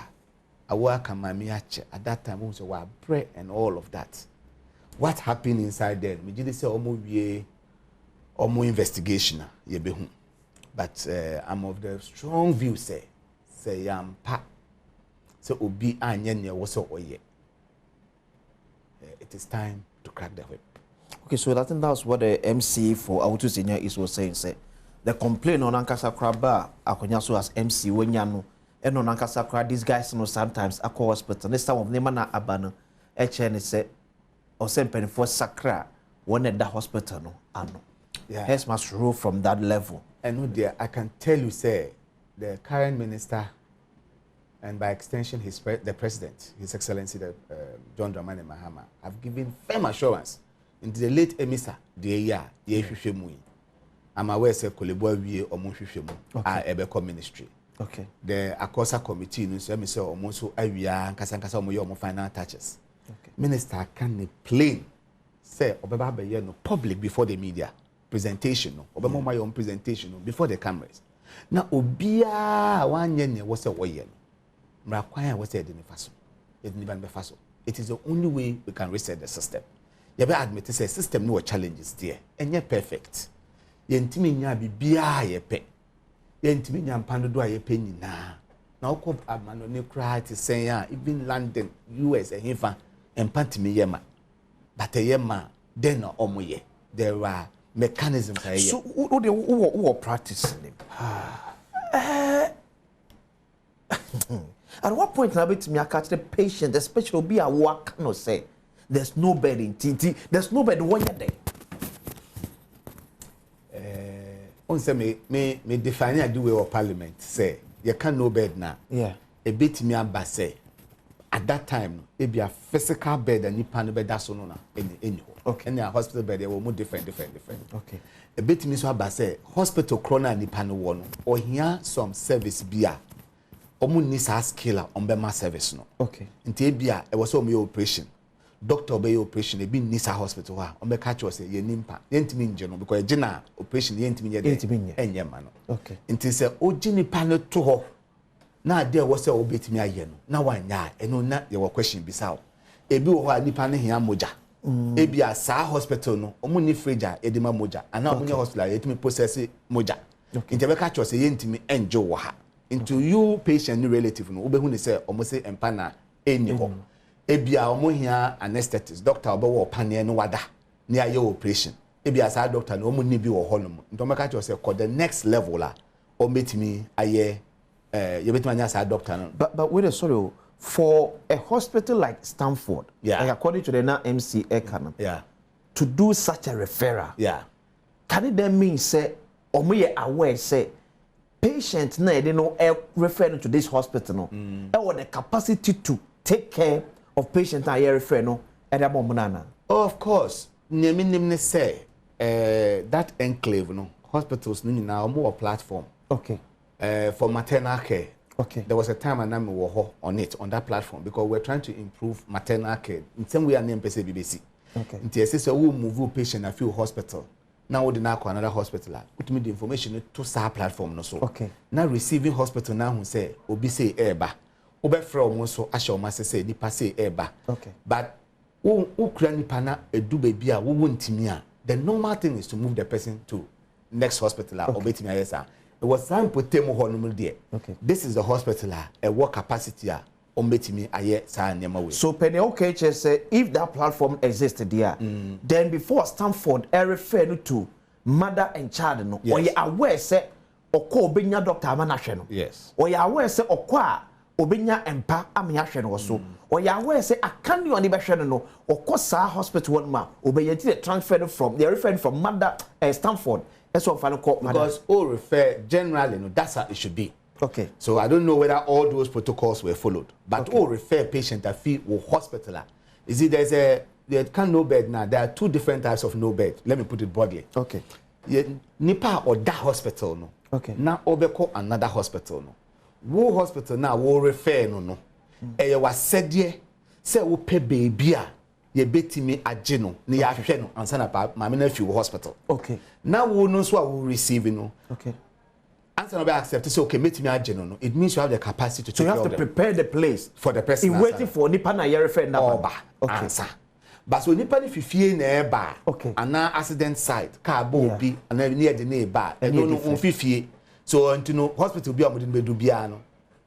Awa kamami ache at that time we say wa pray and all of that. What happened inside there? Me just say omo wie omo investigation ye be hu. But I'm of the strong view say yam pa say obi anye ne wo so oye. It is time to crack the whip. Okay, so I think that's what the MC for Auto Senior is was saying. Say the complaint on Ankasa Kraba akonya so as MC wenyano and on Ankasa Kraba these guys know sometimes at hospital. This time of name na abano HN say or send penny for Sakra one at the hospital no ano. Yeah. Heads must rule from that level. I know there I can tell you say the current minister and by extension the president, His Excellency John Dramani Mahama, have given firm assurance into the late emissary the year I'm aware say Kolebo wie omo hwehwemu a ebeko ministry. Okay. The Akosa committee no say me say omo so awia nkasa omo ye omo final touches. Okay. Minister can plain say obeba be ye no public before the media presentation no obema my own presentation no before the cameras. Na obia wanye ne wo say wo ye no. Mra kwan wo say de ne faso. E de ne ban be faso. It is the only way we can reset the system. You be admit say system no challenges there. Enye perfect. Yentimi nya bibia yepe yentimi nya mpando do ayepe nyina na okọ amano ne kra ti sen a even London US ehinfa empatimi yema but yema then omoye there are mechanisms here so who practice them at what point na bit me catch the patient especially be a work no say there's no bed in TT there's no bed one day. On say me define a do way of parliament say you can no bed now. Yeah. A bit me aba say at that time it be a physical bed and nipa no bed that's no na any. Okay. And a hospital bed they were more different. Okay. A bit me so aba say hospital corner nipa no one or here some service bia. Omu ni sa skill on be ma service no. Okay. Nti bia e was some operation. Doctor be operation e be nisa hospital ha on be catch us ye nimpa yentimi nje no because gina operation yentimi ye enye ma no okay nti se ogini pa no to ho na ade wo se obetimi aye no na wanya eno na ye wo question bisa o ebi wo ha nipa ne hia moja ebi asa hospital no omu ni fridge edima moja ana omu hospital yetimi process moja nti be catch us yentimi enje wo ha into you patient ni relative no obehu ni se omu se empa na eni ho ebia omo hia anesthetist doctor obewo panel no wada ni aye operation ebia sa doctor no omo ni bi wo honom nto meka cho say the next level la o metimi aye you betimi anya sa doctor no but wait sorry for a hospital like Stanford like according to the MC Ekanom to do such a referral can it then mean say omo ye aware say patient na they no refer to this hospital no the capacity to take care of patients that refer no of course nyaminim say that enclave no hospitals no now more platform okay for maternal care okay there was a time and I'm on that platform because we're trying to improve maternal care in some way and name BBC okay until say we move patient a few hospital now we na ko another hospital put me the information to sa platform no so okay now receiving hospital now who say obi say eba obe from so asho ma say nipa say eba okay but who kura nipa na edu baby a wo wontimi a the normal thing is to move the person to next hospital or betimi ayesa it was time potemo ho no there okay this is the hospital a work capacity a betimi aye sa nyama we so penny okay say if that platform existed there then before Stanford refer to mother and child no or you aware say okọ obenya doctor amanahwe no yes or you aware say okọ a obenya empa amyahwe no so or you aware say akani oni behwe no okọ sa hospital one ma obeya ti transfer from they refer from mother Stanford that's what final call because all refer generally no that's how it should be okay so I don't know whether all those protocols were followed but all refer patient that feel hospital is it there can no bed now there are two different types of no bed let me put it broadly okay nipa or that hospital no okay now obeko another hospital no wo hospital now wo refer no e wa sedie se wo pe baby a ye betimi age no na ya hwe no ansa na ma me na fi wo hospital okay now wo no so a wo receive no okay answer no be accept say okay metimi age no it means you have the capacity to so you have to prepare the place for the person in waiting for nipa na ye refer na okay answer but so nipa ni fifie na e ba ana accident site car bo bi ana ni e de na e ba e no fifie so until hospital bi amodin be do bia no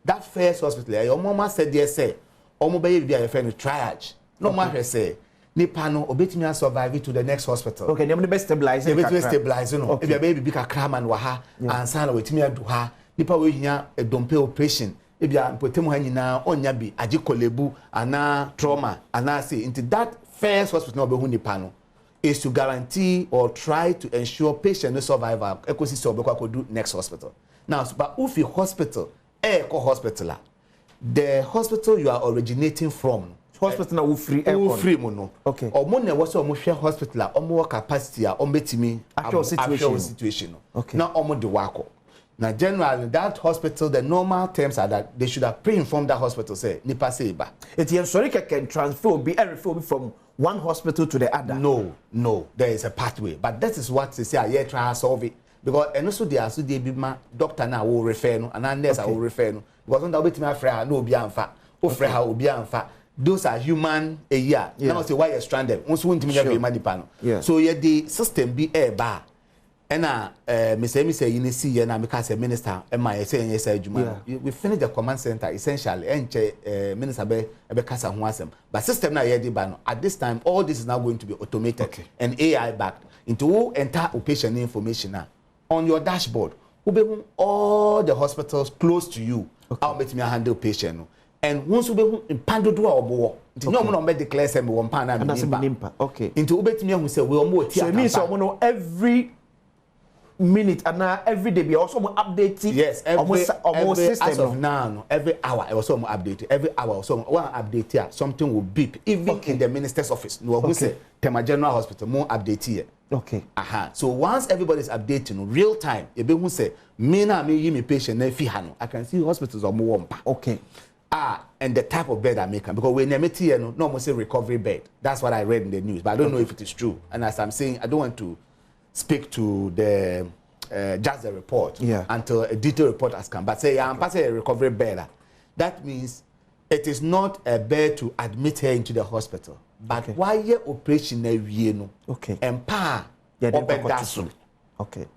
that first hospital your mama said there say omo be bia your friend triage no matter say nipa no obetimi survive to the next hospital okay dem be stabilize no e bia baby bi kakra man wa ha ansa na wetimi adu ha nipa we hia a dompe operation e bia potemu ha nyina onya bi agikolebu ana trauma ana say into that first hospital no be hu nipa no is to guarantee or try to ensure patient no survival ecosystem obekwa ko do next hospital now but if the hospital hospital the hospital you are originating from. Hospital na free mo no. Okay. Omo na was omo hwe hospital a omo capacity a omo betimi actual situation. Okay. Na omo de wako. Now generally that hospital the normal terms are that they should have pre-informed that hospital say nipa say ba. It is sorry can transfer be refer from one hospital to the other. No, there is a pathway, but that is what they say I try to solve it because and also they are so they be ma doctor na will refer no and nurse will refer no because on that betimi afra no obi amfa o frɛ ha obi amfa. Those are human a year. Now say why you're stranded. Once we intimidate you, man, so yeah, the system be a bar. And me say you see na make as a minister. And my say yes, we finish the command center essentially. And minister be kasa ho asem. But system na the ban. At this time, all this is now going to be automated and AI backed into entire patient information now on your dashboard. Who be all the hospitals close to you. How make me handle patient. And once you be in pando do obo no mo no me declare say me won pan na me okay into obetimi ahu say we omo tia so it means omo no every minute and every day be also update yes every system as of now every hour I also update every hour also one update here something will beep even in the minister's office no who say Tema General Hospital more update here okay so once everybody is updating real time e be who say me na me yi me patient na fi ha no I can see hospitals omo wompa okay and the type of bed I make because when I no almost say recovery bed. That's what I read in the news, but I don't know if it is true. And as I'm saying, I don't want to speak to the just the report until a detailed report has come. But say I'm passing a recovery bed. That means it is not a bed to admit her into the hospital, but why your operation no and okay.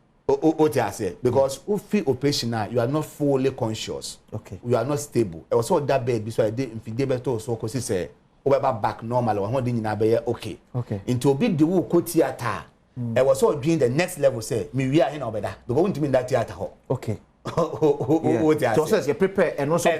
Because if operation you are not fully conscious. Okay. You are not stable. I also that bed so I did if you better so cause say over back normal or one thing okay. Okay. Into big the wo theater. I was all doing the next level say me we are in over there. Because want to mean that theater. Okay. So says you prepare and also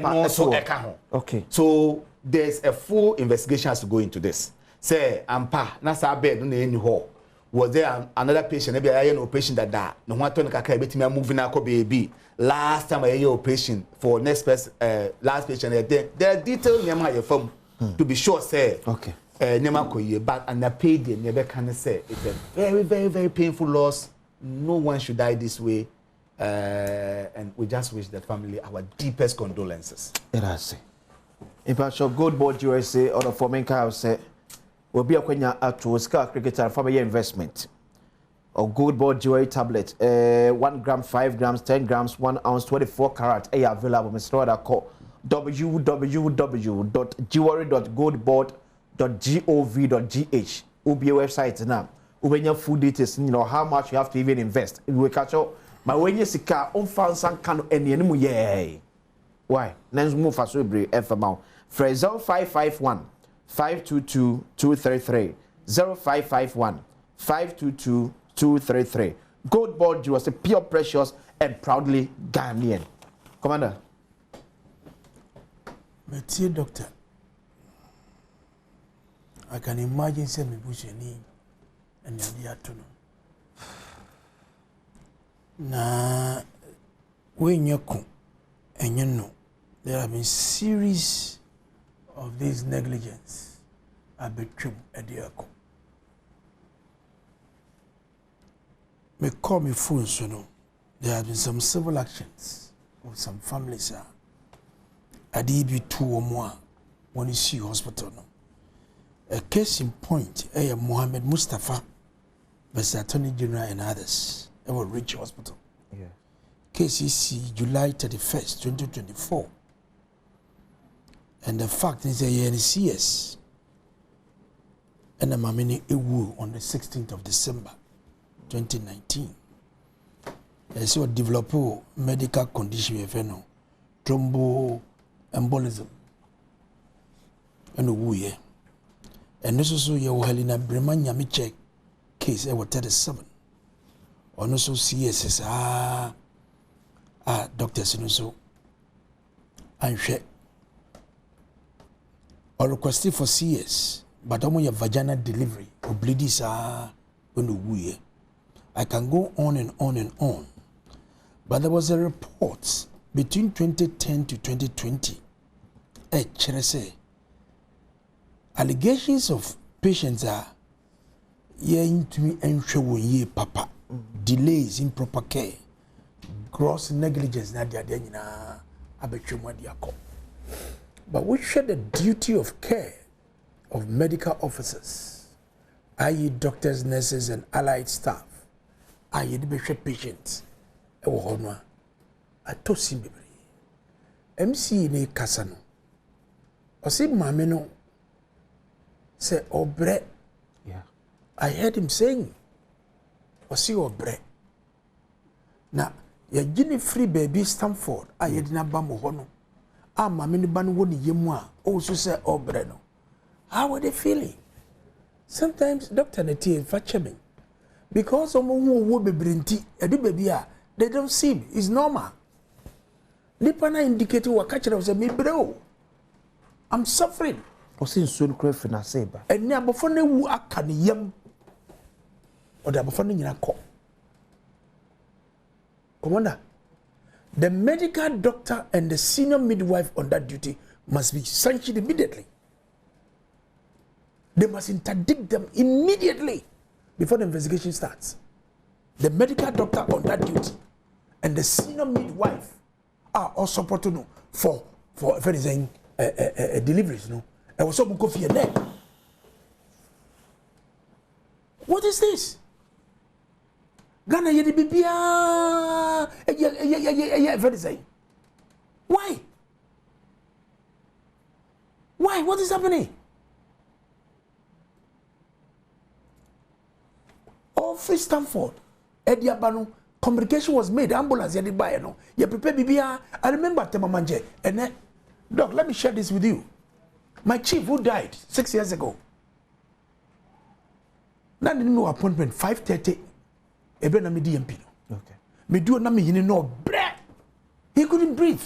okay. So there's a full investigation has to go into this. Say ampa na sa bed no any hall. Was there another patient? Maybe I had an operation that no one told me moving now baby. Last time I had an operation for next person, last patient there are details near my phone to be sure say okay. But and I paid the never can say it's a very very very painful loss. No one should die this way, and we just wish the family our deepest condolences. It has. In fact, your Gold Board USA or the forming car say. Will be a Kenya to Scar cricketer for your investment. Or Gold Board jewelry tablet, 1 gram, 5 grams, 10 grams, 1 ounce, 24 carat. Available. Mr. Roda call www.jewelry.goldboard.gov.gh. Will be a website now. When your full details, you know how much you have to even invest. We catch up. But when you see car, found some kind any anymore. Yeah. Why? Let's move for Subri FMO. Fraser 551. 522-233 0551-522-233. Gold Board was a pure precious and proudly Ghanaian. Commander. Monsieur Doctor, I can imagine some busheni and Yadiatuno. Na when you come and you know there have been series of this negligence between Ediako. Me call me phone so no. There have been some civil actions of some families. Adibi 2 or more when you see hospital no. A case in point, Mohammed Mustafa, the Attorney General and others, will reach hospital. Yeah. Case is July 31st, 2024. And the fact is that NCS and the Mamini Ewu on the 16th of December 2019. They saw develop medical condition with thromboembolism and Ewu. And this also your Helena Breman Yamiche case I was 37. And also CSS doctors and also and or requested for CS, but I'm your vaginal delivery or bleedings are going to woo. I can go on and on and on. But there was a report between 2010 to 2020 kyerɛ allegations of patients are yɛntumi nhwɛ wɔn yie papa delays improper care gross negligence na de nyinaa abɛtwa mu ade akɔ but we share the duty of care of medical officers i.e. doctors, nurses and allied staff aye de behwɛ patients ɛwɔ hɔ no a atosi bebree MC ne kasa no ɔsi maame no sɛ ɔbrɛ I heard him saying ɔsi ɔbrɛ na yɛgye free baby Stanford a yɛde na ba mo hɔ no a maame ne ba no wɔ ne yam a ɔso sɛ ɔbrɛ no how are they feeling sometimes doctor na tie fa kyɛme because ɔmo wo bebree nti ɛde baby a they don't see it's normal nipa na indicate waka kyerɛ sɛ me brɛ o I'm suffering ɔsi nsuo no kura fi na se ba ɛne abɔfo na wu aka ne yam ɔde abɔfo no nyina kɔ commander the medical doctor and the senior midwife on that duty must be sanctioned immediately they must interdict them immediately before the investigation starts the medical doctor on that duty and the senior midwife are also supported for if anything deliveries no I was so go for your neck. What is this? Ghana yedi bibia very saying. Why? What is happening? All free Stanford, Ediabano, communication was made. Ambulance yedi buy no. You prepare bibia. I remember Temamanje and Doc, let me share this with you. My chief who died 6 years ago. Now no appointment 5:30. Ebe na me DMP. Okay. Me do na me yini no breath. He couldn't breathe.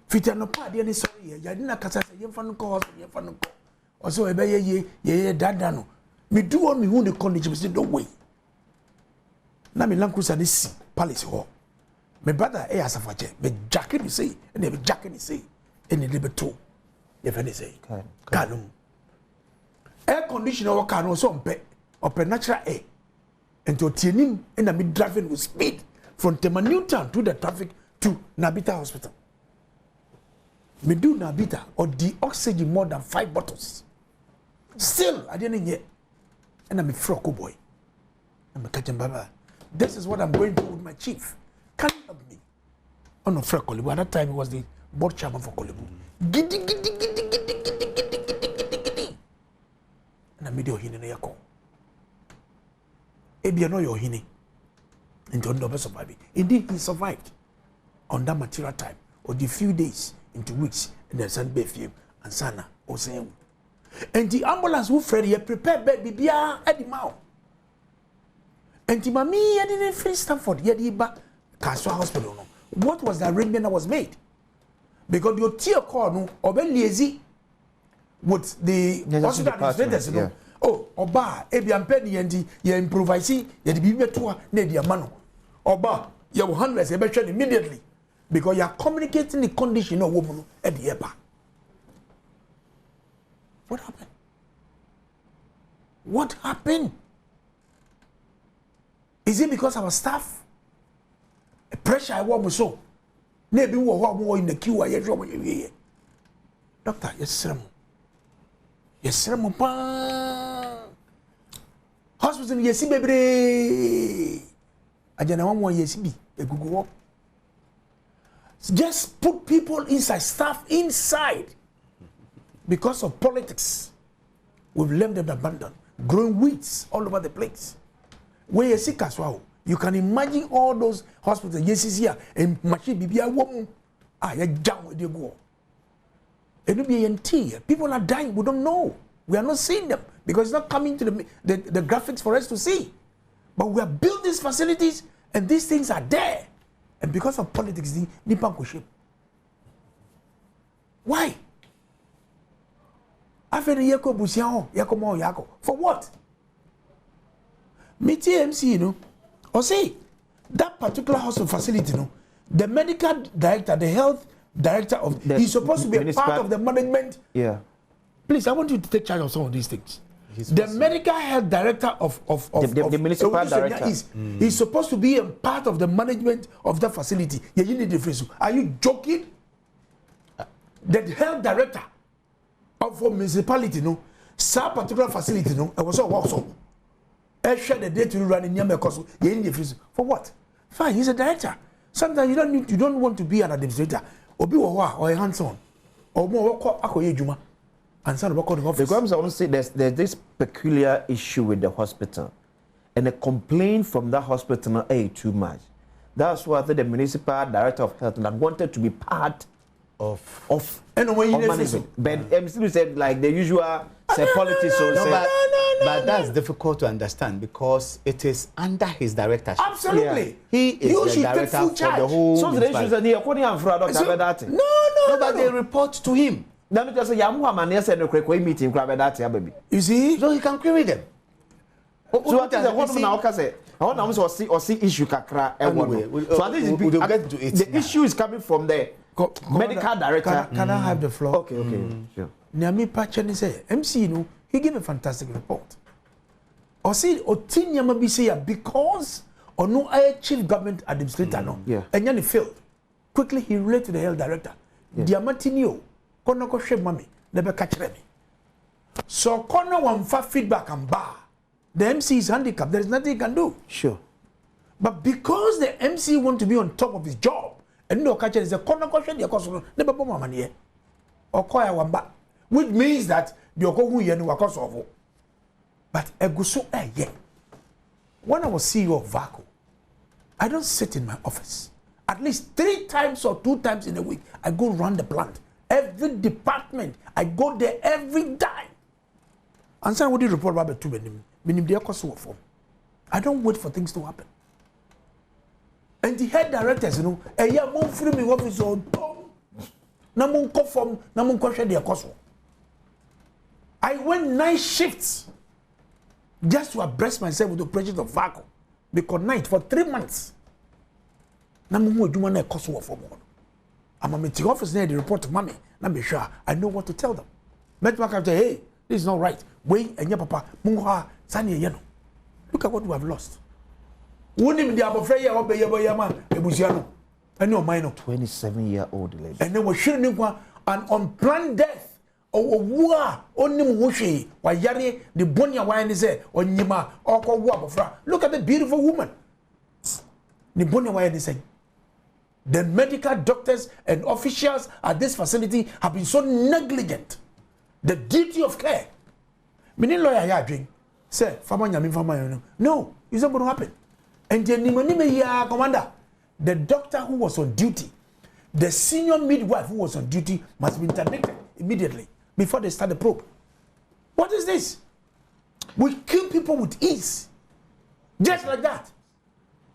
Fita no pa de ni sorry ya dina kasa se yemfa no ko yemfa no ko. Oso ebe ye dada no. Me do on me hu the condition say no way. Na me lankusa ni si palace ho. Me brother e asafache me jacket ni say and me jacket ni say eni lebe to. If anything, canum air conditioner or can also up natural air and to Tianim and I'm driving with speed from Tema Newtown to the traffic to Nabita Hospital. Me do Nabita or the oxygen more than 5 bottles. Still, I didn't yet. And I'm a frocko boy. I'm a catching baba. This is what I'm going through with my chief. Can you help me? Oh no, Fred Kolibu. At that time, he was the board chairman for Kolibu. Giddy. And I made your hine na yako. Ebi no your hine. Into no survive. Indeed, he survived on that material time, or the few days into weeks, and then send baby and sana or same. And the ambulance who Freddy prepared baby bia at the mouth. And the mommy didn't free Stanford, yet he back Castle Hospital. No. What was the arrangement that was made? Because your tear call no or ben lazy with the hospital administrators, no. Oh, Oba, Ebian Penny and you improvise, you be better, Nadia Mano. Oba, you will handle as a immediately because you are communicating the condition of woman at the airport. What happened? What happened? Is it because our staff? A pressure I want so. Maybe we were more in the queue. I hear Doctor, yes, hospital, yes, baby. I don't know one yes, be a Google. Just put people inside, staff inside. Because of politics, we've left them abandoned, growing weeds all over the place. Where you see Kaswao, you can imagine all those hospitals. Yes, is here and machine be a woman. You down with the go. It will be NT. People are dying. We don't know. We are not seeing them because it's not coming to the graphics for us to see. But we have built these facilities and these things are there. And because of politics, the Nipanko. Why? For what? Me TMC, you know, or say that particular hospital facility, you know, the medical director, the health director of. He's supposed to be a part of the management. Yeah. Please, I want you to take charge of some of these things. The medical health director of the municipal director he's supposed to be a part of the management of the facility. Yeah, you need the phrase. Are you joking? The health director of a municipality, no, some particular facility, no, I was also. I share the day to run in Yamakoso. You need the phrase for what? Fine, he's a director. Sometimes you don't want to be an administrator. Obi or a hands-on or more Akoyejuma. And some work on the office. The government want to say there's this peculiar issue with the hospital, and a complaint from that hospital too much. That's why the municipal director of health that wanted to be part of management. But MCU said like the usual politics. But that's difficult to understand because it is under his directorship. Absolutely. Yeah. He is the director for the whole. So the issues are here. No, but they report to him. Let me just say, meeting, baby. You see? So he can query them. So what is the one now? I want to see issue kakra. So I think we'll get to it. The issue is coming from the medical director. Can I have the floor? Okay, sure. Nyami Pachani say, MC, no, he gave a fantastic report. Or see, Otinyama be say because or no chief government administrator no, and then he failed. Quickly he related to the health director. Diamantinio. Kono ko hwe mami na be ka kire me so kono wan fa feedback and bar the MC is handicapped. There is nothing he can do. Sure. But because the MC want to be on top of his job and no catcher is a kono ko hwe de koso na be bom amane or koya wamba, which means that the okohu ye no wakoso of. But eguso ye when I was CEO of VACO, I don't sit in my office. At least 3 times or 2 times in a week I go run the plant. Every department, I go there every time. And so, what do you report about the 2 minutes? I don't wait for things to happen. And the head directors, you know, a year more free me office or Namun conform, Namun question their cost. I went 9 shifts just to abreast myself with the president of VACO. Because night for 3 months. Namun do man a cost for more. I'm a meeting office there, they report to mommy. Let me sure I know what to tell them. Met back after, hey, this is not right. Wait, and your papa, Munga, Sanya Yano. Look at what we have lost. Wouldn't him the Abofreya or Bayama, Ebusiano. I know mine. 27-year-old lady. And they were shooting an unplanned death. Or Wua, only Mushi, while Yari, the Bonia wine is there, or Nima, or Wabofra. Look at the beautiful woman. The Bonia wine is saying. The medical doctors and officials at this facility have been so negligent. The duty of care. Many lawyer here drink. Say, no, it's not going to happen. And the commander, the doctor who was on duty, the senior midwife who was on duty must be interdicted immediately before they start the probe. What is this? We kill people with ease. Just like that.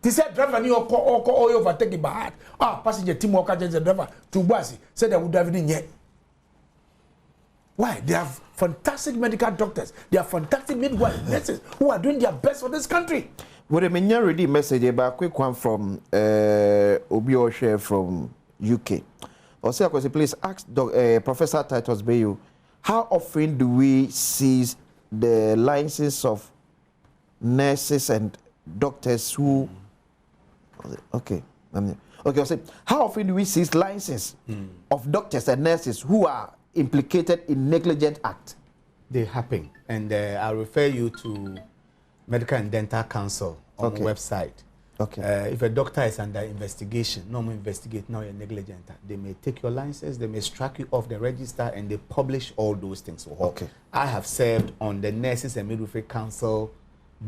They said driver ni oko overtake by heart. Passenger team worker just the driver to Basi said they would have been yet. Why? They have fantastic medical doctors. They have fantastic midwife nurses who are doing their best for this country. What a menya ready message about quick one from Obi Oshe from UK. Also, please ask Professor Titus Bayu, how often do we seize the licenses of nurses and doctors who okay, I'll say, how often do we seize licenses of doctors and nurses who are implicated in negligent act? They happen, and I'll refer you to Medical and Dental Council on the website. Okay. If a doctor is under investigation, normal investigate, now you're negligent, they may take your license, they may strike you off the register, and they publish all those things. Okay. I have served on the Nurses and Midwifery Council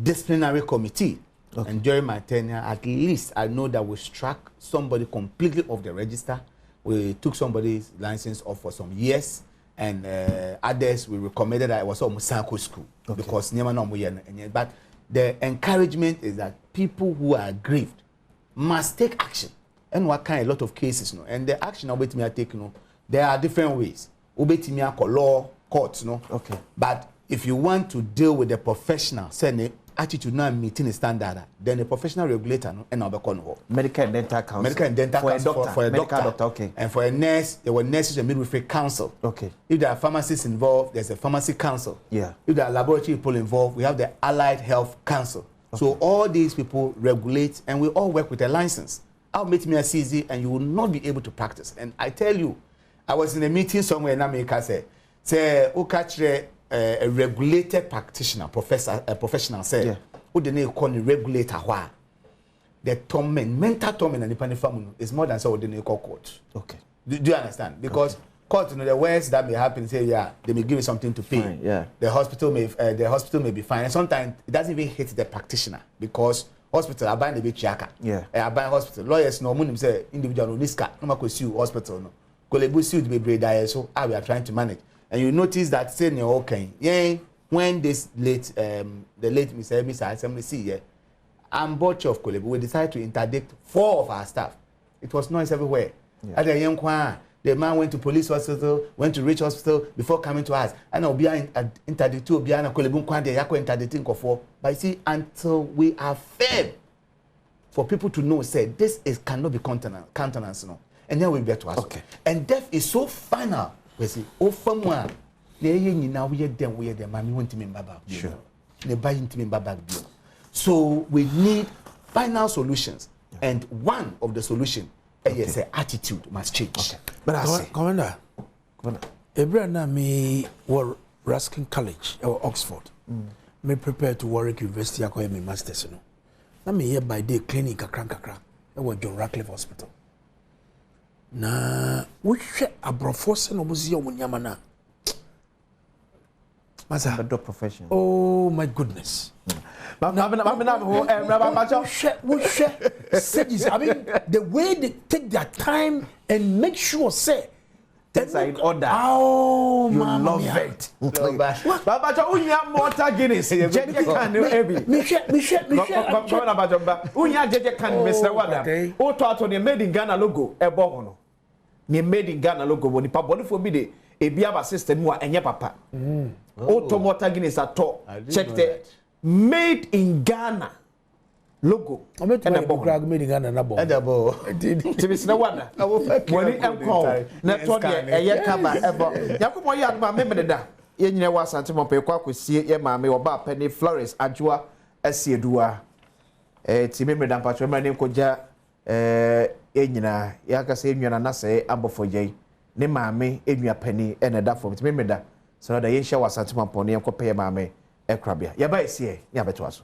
disciplinary committee. Okay. And during my tenure, at least I know that we struck somebody completely off the register. We took somebody's license off for some years, and others we recommended that it was almost Sanko school because but the encouragement is that people who are aggrieved must take action. And what kind a lot of cases, no? And the action I take, there are different ways. Law, courts, no? Okay. But if you want to deal with the professional, say attitude now meeting the standard, then the professional regulator no and now medical and dental council. Medical and dental council for a doctor. Okay. And for a nurse, there were nurses and midwifery council. Okay. If there are pharmacists involved, there's a pharmacy council. Yeah. If there are laboratory people involved, we have the Allied Health Council. Okay. So all these people regulate and we all work with a license. I'll meet me a CZ and you will not be able to practice. And I tell you, I was in a meeting somewhere in America, say, a regulated practitioner, professional, say, who the name call regulator, why? The torment, mental torment and the family is more than so what they call court. Okay. Do you understand? Because court, you know, the worst that may happen, say, yeah, they may give you something to pay. Fine, yeah. The hospital may be fine. And sometimes it doesn't even hit the practitioner because hospital are buying the big chaka. Yeah. I buy hospital. Lawyers no money say individual no risk. No ma sue hospital no. Kolebu sued be brave die so we are trying to manage. And you notice that say no okay. Yeah, when this late the late Mr. Assembly see here, I'm board of Kolebu, we decided to interdict 4 of our staff. It was noise everywhere. Yeah. At the young the man went to police hospital, went to Rich hospital before coming to us. And I'll be interdict to Obiana Kolebu Kwande Yako interdicting for. But you see, until we are firm for people to know, say this cannot be countenance, no. And then we get to us. Okay. And death is so final. We see, oh, from one, now we are them, mommy want to me baba. Sure. They buy into me baba. So we need final solutions. Yeah. And one of the solutions is attitude must change. Okay. But I say, Commander, Ebrana me were Ruskin College or Oxford. Me prepare to Warwick University. I call me masters. No, na me here by day clinic a crank. I was John Radcliffe Hospital. Na we share a broforce no museum when yamana. Masa the profession. Oh my goodness. We share sages. I mean, the way they take their time and make sure say things are in order. Oh, you love it. Baba, unya mortar Guinness. Jeje can heavy. Me share. Unya jeje can Mr. Wada. O to ne made in Ghana logo ebo hono. Ne made in Ghana logo woni pa body for be the ebiaba system wa enye papa. O to mortar Guinness at all. Check the made in Ghana logo. I met made in Ghana na bo. Edabo. Tibisna Wada. Woni enko. Na to de eye kaba ebo. Yakobo ya ma membe da. Ye nyine wa asante mo pe kwa kwasie ye maame oba Penny Florence Adwoa asiedua. Ti membe da mpacho membe ne koja ye nyina ya ka se enwuna na se abofo jei. Ne maame enwua Penny ene da fo. Ti membe da. So da ye hia wa asante mo pon ne ko pe ye maame ekrabia. Ya ba esie ya beto aso.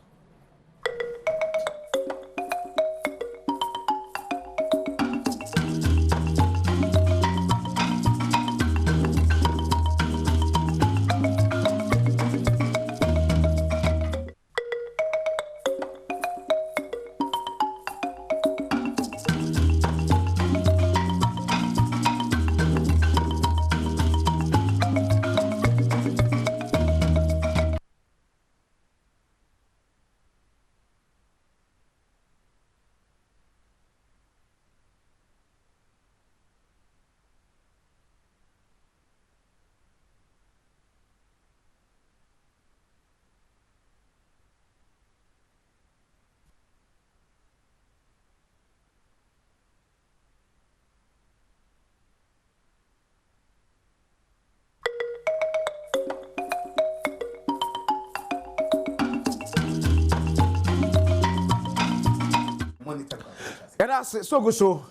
So go so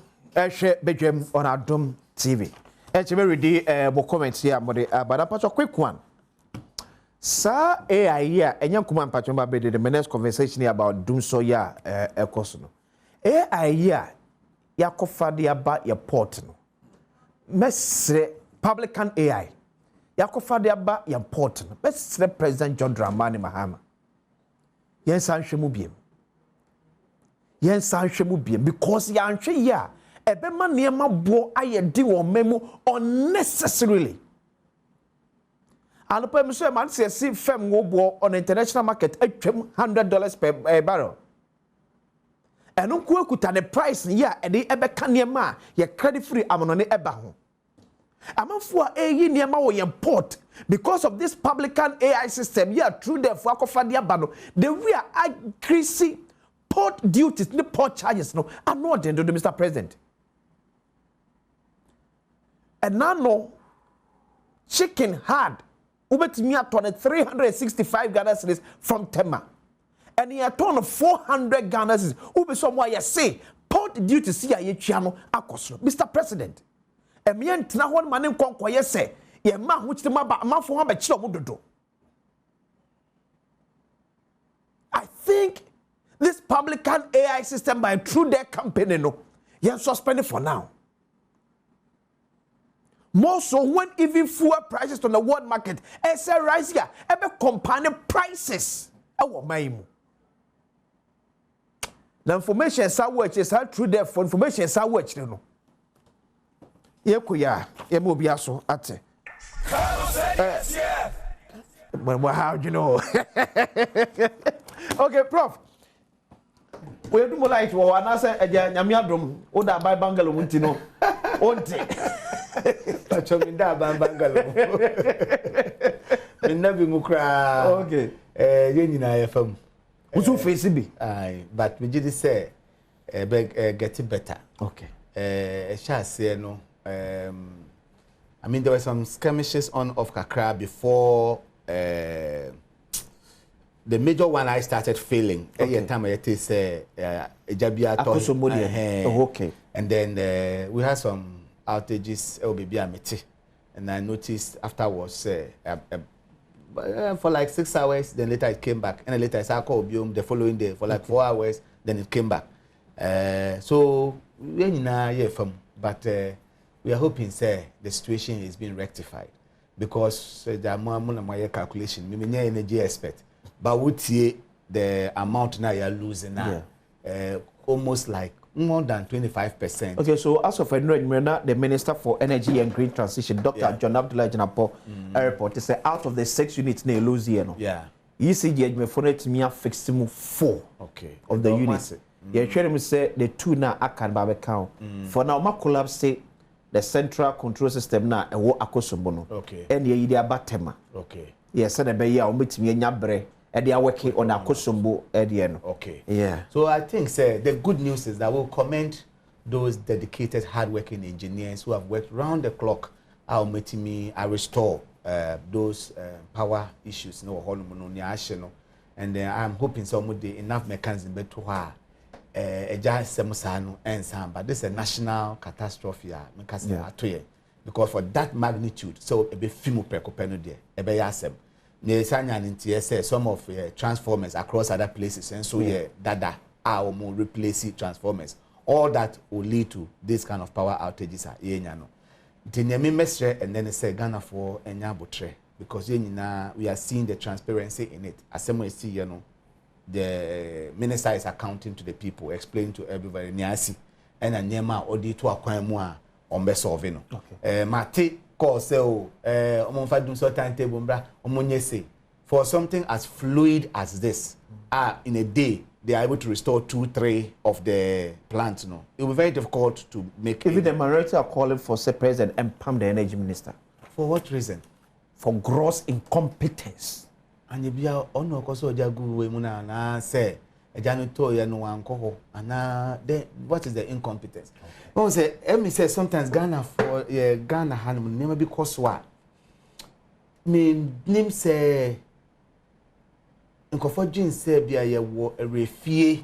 share Badwam on Adom TV. And you may read more comments here, but a quick one. Sir, AI here, and young command patron by the next conversation here about doom so ya a costume. AI here, Yakofadi about your port. Mestre publican AI. Yakofadi about your port. Mestre President John Dramani Mahama. Yes, I'm Shemubium. Yes, I shall be because Yanchi ya ebema niema bo ayedi wo memo unnecessarily. And the so man say see fem wo bo on the international market atwam $100 per barrel. And unku akuta the price ya e de ebeka niema ye credit free amono ne eba ho. Amanfo a yi niema wo import because of this publican AI system yeah through the for akofa dia ba no the we are increasing port duties the port charges no I'm not the Mr. President. And now no chicken hard ubetimi aton 365 Ghana cedis from Tema. And he aton 400 Ghana cedis ube somewhere you say port duties see a yetwa no akoso Mr. President. Emien tina hon manen konkoye se ye ma huchite ma ba ma fo ha ba kire omododo. I think this publican AI system by through their company no you suspended for now. More so when even fuel prices on the world market as a rise here ebe company prices ewo maimu. The information sa watch is how through there for information sa watch no. Yekuya yemo biaso ate. Well, how do you know? Okay, Prof. We do more like what I say. Nyame Adom. Oda by bungalow munti no. Onti. Pachominda bungalow. Minabi mukra. Okay. Yeni na FM. Usu face bi. Aye, but we just say getting better. Okay. Shall say no. I mean, there were some skirmishes on off Kakra before the major one I started failing. Okay. Time I say Ejabia okay. And then we had some outages LBB and I noticed afterwards for like 6 hours, then later it came back. And then later I called Biom the following day for like 4 hours, then it came back. So but we are hoping say the situation is being rectified because there are more calculation. We may energy expert, but we see the amount now you are losing now, almost like more than 25%. Okay, so as of the Minister for Energy and Green Transition, Dr. John Abdullah Janapo, report is out of the 6 units they lose here. Yeah. ECG me for it me fix 4 of the units. Yeah, tell me say the 2 now I can ba count. For now, ma collapse the central control system na ewo akosombo no and ye ide abatema yes said be ya ometimi anya bre e dey working on akosombo e dey no yeah. So I think say the good news is that we'll commend those dedicated hardworking engineers who have worked round the clock ometimi restore those power issues no holomo no and I'm hoping some of the enough mechanism beto ha but this is a national catastrophe because for that magnitude so a be fimu prekopeno there e be yasem ne sanya ntie some of transformers across other places and so dada are more replace transformers all that will lead to this kind of power outages no tinyame mesre and then say Ghana for enya botre because we are seeing the transparency in it asemo we see the minister is accounting to the people, explaining to everybody niasi and a nyema odi to akwan mu a ombe solve no. Mate call say omonfa dum so timetable mbra omonye say for something as fluid as this in a day they are able to restore 2-3 of the plants no. It will be very difficult to make even the minority are calling for say president and pam the energy minister. For what reason? For gross incompetence. And you be ono koso jagu we muna na say ejanu to ye no anko ana then what is the incompetence? One say me say sometimes Ghana for Ghana han never because what me nim say nkofo gin say bia ye wo refie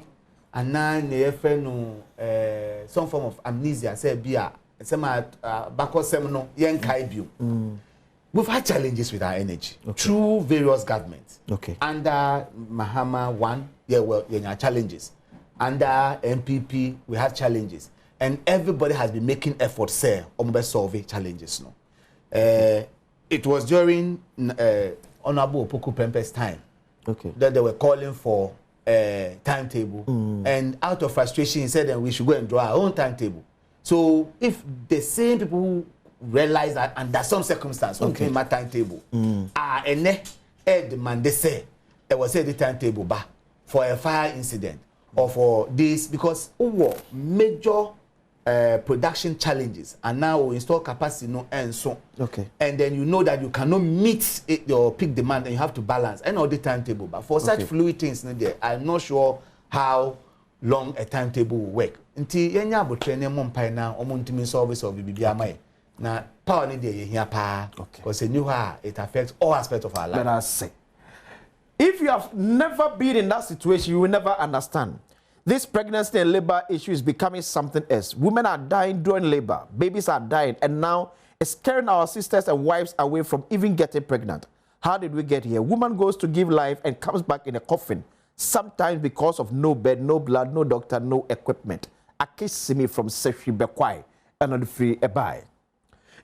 ana na ye fe no some form of amnesia say bia say ma bakosem no yen kai bio. We've had challenges with our energy through various governments. Under Mahama 1, challenges. Under MPP, we have challenges. And everybody has been making efforts to solve challenges. No? It was during Honorable Opoku Pempe's time that they were calling for a timetable. And out of frustration, he said that we should go and draw our own timetable. So if the same people who realize that under some circumstances on my timetable demand they say it was the timetable for a fire incident or for this because major production challenges, and now we install capacity no and so. Okay. And then you know that you cannot meet your peak demand, and you have to balance and all the timetable. But for such fluid things, I'm not sure how long a timetable will work. Until yenya abotre ne mompai na omontimi solve bibia mai. Na power ni dey here pa. Because you know it affects all aspects of our life. Let us say, if you have never been in that situation, you will never understand. This pregnancy and labor issue is becoming something else. Women are dying during labor. Babies are dying. And now it's scaring our sisters and wives away from even getting pregnant. How did we get here? Woman goes to give life and comes back in a coffin. Sometimes because of no bed, no blood, no doctor, no equipment. Akisimi from Sefi Bekwai and on the free Ebai.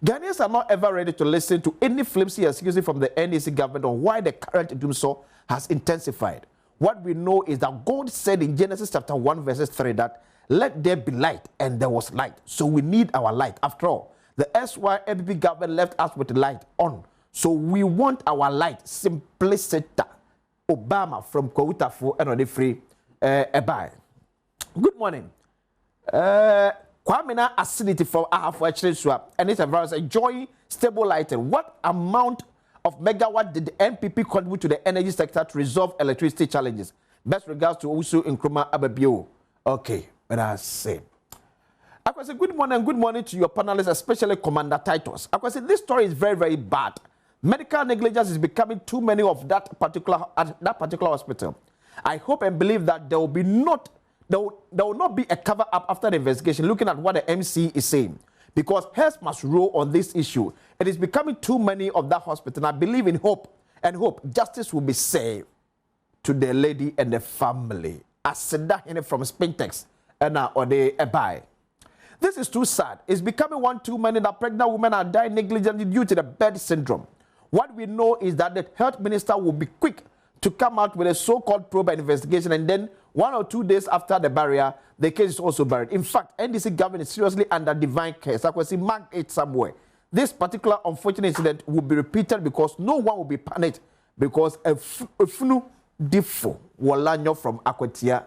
Ghanaians are not ever ready to listen to any flimsy excuses from the NDC government on why the current doom so has intensified. What we know is that God said in Genesis chapter 1 verses 3 that let there be light, and there was light. So we need our light. After all, the SYMP government left us with the light on. So we want our light. Simplicity. Obama from Koutafo and on the free Ebai. Good morning. Kwamina acidity from Ahafo actually swap, and it's a virus enjoying stable lighting. What amount of megawatt did the MPP contribute to the energy sector to resolve electricity challenges? Best regards to Usu Nkrumah Ababio. Okay, but I say. I say good morning to your panelists, especially Commander Titus. I say this story is very, very bad. Medical negligence is becoming too many of that particular hospital. I hope and believe that there will not be a cover up after the investigation, looking at what the MC is saying. Because heads must roll on this issue. It is becoming too many of that hospital. And I believe in hope, and hope justice will be served to the lady and the family. I said that from Spintex and or the Ebai. This is too sad. It's becoming one too many that pregnant women are dying negligently due to the bed syndrome. What we know is that the health minister will be quick to come out with a so-called probe and investigation, and then 1 or 2 days after the barrier, the case is also buried. In fact, NDC government is seriously under divine care. So I can see mark it somewhere. This particular unfortunate incident will be repeated because no one will be panicked because a funu diffo walanyo from Akwatia.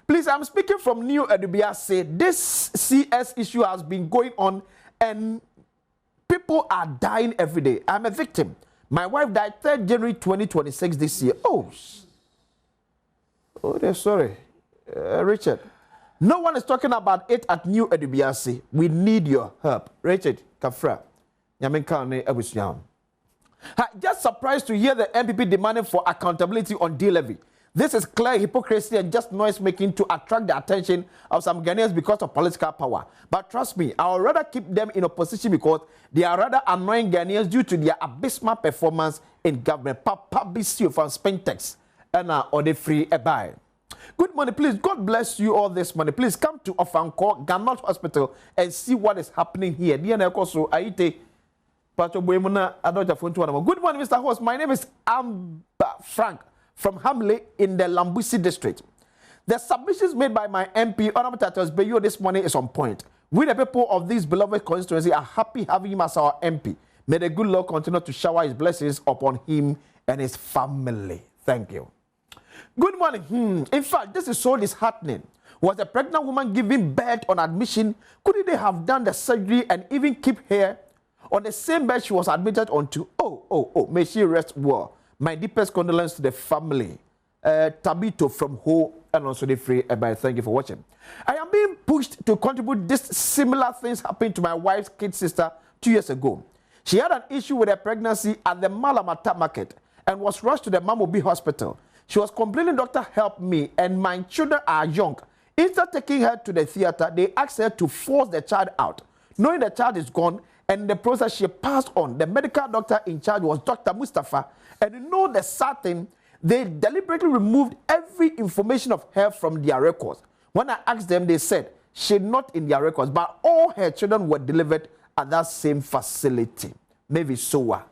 Please, I'm speaking from New Edubia. Say this CS issue has been going on and people are dying every day. I'm a victim. My wife died 3rd January 2026 this year. Oh, they're sorry. Richard, no one is talking about it at New Edubiasi. We need your help. Richard, Kafra, just surprised to hear the MPP demanding for accountability on D-levy. This is clear hypocrisy and just noise making to attract the attention of some Ghanaians because of political power. But trust me, I would rather keep them in opposition because they are rather annoying Ghanaians due to their abysmal performance in government. Papa BCU from Spintex and or the free Ebai. Good morning, please. God bless you all this morning. Please come to Ofanko Gamalt Hospital and see what is happening here. Good morning, Mr. Host. My name is Amber Frank from Hamley in the Lambusi district. The submissions made by my MP, Honorable Tatos Beyo, this morning is on point. We, the people of this beloved constituency, are happy having him as our MP. May the good Lord continue to shower his blessings upon him and his family. Thank you. Good morning. In fact, this is so disheartening. Was a pregnant woman giving birth on admission? Couldn't they have done the surgery and even keep her on the same bed she was admitted onto? Oh, may she rest well. My deepest condolences to the family. Tabito from Ho and also the free Ebai. Thank you for watching. I am being pushed to contribute this similar things happened to my wife's kid sister 2 years ago. She had an issue with her pregnancy at the Malamata market and was rushed to the Mamobi hospital. She was complaining, doctor, help me, and my children are young. Instead of taking her to the theater, they asked her to force the child out. Knowing the child is gone, and in the process she passed on. The medical doctor in charge was Dr. Mustafa, and you know the sad thing, they deliberately removed every information of her from their records. When I asked them, they said she's not in their records, but all her children were delivered at that same facility. Maybe Soa.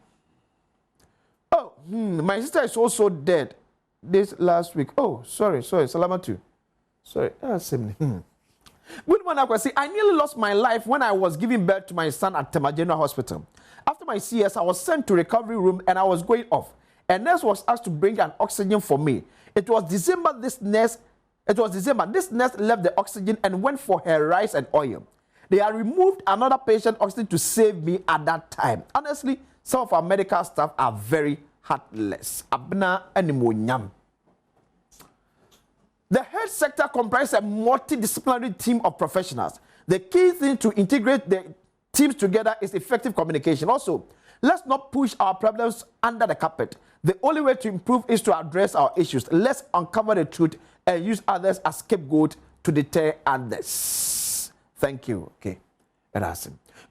Oh, my sister is also dead this last week. Oh, sorry, Salamatu. Sorry. Good morning, Akwasi. I nearly lost my life when I was giving birth to my son at Tema General Hospital. After my CS, I was sent to recovery room and I was going off. A nurse was asked to bring an oxygen for me. It was December this nurse It was December. This nurse left the oxygen and went for her rice and oil. They had removed another patient oxygen to save me at that time. Honestly, some of our medical staff are very heartless. Abna animonyam. The health sector comprises a multidisciplinary team of professionals. The key thing to integrate the teams together is effective communication. Also, let's not push our problems under the carpet. The only way to improve is to address our issues. Let's uncover the truth and use others as scapegoat to deter others. Thank you. Okay.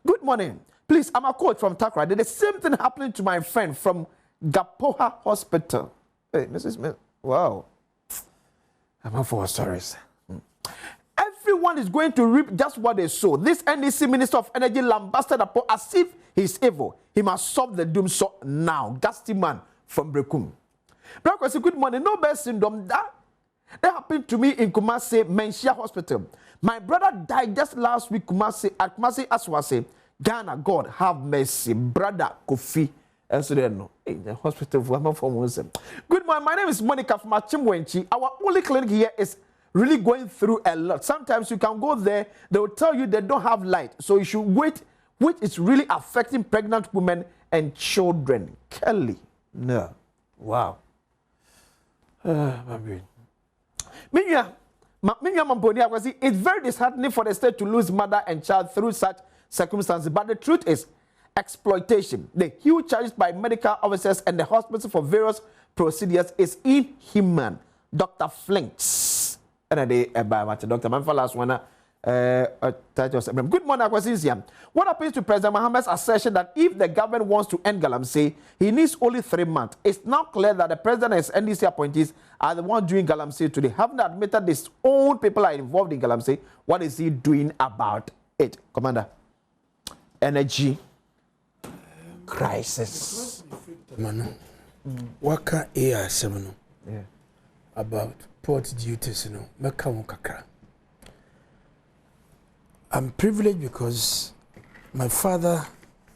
Good morning. Please, I'm a coach from Takra. There's the same thing happening to my friend from Gapoha Hospital. Hey, Mrs. Smith. Wow. I'm up for stories. Everyone is going to reap just what they sow. This NDC Minister of Energy lambasted Apo as if he's evil. He must solve the doom so now. Gasty man from Brekum. Because good morning. No bad syndrome. That happened to me in Kumasi Menshia Hospital. My brother died just last week at Kumasi Aswase. Ghana, God have mercy. Brother Kofi. And so they know. In the hospital for good morning. My name is Monica from Achimwenchi. Our only clinic here is really going through a lot. Sometimes you can go there, they will tell you they don't have light. So you should wait, which is really affecting pregnant women and children. Kelly. No. Wow. It's very disheartening for the state to lose mother and child through such circumstances. But the truth is, exploitation, the huge charges by medical officers and the hospitals for various procedures is inhuman. Dr. Flinks. And Dr. Manfa last one. Good morning, Akwasiziam. What happens to President Mohammed's assertion that if the government wants to end Galamsey, he needs only 3 months? It's now clear that the president and his NDC appointees are the ones doing Galamsey today. Haven't admitted his own people are involved in Galamsey. What is he doing about it? Commander. Energy crisis. Manu, waka AI 7 about port duties, I'm privileged because my father,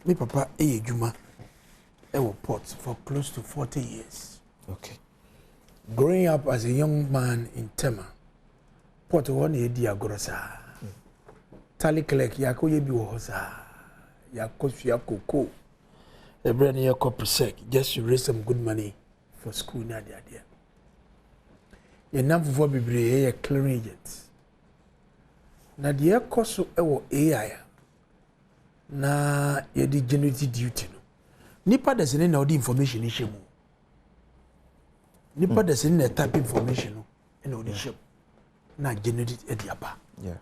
my papa, Juma, port for close to 40 years. Okay. Growing up as a young man in Tema, port one year grossa. Tally collect yako yebi wohosa, yako koko. The brand year copper sec just to raise some good money for school na the idea. Ye nam for bibre ye clearing agents. Na the air cost ewo AI na ye di generative duty no. Nipa da sene na odi information ni shemu. Nipa da sene na type information no na odi shemu. Na generative e di aba. Yeah.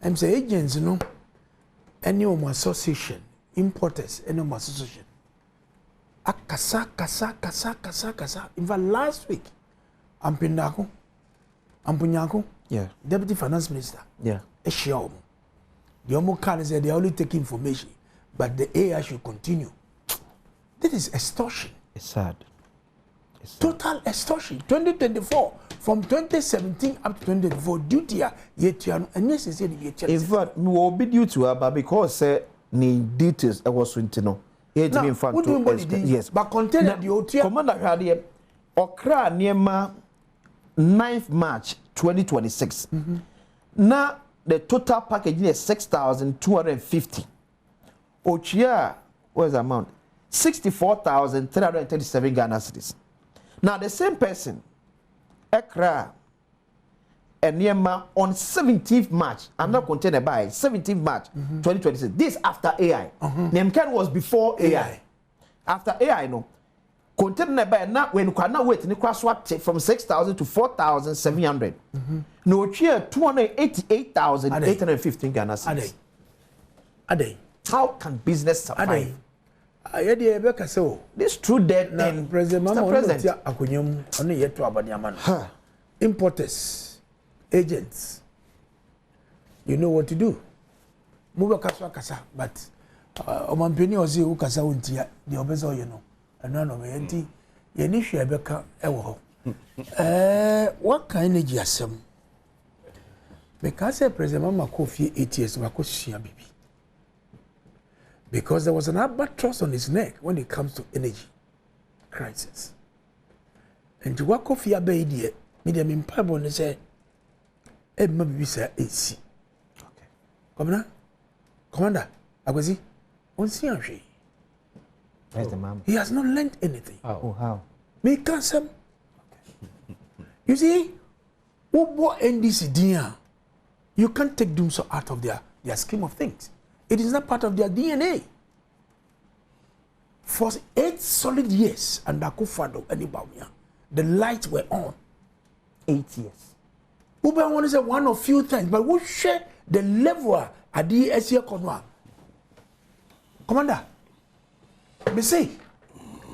I'm say agents no any association importers any association akasa kasa. In fact, last week Ampunyako, yeah, Deputy Finance Minister, yeah, Eshiom. The Omo can say they only take information, but the AI should continue. This is extortion. It's sad. Total extortion. 2024 from 2017 up to 2024 duty yet and yes, in fact, we will be due to her, but because need details I was to know. Now, in fact, yes, but contain the OT. Commander Hadier Okra Niema 9th March 2026. Now the total package is 6,250. Ochia, what's the amount? 64,337 Ghana cedis. Now the same person, Ekra and Niema on 17th March, I'm not contained by 17th March 2026. This after AI. Nemken was before AI. After AI, no. Contained by now when you cannot wait in the cross from 6,000 to 4,700. No cheer 288,815 Ghana cedis. How can business survive? This true dead and President importers, agents, you know what to do. Move kasa, but omampeni ozi ukasa untia the obezo you know. And none of enti ye ni hwe beka ewo what kind energy asem because President Mama Kofi 8 years makosua bibi. Because there was an albatross on his neck when it comes to energy crisis. And to work off your baby, medium in Pabon say, Emma Bisa AC. Okay. Commander, Aguazi, what's your she? Where's the mom? He has not learned anything. Oh, how? Make us some. You see, what NDC dear? You can't take Dumso out of their scheme of things. It is not part of their DNA. For 8 solid years under Akufo-Addo and Ibawumia, the lights were on. 8 years. Uber one is one of few things, but we share the level at the SCA Conwa. Commander, me say,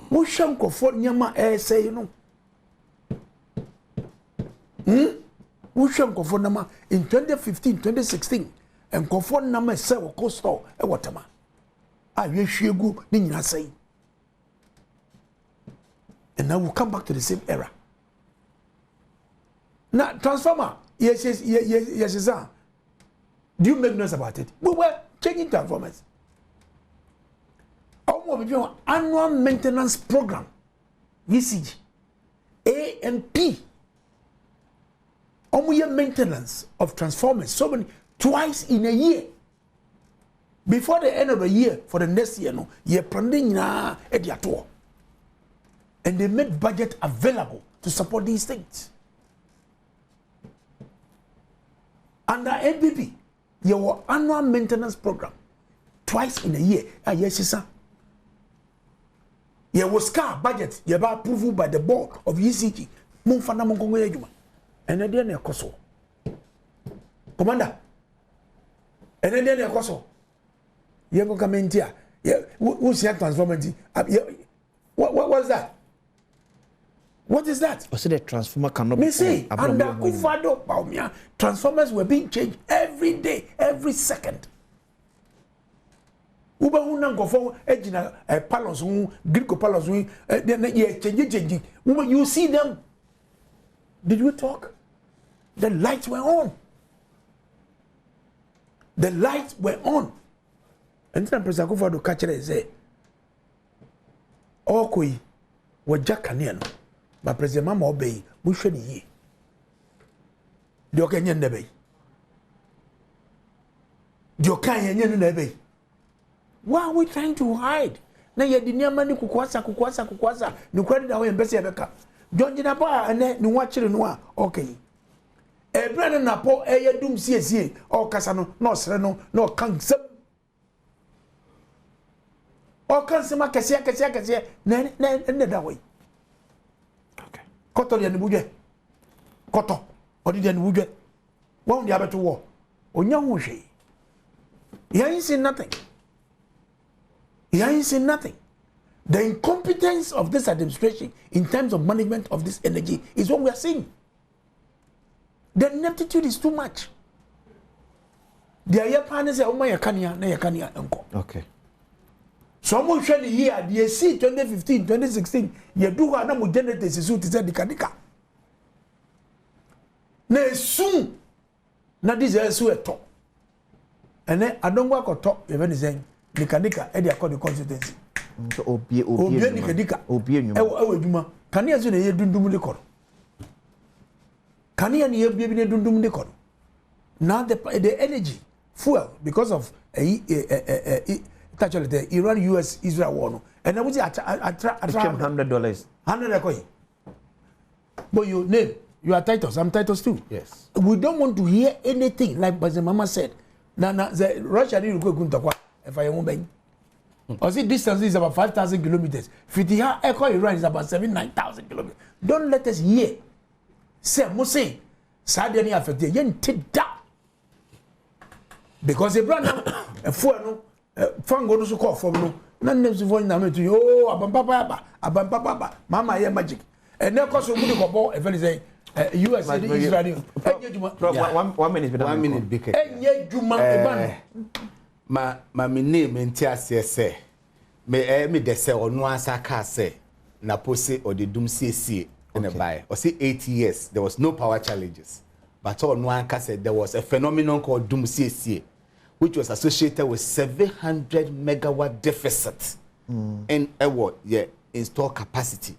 we share for Nyama say, you know. We share for Nama in 2015, 2016, and Kofo Nama say, Costo, and Watama. I wish you go, Nina say. And now we'll come back to the same era. Now, transformer, yes, sir. Do you make noise about it? We were changing transformers. Our annual maintenance program, VCG, A&P. Our maintenance of transformers, so many, twice in a year. Before the end of the year, for the next year, no, you're planning na ediator. And they made budget available to support these things. Under NPP, your annual maintenance program, twice in a year. Yes, sir. There was car budget, you have approved by the board of ECG. And then they cost. Commander, and then they cost. You have come in here. Who's your transformer? What's that? What is that? Also, the transformer cannot be. See, under Akufo-Addo, transformers were being changed every day, every second. Uba huna ngofo ejina palos Greco palos changing. You see them. Did we talk? The lights were on. The lights were on. And then President Akufo-Addo catch it and say, "Okoi, waja kaniano." But President Mama obey, we should ye. The Okanyan Nebe. The Okanyan Nebe. Why are we trying to hide? Now you didn't money kukwasa. No credit away and Bessie Becca. John Jinapa and then no watch it no. Okay. A brand napo a doom CSA or Casano, no Sereno, no Kansem. Or Kansema Cassia, and that way. Koto ya nibuje. Koto. Odi ya nibuje. Wa undi abeto wo. Onya hushe. He ain't seen nothing. He ain't seen nothing. The incompetence of this administration in terms of management of this energy is what we are seeing. The ineptitude is too much. The ayapane say oma yakania na yakania enko. Okay. Someone showed here, the AC 2015, 2016, you do what I'm generators is to say dika. Na soon, na this is so a talk. And then I don't work or talk, even saying dika, and they are called the consultancy. Obie dika. Can you say dundum likor? Can you be dundum likor? Now the energy, fuel, because of actually the Iran-US-Israel war, and I was $100. 100 coin. But you name, you are Titus, I'm Titus too. Yes. We don't want to hear anything like the Mama said. Now the Russia didn't go to if I won't bang. Or see distance is about 5,000 kilometers. Fitiha Echo Iran is about 9,000 kilometers. Don't let us hear. Say Mose, Sadiani affected, yen take that. Because a brand a fool fango no so call from no nan nem so na me to yo abampapa mama ye magic and na cause we go ball e very say US Israel one minute big enye juma e ban ma me name enti say me de say onu asa ka say na pose or the doom see in a buy or say 8 years there was no power challenges but onu anka said there was a phenomenon called doom see which was associated with 700 megawatt deficit in install capacity.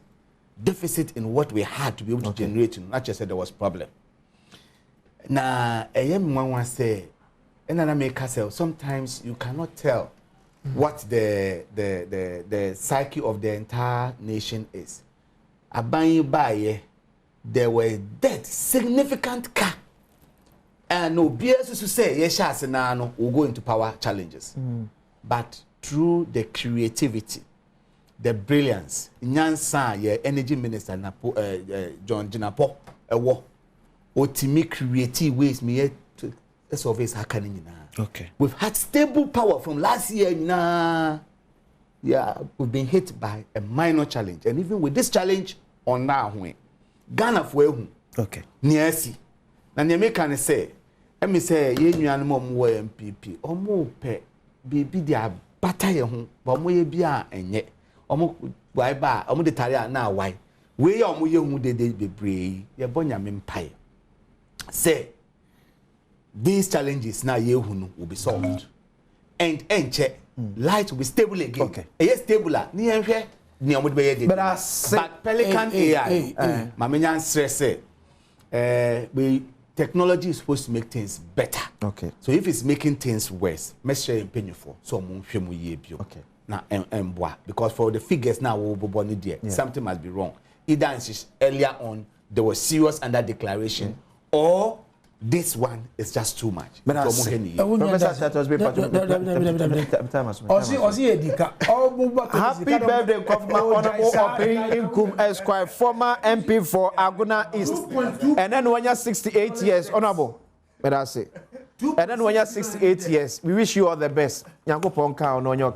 Deficit in what we had to be able to generate. Not just that there was problem. na mwanwa say and na make us sometimes you cannot tell what the psyche of the entire nation is. Aban baye there were dead significant car. And no BS to say yes no will go into power challenges. But through the creativity, the brilliance, Nyansa, your energy minister John Jinapo, otimi creative ways me to solve this happening. Okay. We've had stable power from last year. Yeah, we've been hit by a minor challenge, and even with this challenge on now, Ghana for okay. Niasi. Na nyame kan say, emi say ye nuanom mo MPP, omo pe bibi dia bata ye ho, ba mo ye bia enye. Omo wai ba, omo de tare na wai. We ye omo ye hu dede bebre, ye bo nyame mpai. Say these challenges now ye hu will be solved. And enche light will be stable again. Okay. Yes, stable. Ni enhwe ni omo de be ye. But Pelican AI, mamenya stress we technology is supposed to make things better. Okay. So if it's making things worse, make sure you pay for so okay. Now because for the figures now something must be wrong. Either earlier on there was serious under declaration or this one is just too much. Professor happy birthday, Honorable Opin Inkum Esquire, former MP for Aguna East. And then when you're 68 years, Honorable, but I say. And then when you're 68 years, we wish you all the best. Yanko Ponka on your